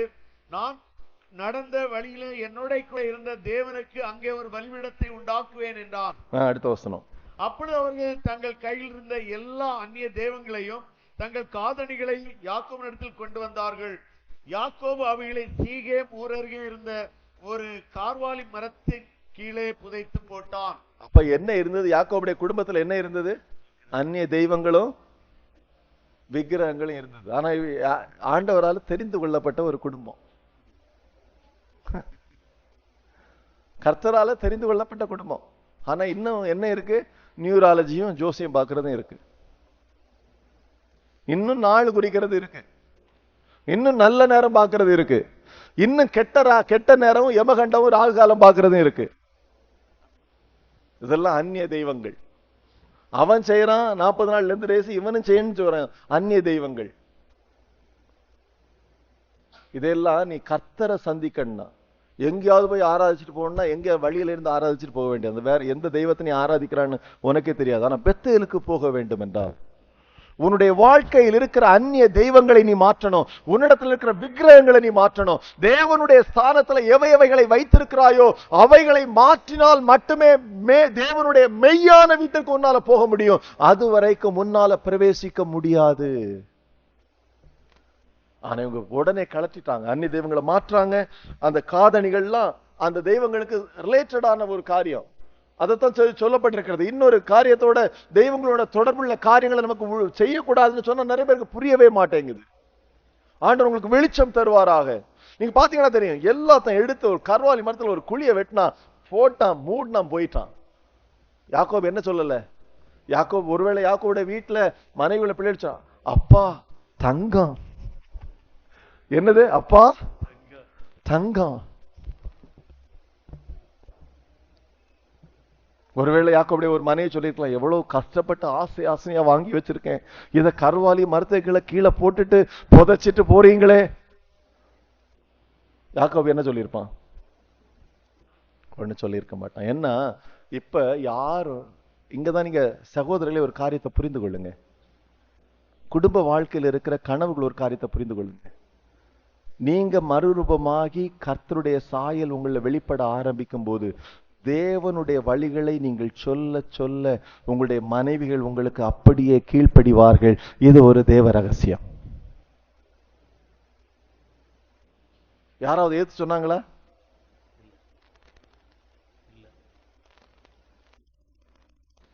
நான் நடந்த வழியிலே என்னோட கூட இருந்த தேவனுக்கு அங்கே ஒரு பலிபீடத்தை உண்டாக்குவேன் என்றான். அடுத்த வசனம். அப்பொழுது அவர்கள் தங்கள் கையில் இருந்த எல்லா அந்நிய தெய்வங்களையும் தங்கள் காதணிகளை யாக்கோபினிடத்தில் கொண்டு வந்தார்கள். யாக்கோபு அவைகளை சீகேம் ஊரருகே இருந்த ஒரு கார்வாலி மரத்தின் கீழே புதைத்து போட்டான். அப்ப என்ன இருந்தது? யாக்கோபுடைய குடும்பத்துல என்ன இருந்தது? அந்நிய தெய்வங்களும் விக்கிரகங்களும் இருந்தது. ஆனா ஆண்டவரால் தெரிந்து கொள்ளப்பட்ட ஒரு குடும்பம், கர்த்தரால தெரிந்து கொள்ளப்பட்ட குடும்பம். ஆனா இன்னும் என்ன இருக்கு? நியூராலஜியும் ஜோசியம் பார்க்கறதும் இருக்கு, இன்னும் நாள் குறிக்கிறது இருக்கு, இன்னும் நல்ல நேரம் பார்க்கறது இருக்கு, இன்னும் கெட்ட நேரமும் யமகண்டமும் ராகு காலம் பார்க்கறதும் இருக்கு. இதெல்லாம் அந்நிய தெய்வங்கள். அவன் செய்யறான் 40 நாள்ல இருந்து ரேசி, இவனும் செய்யணும்னு சொல்றான். அந்நிய தெய்வங்கள். இதெல்லாம் நீ கர்த்தரை சந்திக்கணும்னா, எங்கேயாவது போய் ஆராதிச்சுட்டு போகணும்னா எங்க வழியில இருந்து ஆராதிச்சுட்டு போக வேண்டியது. வேற எந்த தெய்வத்தை நீ ஆராதிக்கிறான்னு உனக்கே தெரியாது. ஆனா பெத்தேலுக்கு போக வேண்டும் என்றால் உன்னுடைய வாழ்க்கையில் இருக்கிற அந்நிய தெய்வங்களை நீ மாற்றணும், உன்னிடத்தில் இருக்கிற விக்கிரகங்களை நீ மாற்றணும். தேவனுடைய ஸ்தானத்துல எவைகளை வைத்திருக்கிறாயோ அவைகளை மாற்றினால் மட்டுமே தேவனுடைய மெய்யான வீட்டுக்கு உன்னால போக முடியும். அது வரைக்கும் முன்னால பிரவேசிக்க முடியாது. ஆனா இவங்க உடனே கலட்டிட்டாங்க, அந்நிய தெய்வங்களை மாற்றாங்க. அந்த காதணிகள்லாம் அந்த தெய்வங்களுக்கு ரிலேட்டடான ஒரு காரியம், அதைத்தான் சொல்லப்பட்டிருக்கிறது. இன்னொரு காரியத்தோட தெய்வங்களோட தொடர்புள்ள காரியங்களை நமக்கு செய்யக்கூடாதுன்னு சொன்னா நிறைய பேருக்கு புரியவே மாட்டேங்குது. ஆண்டவர் உங்களுக்கு வெளிச்சம் தருவாராக. நீங்க பாத்தீங்கன்னா தெரியும், எல்லாத்தையும் எடுத்து ஒரு கர்வாலி மரத்துல ஒரு குழியை வெட்டினா, போட்டான், மூடினான், போயிட்டான். யாக்கோபு என்ன சொல்லல? யாக்கோபு ஒருவேளை யாக்கோபுடைய வீட்டுல மனைவியில பிள்ளைச்சான், அப்பா தங்கம். என்னது? அப்பா தங்கம். ஒருவேளை யாக்கோபுடைய ஒரு மனைவி சொல்லிருக்கலாம், எவ்வளவு கஷ்டப்பட்டு ஆசையா வாங்கி வச்சிருக்கேன், இத கருவாலி மரத்துக்களை கீழே போட்டுட்டு புதைச்சிட்டு போறீங்களே. யாக்கோபு என்ன சொல்லியிருப்பான்? ஒண்ணு சொல்லியிருக்க மாட்டான். என்ன இப்ப யாரும் இங்கதான் நீங்க சகோதரர்களே ஒரு காரியத்தை புரிந்து கொள்ளுங்க. குடும்ப வாழ்க்கையில் இருக்கிற கனவுகள் ஒரு காரியத்தை புரிந்து கொள்ளுங்க. நீங்க மறுரூபமாகி கர்த்தருடைய சாயல் உங்களை வெளிப்பட ஆரம்பிக்கும் போது தேவனுடைய வழிகளை நீங்கள் சொல்ல சொல்ல உங்களுடைய மனைவிகள் உங்களுக்கு அப்படியே கீழ்ப்படிவார்கள். இது ஒரு தேவ ரகசியம். யாராவது ஏத்து சொன்னாங்களா?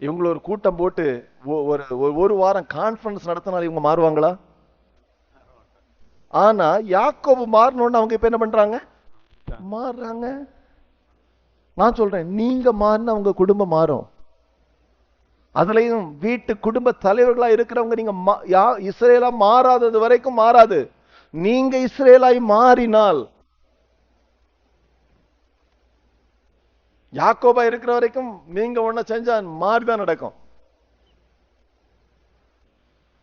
இவங்களை ஒரு கூட்டம் போட்டு ஒரு வாரம் கான்ஃபரன்ஸ் நடத்தினால் இவங்க மாறுவாங்களா? ஆனா யாக்கோபு மாறணும்னு அவங்க இப்ப என்ன பண்றாங்க? மாறுறாங்க. நான் சொல்றேன், நீங்க மாறினா உங்க குடும்பம் மாறும். அதுலயும் வீட்டு குடும்ப தலைவர்களா இருக்கிறவங்க நீங்க இஸ்ரேலா மாறாதது வரைக்கும் மாறாது. நீங்க இஸ்ரேலாய் மாறினால், யாக்கோபா இருக்கிற வரைக்கும் நீங்க ஒன்ன செஞ்சா மாறிதான் நடக்கும்.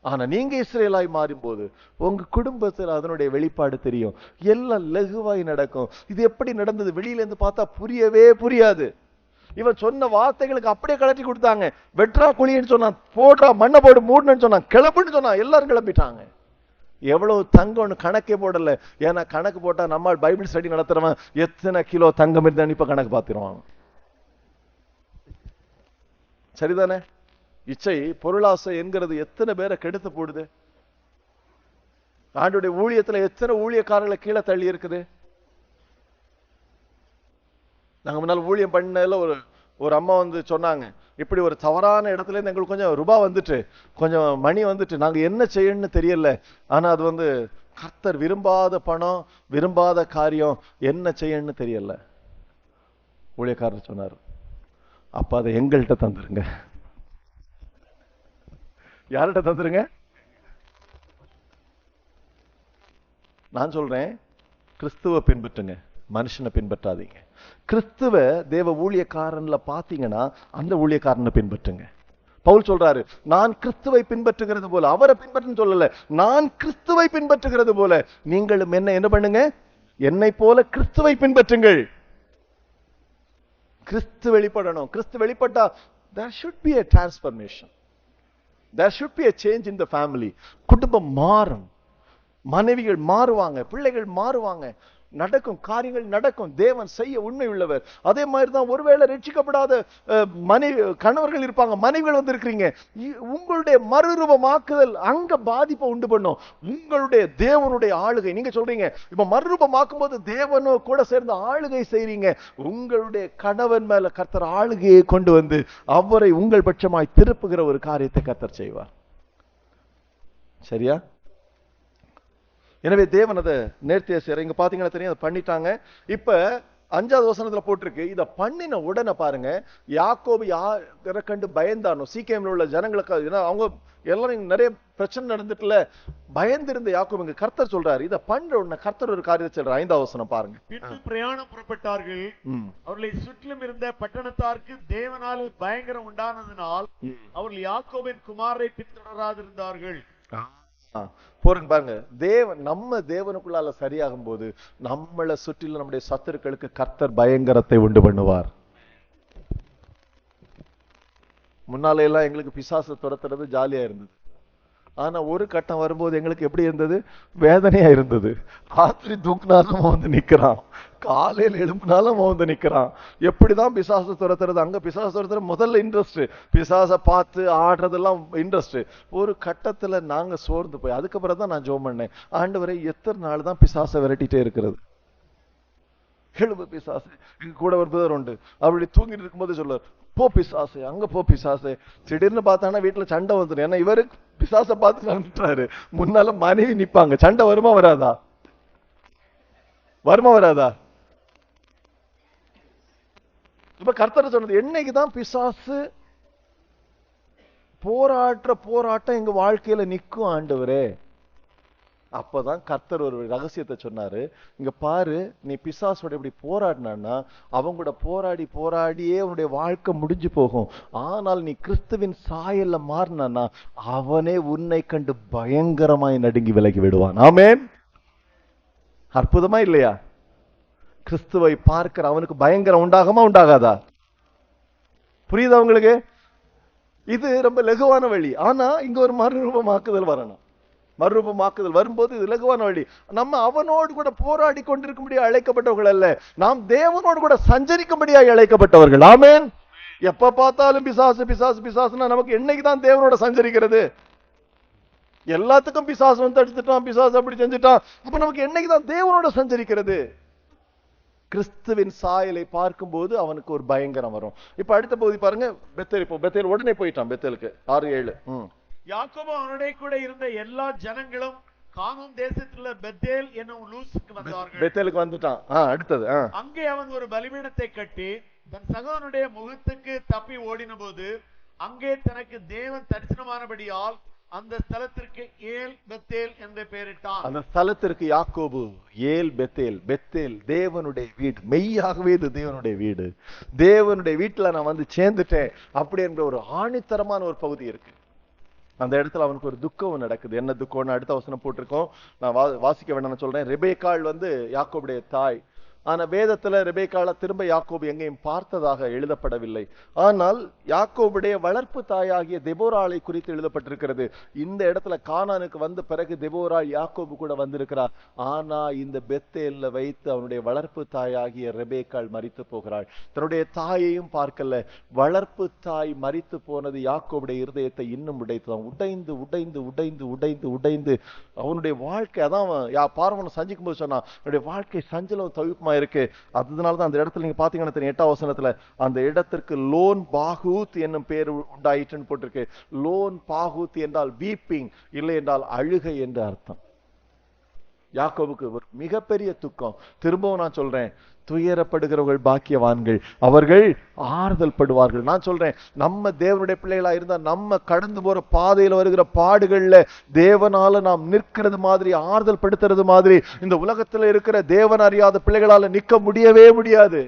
ஆனா நீங்க இஸ்ரேலாய் மாறும் போது உங்க குடும்பத்தில் அதனுடைய வெளிப்பாடு தெரியும். எல்லாம் லகுவாய் நடக்கும். இது எப்படி நடந்தது வெளியில இருந்து பார்த்தா புரியவே புரியாது. இவன் சொன்ன வார்த்தைகளுக்கு அப்படியே கலட்டி கொடுத்தாங்க. வெட்ரா குழின்னு சொன்னான், போடுறா மண்ணை போடு மூடணும்னு சொன்னான், கிளப்புன்னு சொன்னான், எல்லாரும் கிளம்பிட்டாங்க. எவ்வளவு தங்கம்னு கணக்கே போடல. ஏன்னா கணக்கு போட்டா நம்ம பைபிள் ஸ்டடி நடத்துறவன் எத்தனை கிலோ தங்கம் இருந்தான்னு இப்ப கணக்கு பார்த்துருவான். சரிதானே? இச்சை பொருளாசை என்கிறது எத்தனை பேரை கெடுத்து போடுது. ஆண்டுடைய ஊழியத்துல எத்தனை ஊழியக்காரர்களை கீழே தள்ளி இருக்குது. நாங்க முன்னால் ஊழியம் பண்ணல ஒரு அம்மா வந்து சொன்னாங்க, இப்படி ஒரு தவறான இடத்துல இருந்து எங்களுக்கு கொஞ்சம் ரூபாய் வந்துட்டு கொஞ்சம் மணி வந்துட்டு நாங்க என்ன செய்யணும்னு தெரியல. ஆனா அது வந்து கர்த்தர் விரும்பாத பணம், விரும்பாத காரியம், என்ன செய்யணும்னு தெரியல. ஊழியக்காரர் சொன்னார், அப்ப அதை எங்கள்கிட்ட தந்துருங்க. யார்கிட்ட தந்துருங்க? நான் சொல்றேன், கிறிஸ்துவ பின்பற்றுங்க, மனுஷனை பின்பற்றாதீங்க. கிறிஸ்துவ தேவ ஊழியக்காரன்ல பாத்தீங்கன்னா அந்த ஊழியக்காரனை பின்பற்றுங்க. பவுல் சொல்றாரு, நான் கிறிஸ்துவை பின்பற்றுகிறது போல, அவரை பின்பற்றுன்னு சொல்லல, நான் கிறிஸ்துவை பின்பற்றுகிறது போல நீங்களும் என்ன பண்ணுங்க, என்னை போல கிறிஸ்துவை பின்பற்றுங்கள். கிறிஸ்து வெளிப்படணும். கிறிஸ்து வெளிப்பட்டா there should be a transformation, there should be a change in the family. குடும்பம் மாறும், மனைவிகள் மாறுவாங்க, பிள்ளைகள் மாறுவாங்க, நடக்கும் காரியங்கள் நடக்கும். தேவன் செய்ய உண்மை உள்ளவர். அதே மாதிரி தான் ஒருவேளை ரட்சிக்கப்படாத மனைவி கணவர்கள் இருப்பாங்க, மனைவிகள் வந்து இருக்கிறீங்க, உங்களுடைய மறுரூபமாக்குதல் அங்க பாதிப்பை உண்டு பண்ணும். உங்களுடைய தேவனுடைய ஆளுகை, நீங்க சொல்றீங்க இப்ப மறுரூபமாக்கும் போது தேவனோ கூட சேர்ந்து ஆளுகை செய்றீங்க. உங்களுடைய கணவன் மேல கர்த்தர் ஆளுகையை கொண்டு வந்து அவரை உங்கள் பட்சமாய் திருப்புகிற ஒரு காரியத்தை கர்த்தர் செய்வார். சரியா? எனவே தேவன் அதை நேர்த்தியா செய்யற. இங்க பாத்தீங்கன்னா தெரியும், அதை பண்ணிட்டாங்க. இப்ப 5வது வசனத்துல போட்டிருக்கு, இத பண்ணின உடனே பாருங்க, யாக்கோபு யாரை கண்டு பயந்தானோ, சீக்கேம்ல உள்ள ஜனங்களுக்கு, அவங்க எல்லாரும் நிறைய பிரச்சனை நடந்துட்டுல பயந்திருந்த யாக்கோபு இங்க கர்த்தர் சொல்றாரு, இத பண்ற உடனே கர்த்தர் ஒரு காரியத்தை சொல்றார். 5வது வசனம் பாருங்க. பின்பு பிரயாணம் புறப்பட்டார்கள். அவர்களை சுற்றிலும் இருந்த பட்டணத்தாருக்கு தேவனால் பயங்கரம் உண்டானதினால் அவர்கள் யாக்கோபின் குமாரை பின்தொடராதிருந்தார்கள். பாருங்க, நம்ம தேவனுக்குள்ளால சரியாகும் போது நம்மளை சுற்றிலும் நம்முடைய சத்துருக்களுக்கு கர்த்தர் பயங்கரத்தை உண்டு பண்ணுவார். முன்னால எல்லாம் எங்களுக்கு பிசாசு துரத்துறது ஜாலியா இருந்தது. ஆனா ஒரு கட்டம் வரும்போது எங்களுக்கு எப்படி இருந்தது? வேதனையா இருந்தது. ராத்திரி தூக்குனாலும் வந்து நிக்கிறான், காலையில் எழுப்புனாலும் வந்து நிக்கிறான். எப்படிதான் பிசாசு துரத்துறது? அங்க பிசாசு துரத்துறது முதல்ல இன்ட்ரெஸ்ட், பிசாசை பார்த்து ஆடுறதெல்லாம் இன்ட்ரெஸ்ட். ஒரு கட்டத்துல நாங்க சோர்ந்து போய் அதுக்கப்புறம் தான் நான் ஜெபம் பண்ணேன், ஆண்டவரே எத்தனை நாள் தான் பிசாசை விரட்டிட்டே இருக்கிறது? எழுபு பிசாசு. எங்க கூட ஒரு பிரதர் உண்டு, அப்படி தூங்கிட்டு இருக்கும்போது சொல்லுவார், போ பிசாசு, அங்க போ பிசாசு. திடீர்னு பார்த்தானா வீட்டுல சண்டை வந்துடும். ஏன்னா இவரு பிசாசை பார்த்து நடந்துட்டாரு. முன்னால மனைவி நிப்பாங்க. சண்டை வருமா வராதா? வருமா வராதா? இப்ப கர்த்தர் சொன்னது, என்னைக்குதான் பிசாசு போராட்டம் எங்க வாழ்க்கையில நிக்கும் ஆண்டவரே, அப்பதான் கர்த்தர் ஒரு ரகசியத்தை சொன்னாரு. இங்க பாரு, நீ பிசாசோட இப்படி போராடினா அவங்க கூட போராடியே உன்னுடைய வாழ்க்கை முடிஞ்சு போகும். ஆனால் நீ கிறிஸ்துவின் சாயல்ல மாறினா அவனே உன்னை கண்டு பயங்கரமாய் நடுங்கி விலகி விடுவான். ஆமென். அற்புதமா இல்லையா? கிறிஸ்துவை பார்க்கிற அவனுக்கு பயங்கரம் உண்டாகுமா உண்டாகாதா? புரியுதா உங்களுக்கு? இது ரொம்ப லகுவான வழி. ஆனா இங்க ஒரு மறுரூபமாக்குதல் வரணும். மறுரூபமாக்குதல் வரும்போது இது லகுவான வழி. நம்ம அவனோடு கூட போராடி கொண்டிருக்கும்படியா அழைக்கப்பட்டவர்கள் அல்ல, நாம் தேவனோடு கூட சஞ்சரிக்கும்படியா அழைக்கப்பட்டவர்கள். ஆமென். எப்ப பார்த்தாலும் பிசாசு பிசாசு பிசாசுனா நமக்கு என்னைக்கு தான் தேவனோட சஞ்சரிக்கிறது? எல்லாத்துக்கும் பிசாசு வந்து தடுத்துட்டான், பிசாசு அப்படி செஞ்சுட்டான், அப்ப நமக்கு என்னைக்கு தான் தேவனோட சஞ்சரிக்கிறது? கிறிஸ்துவின் சாயலை பார்க்கும்போது அவனுக்கு ஒரு பயங்கரம் வரும். இப்ப அடுத்த பகுதி பாருங்க. பெத்தேல். இப்போ பெத்தேல் உடனே போயிட்டான். பெத்தேலுக்கு 6-7. யாக்கோபு அவனுடைய கூட இருந்த எல்லா ஜனங்களும் கானான் தேசத்தில் பெத்தேல் என்னும் லூஸுக்கு வந்தார்கள். பெத்தேலுக்கு வந்துட்டான். அடுத்தது அங்கே அவன் ஒரு பலிபீடத்தை கட்டி தன் சகோதரனுடைய முகத்துக்கு தப்பி ஓடின போது அங்கே தனக்கு தேவன் தரிசனமானபடியால் அந்த ஸ்தலத்திற்கு ஏல் பெத்தேல் என்று பெயரிட்டான். அந்த ஸ்தலத்திற்கு யாக்கோபு ஏல் பெத்தேல். பெத்தேல் தேவனுடைய வீடு. மெய்யாகவே இது தேவனுடைய வீடு. தேவனுடைய வீட்டுல நான் வந்து சேர்ந்துட்டேன் அப்படி என்ற ஒரு ஆணித்தரமான ஒரு பகுதி இருக்கு. அந்த இடத்துல அவனுக்கு ஒரு துக்கம் நடக்குது. என்ன துக்கம்னு அடுத்த வசனம் போட்டிருக்கோம், நான் வாசிக்க வேண்டாம்னு சொல்றேன். ரெபேக்காள் வந்து யாக்கோபுடைய தாய். ஆனா வேதத்துல ரெபேக்காளை திரும்ப யாக்கோபு எங்கேயும் பார்த்ததாக எழுதப்படவில்லை. ஆனால் யாக்கோபுடைய வளர்ப்பு தாயாகிய தெபோராளை குறித்து எழுதப்பட்டிருக்கிறது. இந்த இடத்துல கானானுக்கு வந்த பிறகு தெபோரா யாக்கோபு கூட வந்திருக்கிறார். ஆனா இந்த பெத்தேல்ல வைத்து அவனுடைய வளர்ப்பு தாயாகிய ரெபேக்காள் மரித்து போகிறாள். தன்னுடைய தாயையும் பார்க்கல. வளர்ப்பு தாய் மரித்து போனது யாக்கோபுடைய இருதயத்தை இன்னும் உடைத்தான். உடைந்து உடைந்து உடைந்து உடைந்து உடைந்து அவனுடைய வாழ்க்கை, அதான் பார்வனை சஞ்சிக்கும் போது சொன்னான், அவனுடைய வாழ்க்கை சஞ்சலம் தவிப்புமா இருக்கு. அதனாலதான் அந்த இடத்துல நீங்க பாத்தீங்கன்னா 8ஆம் வசனத்துல அந்த இடத்திற்கு லோன் பாகூத் என்னும் பேர் உண்டாயிற்றுன்னு போட்டிருக்கு. லோன் பாகூத் என்றால் வீப்பிங், இல்லை என்றால் அழுகை என்று அர்த்தம். யாக்கோபுக்கு ஒரு மிகப்பெரிய துக்கம். திரும்பவும் நான் சொல்றேன், துயரப்படுகிறவர்கள் பாக்கியவான்கள், அவர்கள் ஆறுதல் படுவார்கள். நான் சொல்றேன், நம்ம தேவனுடைய பிள்ளைகளா இருந்தா நம்ம கடந்து போற பாதையில வருகிற பாடுகள்ல தேவனால நாம் நிற்கிறது மாதிரி, ஆறுதல் படுத்துறது மாதிரி இந்த உலகத்துல இருக்கிற தேவன் அறியாத பிள்ளைகளால நிக்க முடியவே முடியாது.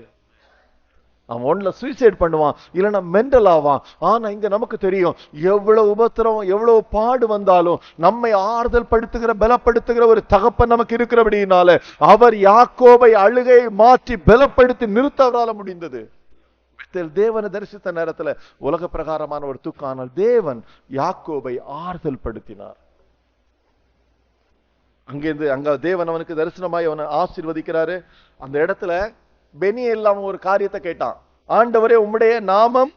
அவன் ஒன்ல சூசைட் பண்ணுவான், இல்லைன்னா மென்டல் ஆவான். ஆனா இங்க நமக்கு தெரியும், எவ்வளவு உபத்திரம் எவ்வளவு பாடு வந்தாலும் நம்மை ஆறுதல் படுத்துகிற பலப்படுத்துகிற ஒரு தகப்பன் நமக்கு இருக்கிறபடியினால அவர் யாக்கோபை அழுகை மாற்றி பலப்படுத்தி நிறுத்த அவரால் முடிந்தது. தேவனை தரிசித்த நேரத்துல உலக பிரகாரமான ஒரு துக்கம், ஆனால் தேவன் யாக்கோபை ஆறுதல் படுத்தினார். அங்க தேவன் அவனுக்கு தரிசனமாய் அவனை ஆசீர்வதிக்கிறாரு. அந்த இடத்துல பெனியேல் அவன் ஒரு காரியத்தை கேட்டான். ஆண்டவரே உம்முடைய நாமம்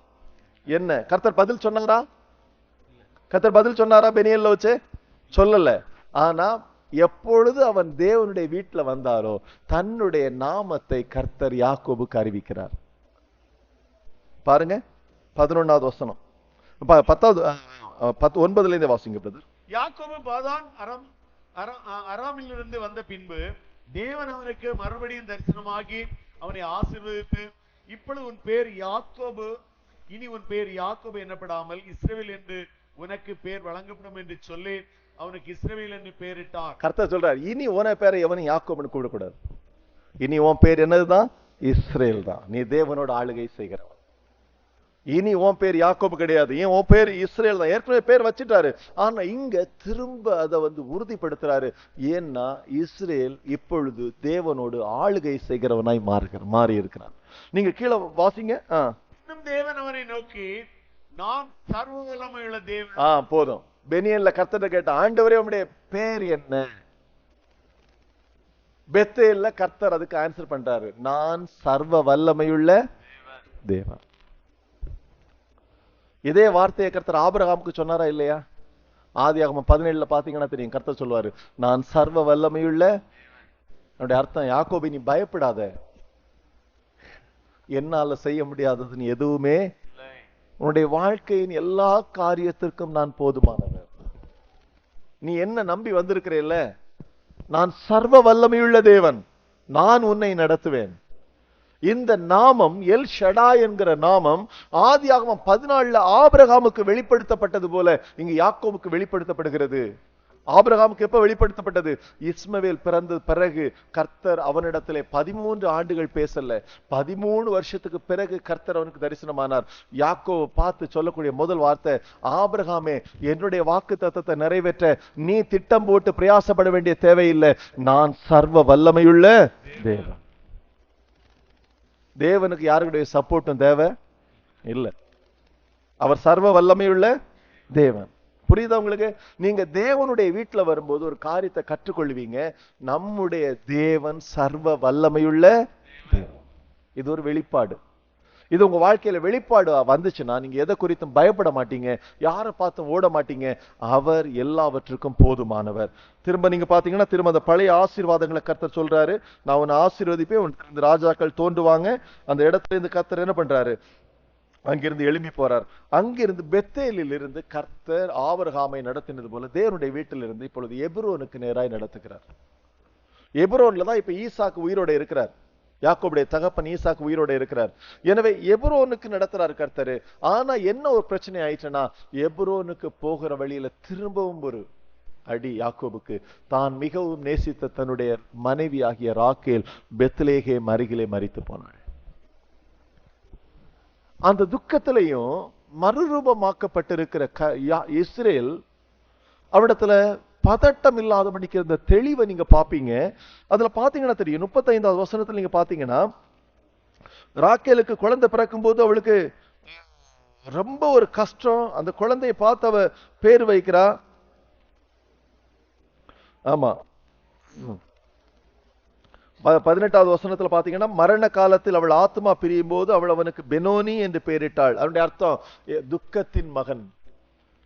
என்ன? கர்த்தர் பதில் சொன்னாரா? கர்த்தர் பதில் சொன்னாரா? பெனியேல்ல வச்சு சொல்லல. ஆனா எப்பொழுது அவன் தேவனுடைய வீட்டுல வந்தாரோ தன்னுடைய நாமத்தை கர்த்தர் யாக்கோபுக்கு அறிவிக்கிறார். பாருங்க 11வது வசனம், 9ல வாசிங்க பிரதர். யாக்கோபு பாதான் அராமிலிருந்து வந்த பின்பு தேவன் அவனுக்கு மறுபடியும் தரிசனமாகி அவனை ஆசீர்வதித்து, இப்பொழுது உன் பேர் யாக்கோபு, இனி உன் பேர் யாக்கோபு என்னப்படாமல் இஸ்ரவேல் என்று உனக்கு பேர் வழங்கப்படும் என்று சொல்லி அவனுக்கு இஸ்ரவேல் என்று பெயரிட்டார். கர்த்தர் சொல்றார், இனி உன பேரை எவனும் யாக்கோபுன்னு கூப்பிடக்கூடாது. இனி உன் பேர் என்னதுதான்? இஸ்ரேல் தான். நீ தேவனோட ஆளுகை செய்கிறவன். இனி உன் பேர் யாக்கோபு கிடையாது, ஏன் உன் பேர் இஸ்ரேல் தான். ஏற்கனவே பேர் வச்சுட்டாரு. ஆனா இங்க திரும்ப அதை உறுதிப்படுத்துறாரு. ஏன்னா இஸ்ரேல் இப்பொழுது தேவனோடு ஆளுகை செய்கிறவனாய் மாறி இருக்கிறான். நீங்க கீழே வாசிங்க. இன்னும் தேவன் அவனை நோக்கி, நான் சர்வ வல்லமையுள்ள தேவன். போதும். பெனியேல்ல கர்த்தரை கேட்ட, ஆண்டவரே உம்முடைய பேர் என்ன? பெத்தேல்ல கர்த்தர் அதுக்கு ஆன்சர் பண்றாரு, நான் சர்வ வல்லமையுள்ள தேவன். இதே வார்த்தையை கர்த்தர் ஆபிரகாமுக்கு சொன்னாரா இல்லையா? ஆதியாகமம் 17ல பாத்தீங்கன்னா தெரியும், கர்த்தர் சொல்லுவாரு, நான் சர்வ வல்லமையுள்ள. என்னுடைய அர்த்தம், யாக்கோபு நீ பயப்படாத, என்னால செய்ய முடியாததுன்னு எதுவுமே, உன்னுடைய வாழ்க்கையின் எல்லா காரியத்திற்கும் நான் போதுமானவர். நீ என்ன நம்பி வந்திருக்கிறேல்ல, நான் சர்வ வல்லமையுள்ள தேவன், நான் உன்னை நடத்துவேன். இந்த நாமம் எல் ஷடாய் என்கிற நாமம் ஆதியாகமம் 14ல ஆபிரகாமுக்கு வெளிப்படுத்தப்பட்டது போல இங்க யாக்கோபுக்கு வெளிப்படுத்தப்படுகிறது. ஆபிரகாமுக்கு எப்ப வெளிப்படுத்தப்பட்டது? இஸ்மவேல் பிறந்த பிறகு கர்த்தர் அவனிடத்திலே 13 ஆண்டுகள் பேசல, 13 வருஷத்துக்கு பிறகு கர்த்தர் அவனுக்கு தரிசனமானார். யாக்கோபு பார்த்து சொல்லக்கூடிய முதல் வார்த்தை, ஆபிரகாமே, என்னுடைய வாக்கு தத்தத்தை நிறைவேற்ற நீ திட்டம் போட்டு பிரயாசப்பட வேண்டிய தேவையில்லை, நான் சர்வ வல்லமையுள்ள தேவன். தேவனுக்கு யாருடைய சப்போர்ட்டும் தேவை இல்லை. அவர் சர்வ வல்லமையுள்ள தேவன். புரியுதா உங்களுக்கு? நீங்க தேவனுடைய வீட்டுல வரும்போது ஒரு காரியத்தை கற்றுக்கொள்வீங்க. நம்முடைய தேவன் சர்வ வல்லமையுள்ள தேவன். இது ஒரு வெளிப்பாடு. இது உங்க வாழ்க்கையில வெளிப்பாடு வந்துச்சுன்னா நீங்க எதை குறித்தும் பயப்பட மாட்டீங்க, யாரை பார்த்தும் ஓட மாட்டீங்க. அவர் எல்லாவற்றுக்கும் போதுமானவர். திரும்ப நீங்க பாத்தீங்கன்னா திரும்ப அந்த பழைய ஆசீர்வாதங்களை கர்த்தர் சொல்றாரு, நான் உன்னை ஆசீர்வதிப்பேன், உனக்கு ராஜாக்கள் தோன்றுவாங்க. அந்த இடத்துல இருந்து கர்த்தர் என்ன பண்றாரு, அங்கிருந்து எழும்பி போறார். அங்கிருந்து பெத்தேலில் இருந்து கர்த்தர் ஆபிரகாமை நடத்தினது போல தேவனுடைய வீட்டிலிருந்து இப்பொழுது எபிரோனுக்கு நேராய் நடத்துகிறார். எபிரோன்ல தான் இப்ப ஈசாக்கு உயிரோட இருக்கிறார். யாக்கோபுடைய தகப்பன் ஈசாக்கு உயிரோட இருக்கிறார். எனவே எபிரோனுக்கு நடத்துறாரு கர்த்தர். ஆனா என்ன ஒரு பிரச்சனை ஆயிடுச்சுன்னா, எபிரோனுக்கு போகிற வழியில திரும்பவும் ஒரு அடி யாக்கோபுக்கு. தான் மிகவும் நேசித்த தன்னுடைய மனைவி ஆகிய ராக்கேல் பெத்லேகேம் அருகிலே மரித்து போனாள். அந்த துக்கத்திலையும் மறுரூபமாக்கப்பட்டிருக்கிற இஸ்ரேல் அவரிடத்துல பதட்டம் இல்லாதபடிக்கு இந்த தெளிவை நீங்க பாப்பீங்க. அதுல பாத்தீங்கன்னா தெரியும், 35வது வசனத்துல நீங்க பாத்தீங்கன்னா, ராக்கேலுக்கு குழந்தை பிறக்கும் போது அவளுக்கு ரொம்ப ஒரு கஷ்டம். அந்த குழந்தையை பார்த்து அவ பேர் வைக்கிறா. ஆமா, 18வது வசனத்துல பாத்தீங்கன்னா, மரண காலத்தில் அவள் ஆத்மா பிரியும் போது அவள் அவனுக்கு பெனோனி என்று பெயரிட்டாள். அதனுடைய அர்த்தம் துக்கத்தின் மகன்,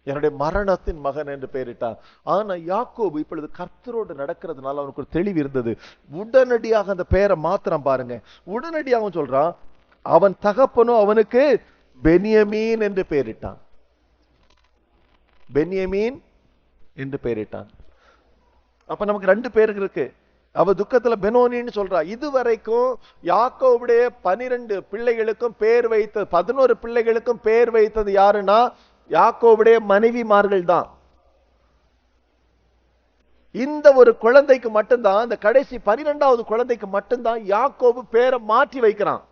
என்னுடைய மரணத்தின் மகன் என்று பெயரிட்டான். ஆனா யாக்கோபு இப்பொழுது கர்த்தரோடு நடக்கிறதுனால அவனுக்கு ஒரு தெளிவு இருந்தது. உடனடியாக அந்த பெயரை மாத்திரம் பாருங்க. உடனடியாக சொல்றான், அவன் தகப்பனும் அவனுக்கு பென்யமீன் என்று பெயரிட்டான். பென்யமீன் என்று பெயரிட்டான். அப்ப நமக்கு 2 பேருக்கு இருக்கு. அவ துக்கத்துல பெனோனின்னு சொல்றா. இதுவரைக்கும் யாக்கோபுடைய 12 பிள்ளைகளுக்கும் பேர் வைத்தது, 11 பிள்ளைகளுக்கும் பேர் வைத்தது யாருன்னா யாக்கோபுடைய மனைவிமார்கள் தான். இந்த ஒரு குழந்தைக்கு மட்டும்தான், இந்த கடைசி 12வது குழந்தைக்கு மட்டும்தான் யாக்கோபு பேரை மாற்றி வைக்கிறான்.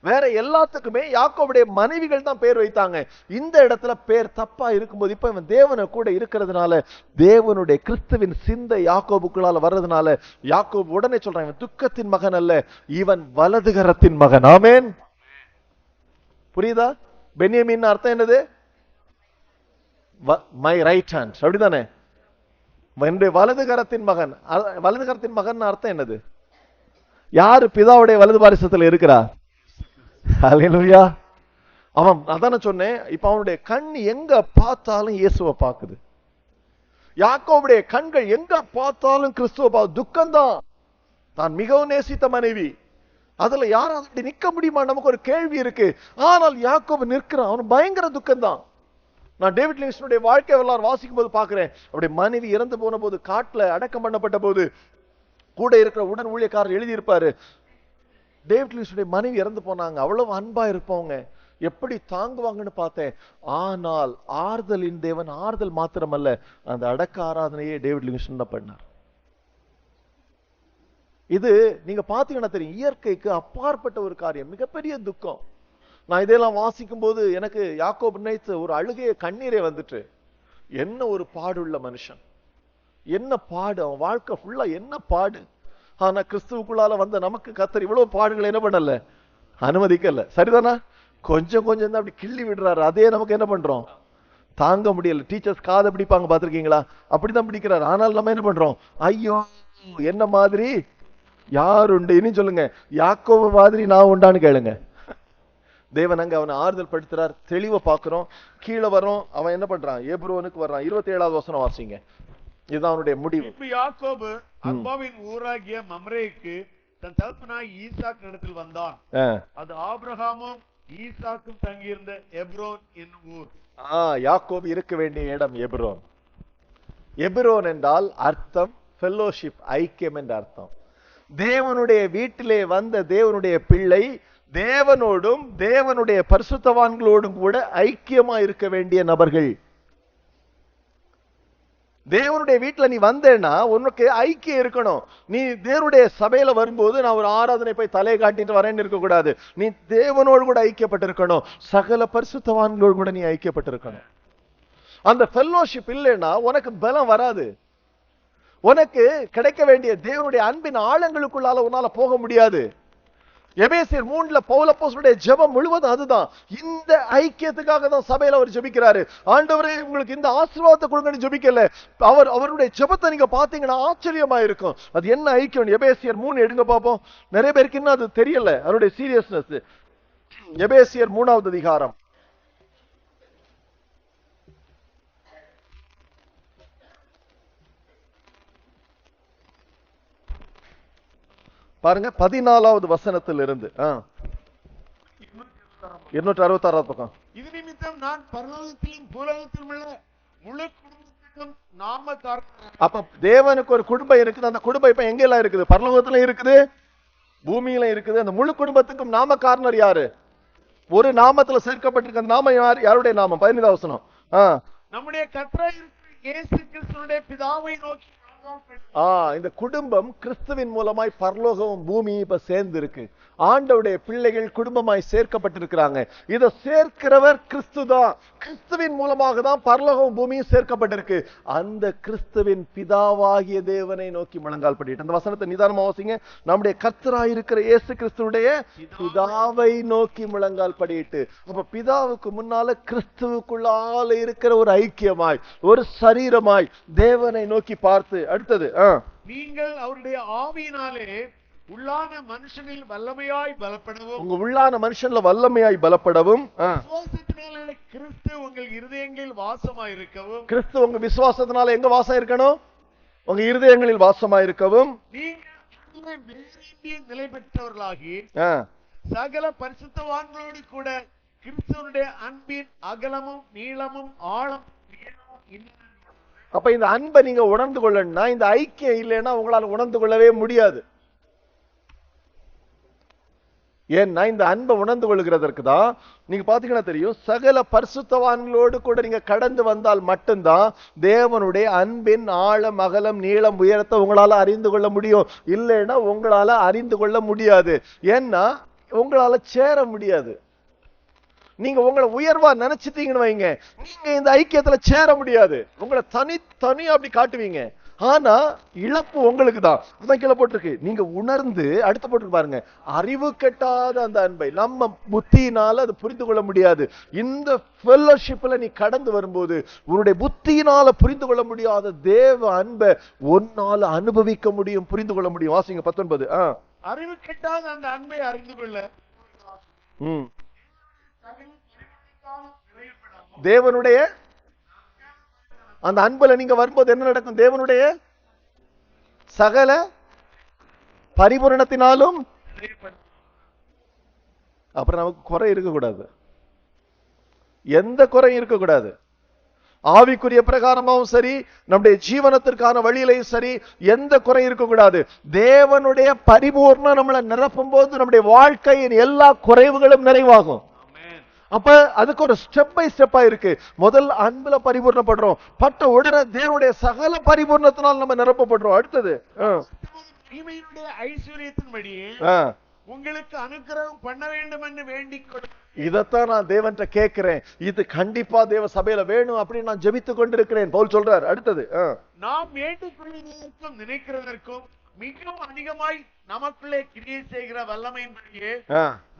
வேற எல்லாத்துக்குமே யாக்கோபுடைய மனைவிகள் தான் பேர் வைத்தாங்க. இந்த இடத்துல பேர் தப்பா இருக்கும்போது இப்ப இவன் தேவனை கூட இருக்கிறதுனால, தேவனுடைய கிறிஸ்துவின் சிந்தை யாக்கோபுக்குள்ளால வர்றதுனால யாக்கோபு உடனே சொல்றான், இவன் துக்கத்தின் மகன் அல்ல, இவன் வலதுகரத்தின் மகன். ஆமென். புரியுதா? பென்யமீன் அர்த்தம் என்னது? மை ரைட் ஹேண்ட், அப்படிதானே? வலதுகரத்தின் மகன். வலதுகரத்தின் மகன் அர்த்தம் என்னது? யாரு பிதாவுடைய வலது பாரிசத்துல இருக்கிறா? ஹல்லேலூயா. அவன் அதான சொன்னேன், இப்ப அவனுடைய கண் எங்க பார்த்தாலும் இயேசுவை பார்க்குது. யாக்கோபுடைய கண்கள் எங்க பார்த்தாலும் கிறிஸ்துவ பார்த்து துக்கம்தான். தான் மிகவும் நேசித்த மனைவி, அதுல யாராவது நிக்க முடியுமா? நமக்கு ஒரு கேள்வி இருக்கு. ஆனால் யாக்கோபு நிற்கிறான், அவன் பயங்கர துக்கம்தான். நான் டேவிட் லிவிங்ஸ்டனுடைய வாழ்க்கை வரலாறு வாசிக்கும் போது பாக்குறேன், அவருடைய மனைவி இறந்து போன போது, காட்டுல அடக்கம் பண்ணப்பட்ட போது கூட இருக்கிற உடன் ஊழியக்காரர் எழுதியிருப்பாரு, டேவிட் லிவிங்ஸ்டனுடைய மனைவி இறந்து போனாங்க, அவ்வளவு அன்பா இருப்பவங்க, எப்படி தாங்குவாங்கன்னு பார்த்தேன். ஆனால் ஆறுதலின் தேவன் ஆறுதல் மாத்திரமல்ல, அந்த அடக்க ஆராதனையே டேவிட் லிவிங்ஸ்டன் தான் பண்ணார். இது நீங்க பாத்தீங்கன்னா தெரியும், இயற்கைக்கு அப்பாற்பட்ட ஒரு காரியம், மிகப்பெரிய துக்கம். நான் இதெல்லாம் வாசிக்கும் போது எனக்கு யாக்கோபு நினைத்து ஒரு அழுகைய கண்ணீரே வந்துட்டு, என்ன ஒரு பாடுள்ள மனுஷன், என்ன பாடு, அவன் வாழ்க்கை ஃபுல்லா என்ன பாடு. ஆனா கிறிஸ்துவுக்குள்ளால வந்த நமக்கு கர்த்தர் இவ்வளவு பாடுகளை என்ன பண்ணல, அனுமதிக்கல. சரிதானா? கொஞ்சம் கொஞ்சம் தான் அப்படி கிள்ளி விடுறாரு. அதே நமக்கு என்ன பண்றோம், தாங்க முடியல. டீச்சர்ஸ் காதை பிடிப்பாங்க, பாத்திருக்கீங்களா? அப்படிதான் பிடிக்கிறாரு. ஆனால் நம்ம என்ன பண்றோம், ஐயோ என்ன மாதிரி யார் உண்டு? இனி சொல்லுங்க, யாக்கோபு மாதிரி நான் உண்டான்னு கேளுங்க. தேவன் அங்க அவனை ஆறுதல் படுத்துறார். தெளிவை பார்க்கிறோம். கீழே வரும், அவன் என்ன பண்றான், எப்ரோனுக்கு வர்றான். 27வது வசனம் வாசிங்க. இதுதான் அவனுடைய முடிவு. யாக்கோபு அர்பாவின் ஊராகிய மம்ரேக்கு தன் தகப்பனாய் ஈசாக்கு இடத்தில் வந்தான். அது ஆபிரகாமும் ஈசாக்கும் தங்கியிருந்த எப்ரோன் என்னும் ஊர். யாக்கோபு இருக்க வேண்டிய இடம் எப்ரோன். எப்ரோன் என்றால் அர்த்தம் ஃபெல்லோஷிப், ஐக்கியம் என்ற அர்த்தம். தேவனுடைய வீட்டிலே வந்த தேவனுடைய பிள்ளை தேவனோடும் தேவனுடைய பரிசுத்தவான்களோடும் கூட ஐக்கியமா இருக்க வேண்டிய நபர்கள். தேவனுடைய வீட்டுல நீ வந்தேன்னா உனக்கு ஐக்கியம் இருக்கணும். நீ தேவனுடைய சபையில வரும்போது நான் ஒரு ஆராதனை போய் தலையை காட்டிட்டு வரேன்னு இருக்க கூடாது. நீ தேவனோடு கூட ஐக்கியப்பட்டிருக்கணும். சகல பரிசுத்தவான்களோடு கூட நீ ஐக்கியப்பட்டிருக்கணும். அந்த ஃபெல்லோஷிப் இல்லைன்னா உனக்கு பலம் வராது. உனக்கு கிடைக்க வேண்டிய தேவனுடைய அன்பின் ஆழங்களுக்குள்ளால உன்னால போக முடியாது. எபேசியர் 3ல பவுல் அப்போஸ்தலனுடைய ஜெபம் முழுவதும் அதுதான். இந்த ஐக்கியத்துக்காக தான் சபையில அவர் ஜெபிக்கிறாரு. ஆண்டவரே உங்களுக்கு இந்த ஆசீர்வாதத்தை கொடுங்கன்னு ஜெபிக்கல. அவருடைய ஜெபத்தை நீங்க பாத்தீங்கன்னா ஆச்சரியமா இருக்கும். அது என்ன ஐக்கியம்? எபேசியர் 3 எடுங்க பாப்போம். நிறைய பேருக்கு இன்னும் அது தெரியல, அவருடைய சீரியஸ்னஸ். எபேசியர் 3வது அதிகாரம் பாருங்க, 14வது வசனத்திலிருந்து 266 பக்கம். இது நிமித்தம் நான் பரலோகத்திலும் பூலோகத்திலும் உள்ள முழு குடும்பத்துக்கும் நாமக்காரன். அப்ப தேவனுக்கு ஒரு குடும்பம் இருக்குது. அந்த குடும்பம் இப்ப எங்க எல்லாம் இருக்குது? பரலோகத்துல இருக்குது, பூமியில இருக்குது. அந்த முழு குடும்பத்துக்கும் நாமக்காரனர் யாரு? ஒரு நாமத்துல சேர்க்கப்பட்டிருக்க அந்த நாமம் யாருடைய நாமம்? 15வது வசனம். நம்முடைய கர்த்தராகிய இயேசு கிறிஸ்துவினுடைய பிதாவை நோக்கி. இந்த குடும்பம் கிறிஸ்துவின் மூலமாய் பரலோகமும் பூமியும் இப்ப சேர்ந்து இருக்கு. ஆண்டவருடைய பிள்ளைகள் குடும்பமாய் சேர்க்கப்பட்டிருக்கிறாங்க. இதை சேர்க்கிறவர் கிறிஸ்து தான். கிறிஸ்துவின் மூலமாக தான் பரலோகம் பூமியும் சேர்க்கப்பட்டிருக்கு. அந்த கிறிஸ்துவின் பிதாவாகிய தேவனை நோக்கி முழங்கால் படிட்டு அந்த வசனத்தை நிதானமா வாசிங்க. நம்முடைய கர்த்தராயிருக்கிற இயேசு கிறிஸ்துடைய பிதாவை நோக்கி முழங்கால் படிட்டு. அப்ப பிதாவுக்கு முன்னால கிறிஸ்துவுக்குள்ளால இருக்கிற ஒரு ஐக்கியமாய், ஒரு சரீரமாய் தேவனை நோக்கி பார்த்து. அடுத்தது, நீங்கள் அவருடைய ஆவியினாலே உள்ளான மனுஷனில் வல்லமையாய் பலப்படவும். உங்க உள்ளான மனுஷன்ல வல்லமையாய் பலப்படவும். கிறிஸ்து உங்கள் இருதயங்களில் வாசமாய் இருக்கவும். கிறிஸ்து உங்க விசுவாசத்தினால எங்க வாசம் இருக்கணும்? உங்க இருதயங்களில் வாசமாய் இருக்கவும். நீங்கள் நிலை பெற்றவர்களாகி சகல பரிசுத்தவான்களோடு கூட கிறிஸ்துவனுடைய அன்பின் அகலமும் நீளமும் ஆழம். அப்ப இந்த அன்பை நீங்க உணர்ந்து கொள்ளணும்னா, இந்த ஐக்கியம் இல்லைன்னா உங்களால உணர்ந்து கொள்ளவே முடியாது. ஏன்னா இந்த அன்பை உணர்ந்து கொள்கிறதற்கு தான் நீங்க பாத்தீங்கன்னா தெரியும், சகல பரிசுத்தவான்களோடு கூட நீங்க கடந்து வந்தால் மட்டும்தான் தேவனுடைய அன்பின் ஆழம் அகலம் நீளம் உயரத்தை உங்களால அறிந்து கொள்ள முடியும். இல்லைன்னா உங்களால அறிந்து கொள்ள முடியாது. ஏன்னா உங்களால சேர முடியாது. நீங்க உங்களை உயர்வா நினைச்சிட்டீங்கன்னு வைங்க, நீங்க இந்த ஐக்கியத்துல சேர முடியாது. உங்களை தனியா அப்படி காட்டுவீங்க. ஆனா இழப்பு உங்களுக்கு தான். அதான் கீழே போட்டிருக்கு. நீங்க உணர்ந்து, அடுத்த போட்டு பாருங்க, அறிவு கெட்டாத அந்த அன்பை நம்ம புத்தியினால அது புரிந்து கொள்ள முடியாது. இந்த ஃபெல்லோஷிப்ல நீ கடந்து வரும்போது உன்னுடைய புத்தியினால புரிந்து கொள்ள முடியாத தேவ அன்பை உன்னால அனுபவிக்க முடியும், புரிந்து கொள்ள முடியும். வாசிங்க 19. அறிவு கெட்டாத அந்த அன்பை அறிந்து கொள்ள தேவனுடைய அந்த அன்புல நீங்க வரும்போது என்ன நடக்கும்? தேவனுடைய சகல பரிபூரணத்தினாலும். அப்புறம் நமக்கு குறை இருக்கக்கூடாது, எந்த குறையும் இருக்கக்கூடாது. ஆவிக்குரிய பிரகாரமாவும் சரி, நம்முடைய ஜீவனத்திற்கான வழியிலையும் சரி, எந்த குறை இருக்கக்கூடாது. தேவனுடைய பரிபூர்ணம் நம்மளை நிரப்பும் போது நம்முடைய வாழ்க்கையின் எல்லா குறைவுகளும் நிறைவாகும். அப்ப அதுக்கு ஒரு ஸ்டெப் பை ஸ்டெப்பா இருக்கு. முதல் அன்புல பரிபூர்ணப்படுறோம், பட்ட உடனே தேவனுடைய சகல பரிபூர்ணத்தினால் நம்ம நிரப்பப்படுறோம். அடுத்தது, ஐஸ்வர்யத்தின்படியே உங்களுக்கு அனுக்கிரகம் பண்ண வேண்டும் என்று வேண்டிக் கொண்டு. இதத்தான் நான் தேவன்கிட்ட கேட்கிறேன். இது கண்டிப்பா தேவ சபையில வேணும் அப்படின்னு நான் ஜெபித்துக் கொண்டிருக்கிறேன். பவுல் சொல்றார். அடுத்தது, நாம் வேண்டிக் கொள்வதற்கும் நினைக்கிறதற்கும் மிகவும் அதிகமாய் நமக்குள்ளே கிரியை செய்கிற வல்லமையின்படியே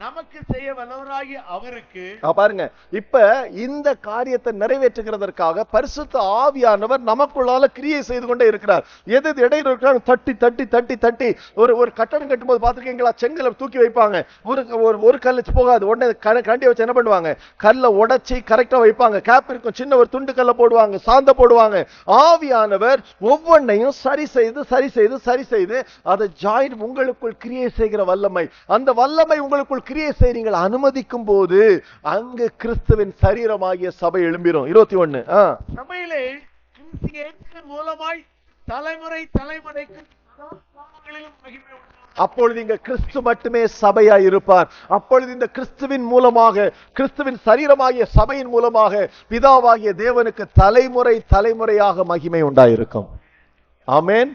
நமக்கு செய்ய வல்லவராகி அவருக்கு. பாருங்க, இப்ப இந்த காரியத்தை நிறைவேற்றுகிறதற்காக பரிசுத்த ஆவியானவர் நமக்குள்ளால கிரியை செய்து கொண்டே இருக்கிறார். எது இடையில இருக்கிறாங்க, தட்டி தட்டி தட்டி தட்டி. ஒரு கட்டடம் கட்டும் போது பாத்துருக்கீங்களா, செங்கலை தூக்கி வைப்பாங்க, ஒரு கல் போகாது, உடனே கண்டி வச்சு என்ன பண்ணுவாங்க, கல்லை உடைச்சி கரெக்டா வைப்பாங்க. கேப் இருக்கும், சின்ன ஒரு துண்டு கல்ல போடுவாங்க, சாந்த போடுவாங்க. ஆவியானவர் ஒவ்வொன்றையும் சரி செய்து சரி செய்து சரி செய்து அதை ஜாயின் உங்களுக்குள் கிரியை செய்கிற வல்லமை. அந்த வல்லமை உங்களுக்குள் கிரியை செய்ய நீங்கள் அனுமதிக்கும் போது அங்கு கிறிஸ்துவின் சரீரமாகிய சபை எழும்பிரும். 21 சபையிலே கிறிஸ்து மூலமாய் தலைமுறை தலைமுறைக்கு அப்பொழுது இங்க கிறிஸ்து மட்டுமே சபையாய் இருப்பார். அப்பொழுது இந்த கிறிஸ்துவின் மூலமாக, கிறிஸ்துவின் சரீரமாகிய சபையின் மூலமாக பிதாவாகிய தேவனுக்கு தலைமுறை தலைமுறையாக மகிமை உண்டாயிருக்கும். ஆமென்.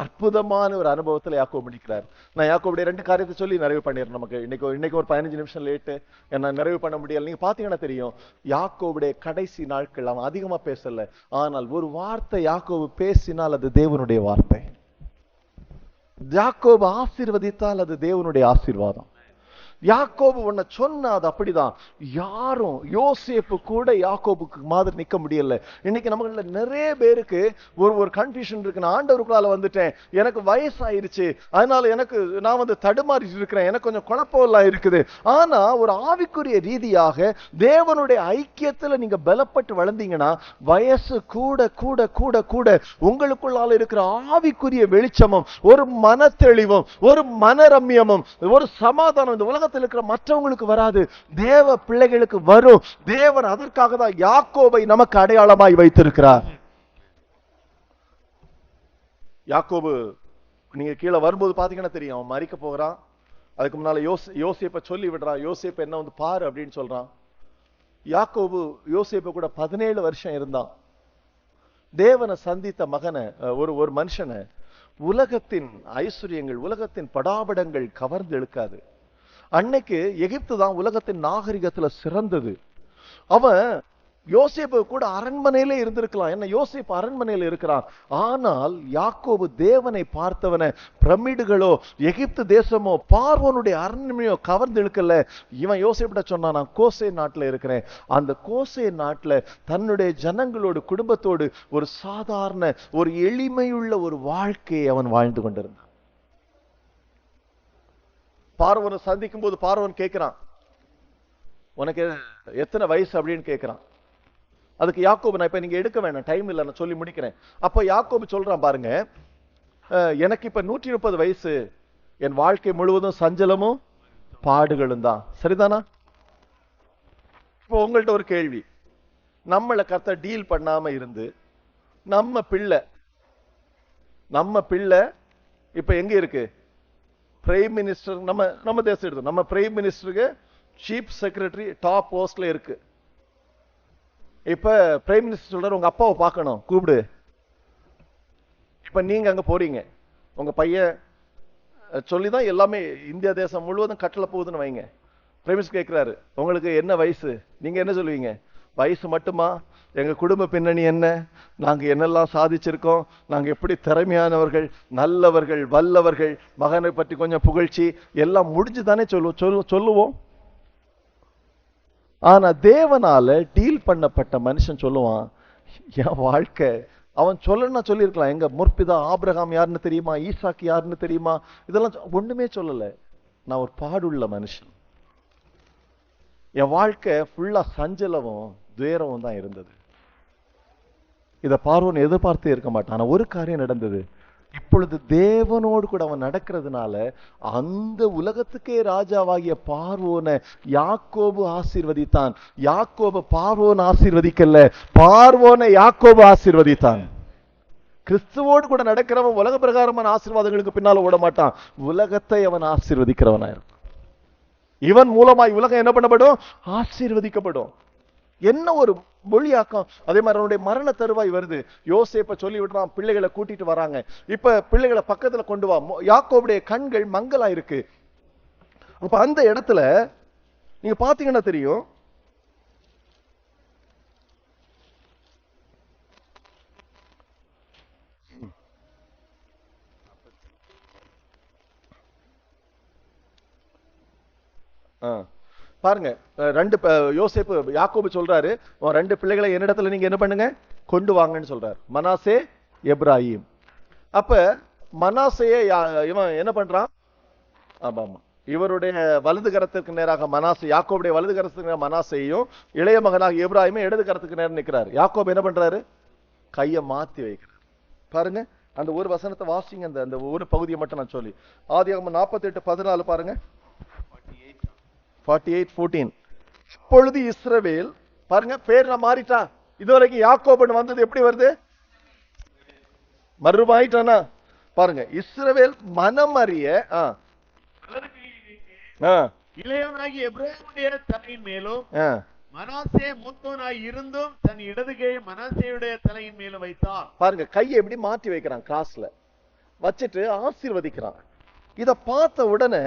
அற்புதமான ஒரு அனுபவத்தில் யாக்கோபு முடிக்கிறார். நான் யாக்கோபுடைய 2 காரியத்தை சொல்லி நிறைவு பண்ணிடுறேன். நமக்கு இன்னைக்கு ஒரு 15 நிமிஷம் லேட்டு, என்ன நிறைவு பண்ண முடியல. நீங்க பாத்தீங்கன்னா தெரியும், யாக்கோபுடைய கடைசி நாட்கள் அவன் அதிகமா பேசல, ஆனால் ஒரு வார்த்தை யாக்கோபு பேசினால் அது தேவனுடைய வார்த்தை. யாக்கோபு ஆசீர்வதித்தால் அது தேவனுடைய ஆசீர்வாதம். யாக்கோபு உன்னை சொன்ன அது அப்படிதான். யாரும் யோசேப்பு கூட யாக்கோபுக்கு மாதிரி நிக்க முடியல. இன்னைக்கு நம்மள நிறைய பேருக்கு ஒரு கன்ஃபியூஷன் இருக்கு. நான் ஆண்டவருக்குள்ளால வந்துட்டேன், எனக்கு வயசாயிருச்சு, அதனால நான் தடுமாறி இருக்கிறேன், எனக்கு கொஞ்சம் குழப்பம் இருக்குது. ஆனா ஒரு ஆவிக்குரிய ரீதியாக தேவனுடைய ஐக்கியத்துல நீங்க பலப்பட்டு வளர்ந்தீங்கன்னா, வயசு கூட கூட கூட கூட உங்களுக்குள்ளால இருக்கிற ஆவிக்குரிய வெளிச்சமும், ஒரு மன தெளிவும், ஒரு மனரம்யமும், ஒரு சமாதானம் இந்த உலகத்தில் இருக்கிற மற்றவங்களுக்கு வராது, தேவ பிள்ளைகளுக்கு வரும். தேவன் அதற்காக தான் யாக்கோபை நமக்கு அடையாளமாய் வைத்திருக்கிறார். யாக்கோபு நீங்க கீழே வரும்போது பாத்தீங்கன்னா தெரியும், அவன் மரிக்க போகிறான். அதுக்கு முன்னால யோசேப்பை சொல்லி விடுறான், யோசேப்பு என்ன பாரு அப்படின்னு சொல்றான். யாக்கோபு யோசேப்பு கூட 17 வருஷம் இருந்தான். தேவனை சந்தித்த மகனை, ஒரு மனுஷனை உலகத்தின் ஐஸ்வர்யங்கள், உலகத்தின் படாபடங்கள் கவர்ந்து இழுக்காது. அன்னைக்கு எகிப்து தான் உலகத்தின் நாகரிகத்துல சிறந்தது. அவன் யோசேப்பு கூட அரண்மனையிலே இருந்திருக்கலாம். என்ன, யோசேப்பு அரண்மனையில இருக்கிறான். ஆனால் யாக்கோபு தேவனை பார்த்தவனை பிரமிடுகளோ எகிப்து தேசமோ பார்வோனுடைய அரண்மனையோ கவர்ந்து இழுக்கல. இவன் யோசேப்பிட்ட சொன்னான், நான் கோசே நாட்டுல இருக்கிறேன். அந்த கோசே நாட்டுல தன்னுடைய ஜனங்களோடு குடும்பத்தோடு ஒரு சாதாரண ஒரு எளிமையுள்ள ஒரு வாழ்க்கையை அவன் வாழ்ந்து கொண்டிருந்தான். பார்வோனை சந்திக்கும் போது பார்வோன் கேட்கிறான், உனக்கு எத்தனை வயசு அப்படின்னு கேட்கிறான். அதுக்கு யாக்கோபு, நான் இப்ப நீங்க எடுக்க வேண்டாம், டைம் இல்லை, நான் சொல்லி முடிக்கிறேன். அப்ப யாக்கோபு சொல்றான் பாருங்க, எனக்கு இப்ப 130 வயசு, என் வாழ்க்கை முழுவதும் சஞ்சலமும் பாடுகளும் தான். சரிதானா? இப்போ உங்கள்ட்ட ஒரு கேள்வி, நம்மளை கர்த்தர் டீல் பண்ணாம இருந்து நம்ம பிள்ளை இப்ப எங்க இருக்கு? பிரைம் மினிஸ்டர், நம்ம தேசம் எடுத்து, நம்ம பிரைம் மினிஸ்டருக்கு சீஃப் செக்ரட்டரி டாப் போஸ்ட்ல இருக்கு. இப்ப பிரைம் மினிஸ்டர் சொல்றாரு, உங்க அப்பாவை பார்க்கணும், கூப்பிடு. இப்ப நீங்க அங்க போறீங்க, உங்க பையன் சொல்லிதான் எல்லாமே இந்தியா தேசம் முழுவதும் கட்டளை போகுதுன்னு வைங்க. பிரைம் மினிஸ்டர் கேட்கிறாரு, உங்களுக்கு என்ன வயசு? நீங்க என்ன சொல்லுவீங்க? வயசு மட்டுமா? எங்க குடும்ப பின்னணி என்ன, நாங்க என்னெல்லாம் சாதிச்சிருக்கோம், நாங்க எப்படி திறமையானவர்கள், நல்லவர்கள், வல்லவர்கள், மகனை பற்றி கொஞ்சம் புகழ்ச்சி எல்லாம் முடிஞ்சுதானே சொல்லுவோம். ஆனா தேவனால டீல் பண்ணப்பட்ட மனுஷன் சொல்லுவான், என் வாழ்க்கை, அவன் சொல்லிருக்கலாம், எங்க முற்பிதா ஆபிரகாம் யாருன்னு தெரியுமா, ஈசாக்கு யாருன்னு தெரியுமா, இதெல்லாம் ஒண்ணுமே சொல்லல. நான் ஒரு பாடுள்ள மனுஷன், என் வாழ்க்கை ஃபுல்லா சஞ்சலமும் துயரமும் தான் இருந்தது. இத பார்வோன் எதிர்பார்த்தே இருக்க மாட்டான். ஆனா ஒரு காரியம் நடந்தது. இப்பொழுது தேவனோடு கூட அவன் நடக்கிறதுனால அந்த உலகத்துக்கே ராஜாவாகிய பார்வோனை யாக்கோபு ஆசீர்வதித்தான். யாக்கோபு பார்வோன் ஆசீர்வதிக்கல, பார்வோனை யாக்கோபு ஆசீர்வதித்தான். கிறிஸ்துவோடு கூட நடக்கிறவன் உலக பிரகாரமான ஆசீர்வாதங்களுக்கு பின்னால ஓட மாட்டான், உலகத்தை அவன் ஆசீர்வதிக்கிறவனாயிருக்கும். இவன் மூலமாய் உலகம் என்ன பண்ணப்படும்? ஆசீர்வதிக்கப்படும். என்ன ஒரு மொழியாக்கம். அதே மாதிரி அவனுடைய மரண தருவாய் வருது. யோசேப்பை சொல்லி விடுறான், பிள்ளைகளை கூட்டிட்டு வராங்க. இப்ப பிள்ளைகளை பக்கத்துல கொண்டு வா. யாக்கோபுடைய கண்கள் மங்கலா இருக்கு. அப்ப அந்த இடத்துல நீங்க பாத்தீங்கன்னா தெரியும், பாருங்க, யோசேப்பு யாக்கோபு சொல்றாரு, ரெண்டு பிள்ளைகளை என்னிடத்துல நீங்க என்ன பண்ணுங்க, கொண்டு வாங்கன்னு சொல்றாரு. மனாசே, எப்ராஹிம். அப்ப மனாசையை இவன் என்ன பண்றான்? ஆமா, இவருடைய வலது கரத்துக்கு நேராக மனாசே, யாக்கோபுடைய வலது கரத்துக்கு நேராக மனாசையும், இளைய மகனாக எப்ராஹிமும் இடது கரத்துக்கு நேரம் நிற்கிறாரு. யாக்கோபு என்ன பண்றாரு? கையை மாத்தி வைக்கிறார். பாருங்க, அந்த ஒரு வசனத்தை வாசிங்க, அந்த ஒரு பகுதியை மட்டும் நான் சொல்லி. ஆதியாகமம் 48:14 பாருங்க. 48:14. இப்பொழுது இஸ்ரவேல், பாருங்க பேர் நான் மாறிட்டா. இதுவரைக்கும் யாக்கோபு வந்தது எப்படி வருது? மறுமாயிட்டானா? பாருங்க, இஸ்ரவேல் மனம் அறிய இளையவனாகி எப்ராஹிமுடைய தலையின் மேலும் மனாசே மூத்தவனாய் இருந்தும் தன் இடது கையை மனாசேயுடைய தலையின் மேலும் வைத்தான். பாருங்க, கையை எப்படி மாற்றி வைக்கிறான், கிராஸ்ல வச்சுட்டு ஆசீர்வதிக்கிறான். இத பார்த்த உடனே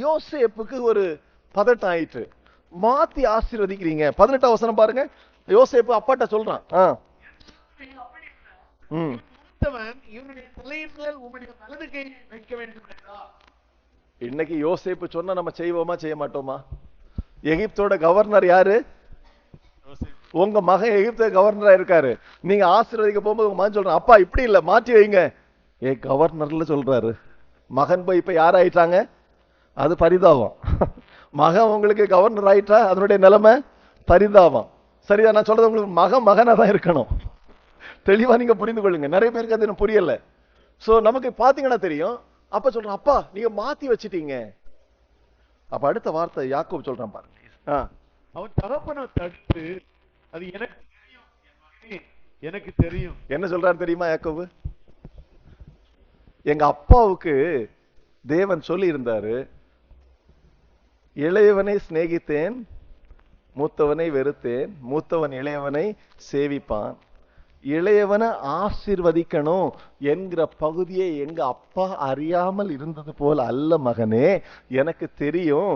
யோசேப்புக்கு ஒரு பதட்டம் ஆயிட்டு, மாத்தி ஆசீர்வதிக்கிறீங்க. 18ஆம் வசனம் பாருங்க. யோசேப்பு அப்பாட்ட சொல்றான், இவனுடைய தலையின் மேல் உம்முடைய வலது கையை வைக்க வேண்டும் என்றார். இன்னைக்கு யோசேப்பு சொன்னா நம்ம செய்வோமா செய்ய மாட்டோமா? எகிப்தோட கவர்னர் யாரு? உங்க மகன் எகிப்து கவர்னரா இருக்காரு. நீங்க ஆசீர்வதிக்க போகும்போது உங்க மகன் சொல்றான், அப்பா இப்படி இல்ல மாற்றி வைங்க. கவர்னர்ல சொல்றாரு. மகன் போய் இப்ப யார் ஆயிட்டாங்க? அது பரிதாபம். மகன் உங்களுக்கு கவர்னர் ஆயிட்டா அதனுடைய நிலைமை பரிதாபம். சரியா நான் சொல்றது? உங்களுக்கு மகனா தான் இருக்கணும். தெளிவா நீங்க புரிந்து கொள்ளுங்க. நிறைய பேருக்கு அது புரியல. சோ நமக்கு பாத்தீங்கன்னா தெரியும். அப்ப சொல்றான், அப்பா நீங்க மாத்தி வச்சிட்டீங்க. அப்ப அடுத்த வார்த்தை யாக்கோபு சொல்றான் பாருங்க. அவன் தகப்பனை தடுத்து, அது எனக்கு தெரியும், எனக்கு தெரியும். என்ன சொல்றாரு தெரியுமா யாக்கோபு? எங்க அப்பாவுக்கு தேவன் சொல்லி இருந்தாரு, இளையவனை சிநேகித்தேன், மூத்தவனை வெறுத்தேன், மூத்தவன் இளையவனை சேவிப்பான், இளையவனை ஆசீர்வதிக்கணும் என்கிற பகுதியை எங்க அப்பா அறியாமல் இருந்தது போல அல்ல மகனே, எனக்கு தெரியும்.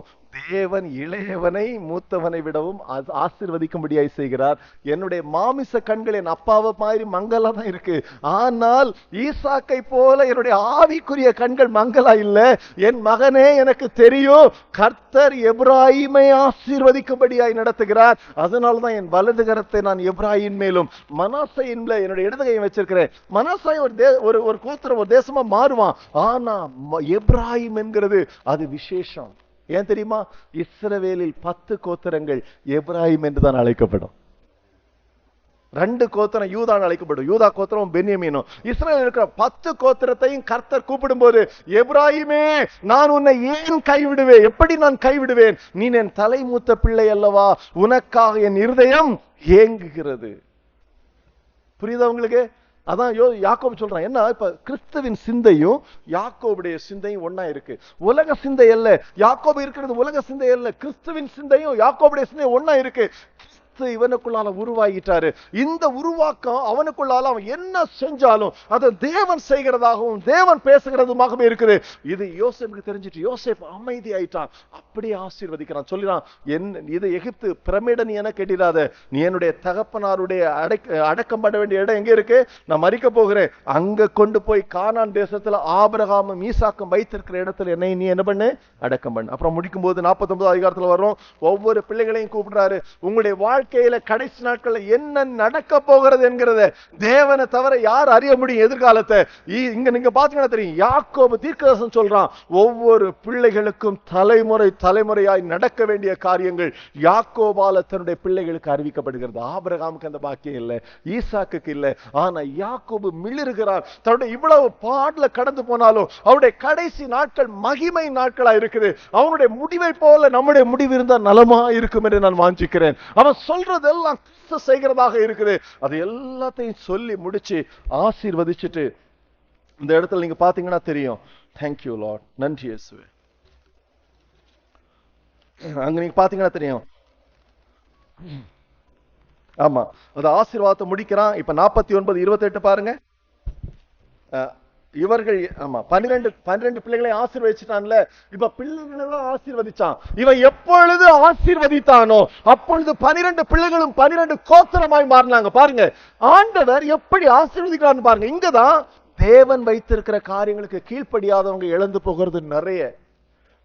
தேவன் இளையவனை மூத்தவனை விடவும் ஆசீர்வதிக்கும்படியாய் செய்கிறார். என்னுடைய மாமிச கண்கள் என் அப்பாவை மாதிரி மங்களா தான் இருக்கு. ஆனால் ஈசாக்கை போல என்னுடைய ஆவிக்குரிய கண்கள் மங்களா இல்ல. என் மகனே எனக்கு தெரியும், கர்த்தர் எப்ராயிமை ஆசீர்வதிக்கும்படியாய் நடத்துகிறார். அதனால்தான் என் வலது கரத்தை நான் எப்ராயிம் மேலும் மனாசையின் என்னுடைய இடது கையை வச்சிருக்கிறேன். மனாசாய் ஒரு கோத்திரம் ஒரு தேசமா மாறுவான். ஆனா எப்ராயிம் என்கிறது அது விசேஷம். ஏன் தெரியுமா? இஸ்ரவேலில் 10 கோத்திரங்கள் எப்ராயிம் என்றுதான் அழைக்கப்படும். 2 கோத்திரம் யூதான் அழைக்கப்படும். யூதா கோத்திரம் பென்யமீனும். இஸ்ரவேல் இருக்கிற 10 கோத்திரத்தையும் கர்த்தர் கூப்பிடும் போது, எப்ராயிமே நான் உன்னை ஏன் கைவிடுவேன்? எப்படி நான் கைவிடுவேன்? நீ என் தலைமூத்த பிள்ளை அல்லவா, உனக்காக என் இருதயம் ஏங்குகிறது. புரியுதா உங்களுக்கு? அதான் யாக்கோபு சொல்றான். என்ன இப்ப கிறிஸ்துவின் சிந்தையும் யாக்கோபுடைய சிந்தையும் ஒன்னா இருக்கு. உலக சிந்தை அல்ல, யாக்கோபு இருக்கிறது உலக சிந்தை அல்ல. கிறிஸ்துவின் சிந்தையும் யாக்கோபுடைய சிந்தையும் ஒன்னா இருக்கு. இவனுக்குள்ளால உருவாகிட்டாரு. இந்த உருவாக்கம் அவனுக்குள்ளால அவன் என்ன செஞ்சாலும் அதை தேவன் செய்கிறதாகவும் தேவன் பேசுகிறதுமாகவே இருக்குது. இது யோசேப்புக்கு தெரிஞ்சிட்டு யோசேப்பு அமைதி ஆயிட்டான். அப்படியே ஆசீர்வதிக்கிறான். சொல்லிறான், இது எகிப்து பிரமிட நீ என கேட்டிராத, நீ என்னுடைய தகப்பனாருடைய அடக்கம் பண்ண வேண்டிய இடம் எங்க இருக்கு? நான் மறிக்க போகிறேன். அங்க கொண்டு போய் கானான் தேசத்துல ஆபிரகாமும் ஈசாக்கும் வைத்திருக்கிற இடத்துல என்னை நீ என்ன பண்ணு? அடக்கம் பண்ணு. அப்புறம் முடிக்கும் போது 49 அதிகாரத்துல வரும். ஒவ்வொரு பிள்ளைகளையும் கூப்பிடுறாரு. உங்களுடைய வாழ்க்கையில கடைசி நாட்கள்ல என்ன நடக்க போகிறது என்கிறத தேவனை தவிர யார் அறிய முடியும் எதிர்காலத்தை? இங்க நீங்க பாத்தீங்கன்னா தெரியும். யாக்கோபு தீர்க்கதரிசனம் சொல்றான், ஒவ்வொரு பிள்ளைகளுக்கும் தலைமுறை தலைமுறையாய் நடக்க வேண்டிய காரியங்கள் யாக்கோபால தன்னுடைய பிள்ளைகளுக்கு அறிவிக்கப்படுகிறது. ஆபிரகாமுக்கு அந்த பாக்கியம் இல்லை, ஈசாக்குக்கு இல்லை. ஆனா யாக்கோபு மிளிர்கிறார். தன்னுடைய இவ்வளவு பாடல கடந்து போனாலும் அவருடைய கடைசி நாட்கள் மகிமை நாட்களா இருக்குது. அவனுடைய முடிவை போல நம்முடைய முடிவு இருந்தால் நலமா இருக்கும் என்று நான் வாஞ்சிக்கிறேன். அவன் சொல்றதெல்லாம் கிறிஸ்து செய்கிறதாக இருக்குது. அது எல்லாத்தையும் சொல்லி முடிச்சு ஆசீர்வதிச்சுட்டு இந்த இடத்துல நீங்க பாத்தீங்கன்னா தெரியும். தேங்க்யூ லார்ட், நன்றி இயேசுவே. அங்க நீங்க பாத்தீங்கன்னா தெரியும். ஆமா, அது ஆசீர்வாதத்தை முடிக்கிறான். இப்ப 49:28 பாருங்க. இவர்கள் 12 பிள்ளைகளை ஆசீர்வதிச்சான்ல. இப்ப பிள்ளைகளை ஆசீர்வதிச்சான். இவன் எப்பொழுது ஆசீர்வதித்தானோ அப்பொழுது 12 பிள்ளைகளும் 12 கோத்திரமாய் மாறினாங்க. பாருங்க ஆண்டவர் எப்படி ஆசீர்வதிக்கிறான்னு பாருங்க. இங்கதான் தேவன் வைத்திருக்கிற காரியங்களுக்கு கீழ்ப்படியாதவங்க இழந்து போகிறது நிறைய.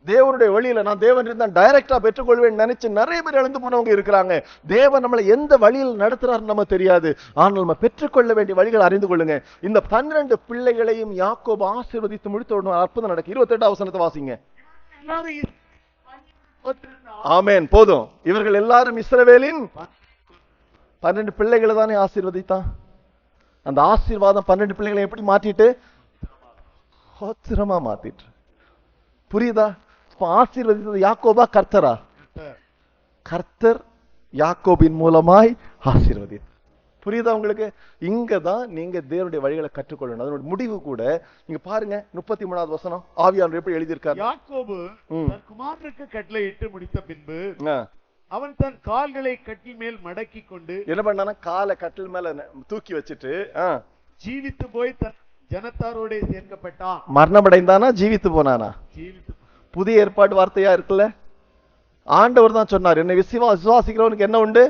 தேவனுடைய வழியில நான் தேவன் இருந்தா டைரக்டா பெற்றுக்கொள்வேன் நினைச்சு நிறைய பேர் இழந்து போனவங்க இருக்கிறாங்க. தேவன் நம்மளை எந்த வழியில் நடத்துறாருன்னு நம்ம தெரியாது. ஆனால் நம்ம பெற்றுக்கொள்ள வேண்டிய வழிகள் அறிந்து கொள்ளுங்க. இந்த 12 பிள்ளைகளையும் யாக்கோபு ஆசீர்வதித்து முடித்த உடனே அற்புதம் நடக்கும். 28 வசனத்தை வாசிங்க. ஆமென். போதும். இவர்கள் எல்லாரும் இஸ்ரவேலின் 12 பிள்ளைகளை தானே ஆசீர்வதித்தான். அந்த ஆசீர்வாதம் 12 பிள்ளைகளை எப்படி மாத்திட்டு கோத்திரமா மாத்திட்டு. புரியுதா? ஆசீர்வதித்தது யாக்கோபா கர்த்தரா? கர்த்தர் யாக்கோபின் மூலமாய் ஆசீர்வதித்தார். புரியுதா உங்களுக்கு? இங்கதான் நீங்க தேவனுடைய வழிகளை கற்றுக்கொள்ளணும். அதனுடைய முடிவு கூட நீங்க பாருங்க. 33வது வசனம் ஆவியானவர் எப்படி எழுதியிருக்கார்? யாக்கோபு தன் குமாரனுக்கு கட்டளையிட்டு முடித்த பின்பு அவன் தன் கால்களை கட்டில் மேல் மடக்கி கொண்டு என்ன பண்ணானா? காலை கட்டில் மேல தூக்கி வச்சுட்டு ஜீவித்து போய் தன் ஜனத்தாரோட சேர்க்கப்பட்டான். மரணமடைந்தானா ஜீவித்து போனானா? ஜீவித்து. புதிய ஏற்பாடு வார்த்தையா இருக்குல்ல. ஆண்டவர் தான் சொன்னார், என்னை விசுவாசிக்கிறவனுக்கு என்ன உண்டு?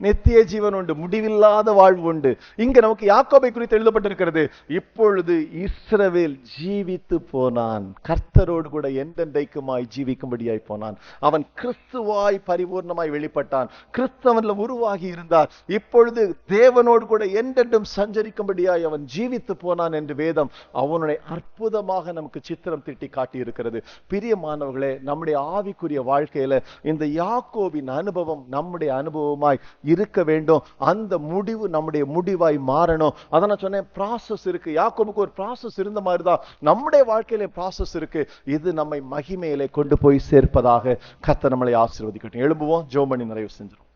நித்திய ஜீவன் உண்டு, முடிவில்லாத வாழ்வு உண்டு. இங்க நமக்கு யாக்கோபை குறித்து எழுதப்பட்டிருக்கிறது, இப்பொழுது இஸ்ரவேல் ஜீவித்து போனான், கர்த்தரோடு கூட என்றென்றைக்குமாய் ஜீவிக்கும்படியாய் போனான். அவன் கிறிஸ்துவாய் பரிபூர்ணமாய் வெளிப்பட்டான், கிறிஸ்தவன்ல உருவாகி இருந்தார். இப்பொழுது தேவனோடு கூட என்றென்றும் சஞ்சரிக்கும்படியாய் அவன் ஜீவித்து போனான் என்று வேதம் அவனுடைய அற்புதமாக நமக்கு சித்திரம் தீட்டி காட்டி இருக்கிறது. பிரியமானவர்களே, நம்முடைய ஆவிக்குரிய வாழ்க்கையில இந்த யாக்கோபின் அனுபவம் நம்முடைய அனுபவமாய் இருக்க வேண்டும். அந்த முடிவு நம்முடைய முடிவாய் மாறணும். அதான் நான் சொன்னேன், ப்ராசஸ் இருக்கு. யாக்கோபுக்கு ஒரு ப்ராசஸ் இருந்த மாதிரி தான் நம்முடைய வாழ்க்கையில ப்ராசஸ் இருக்கு. இது நம்மை மகிமையிலே கொண்டு போய் சேர்ப்பதாக கர்த்தர் நம்மளை ஆசீர்வதிக்கட்டும். எழும்புவோம், ஜெபம் பண்ணி நிறைவு செஞ்சிடும்.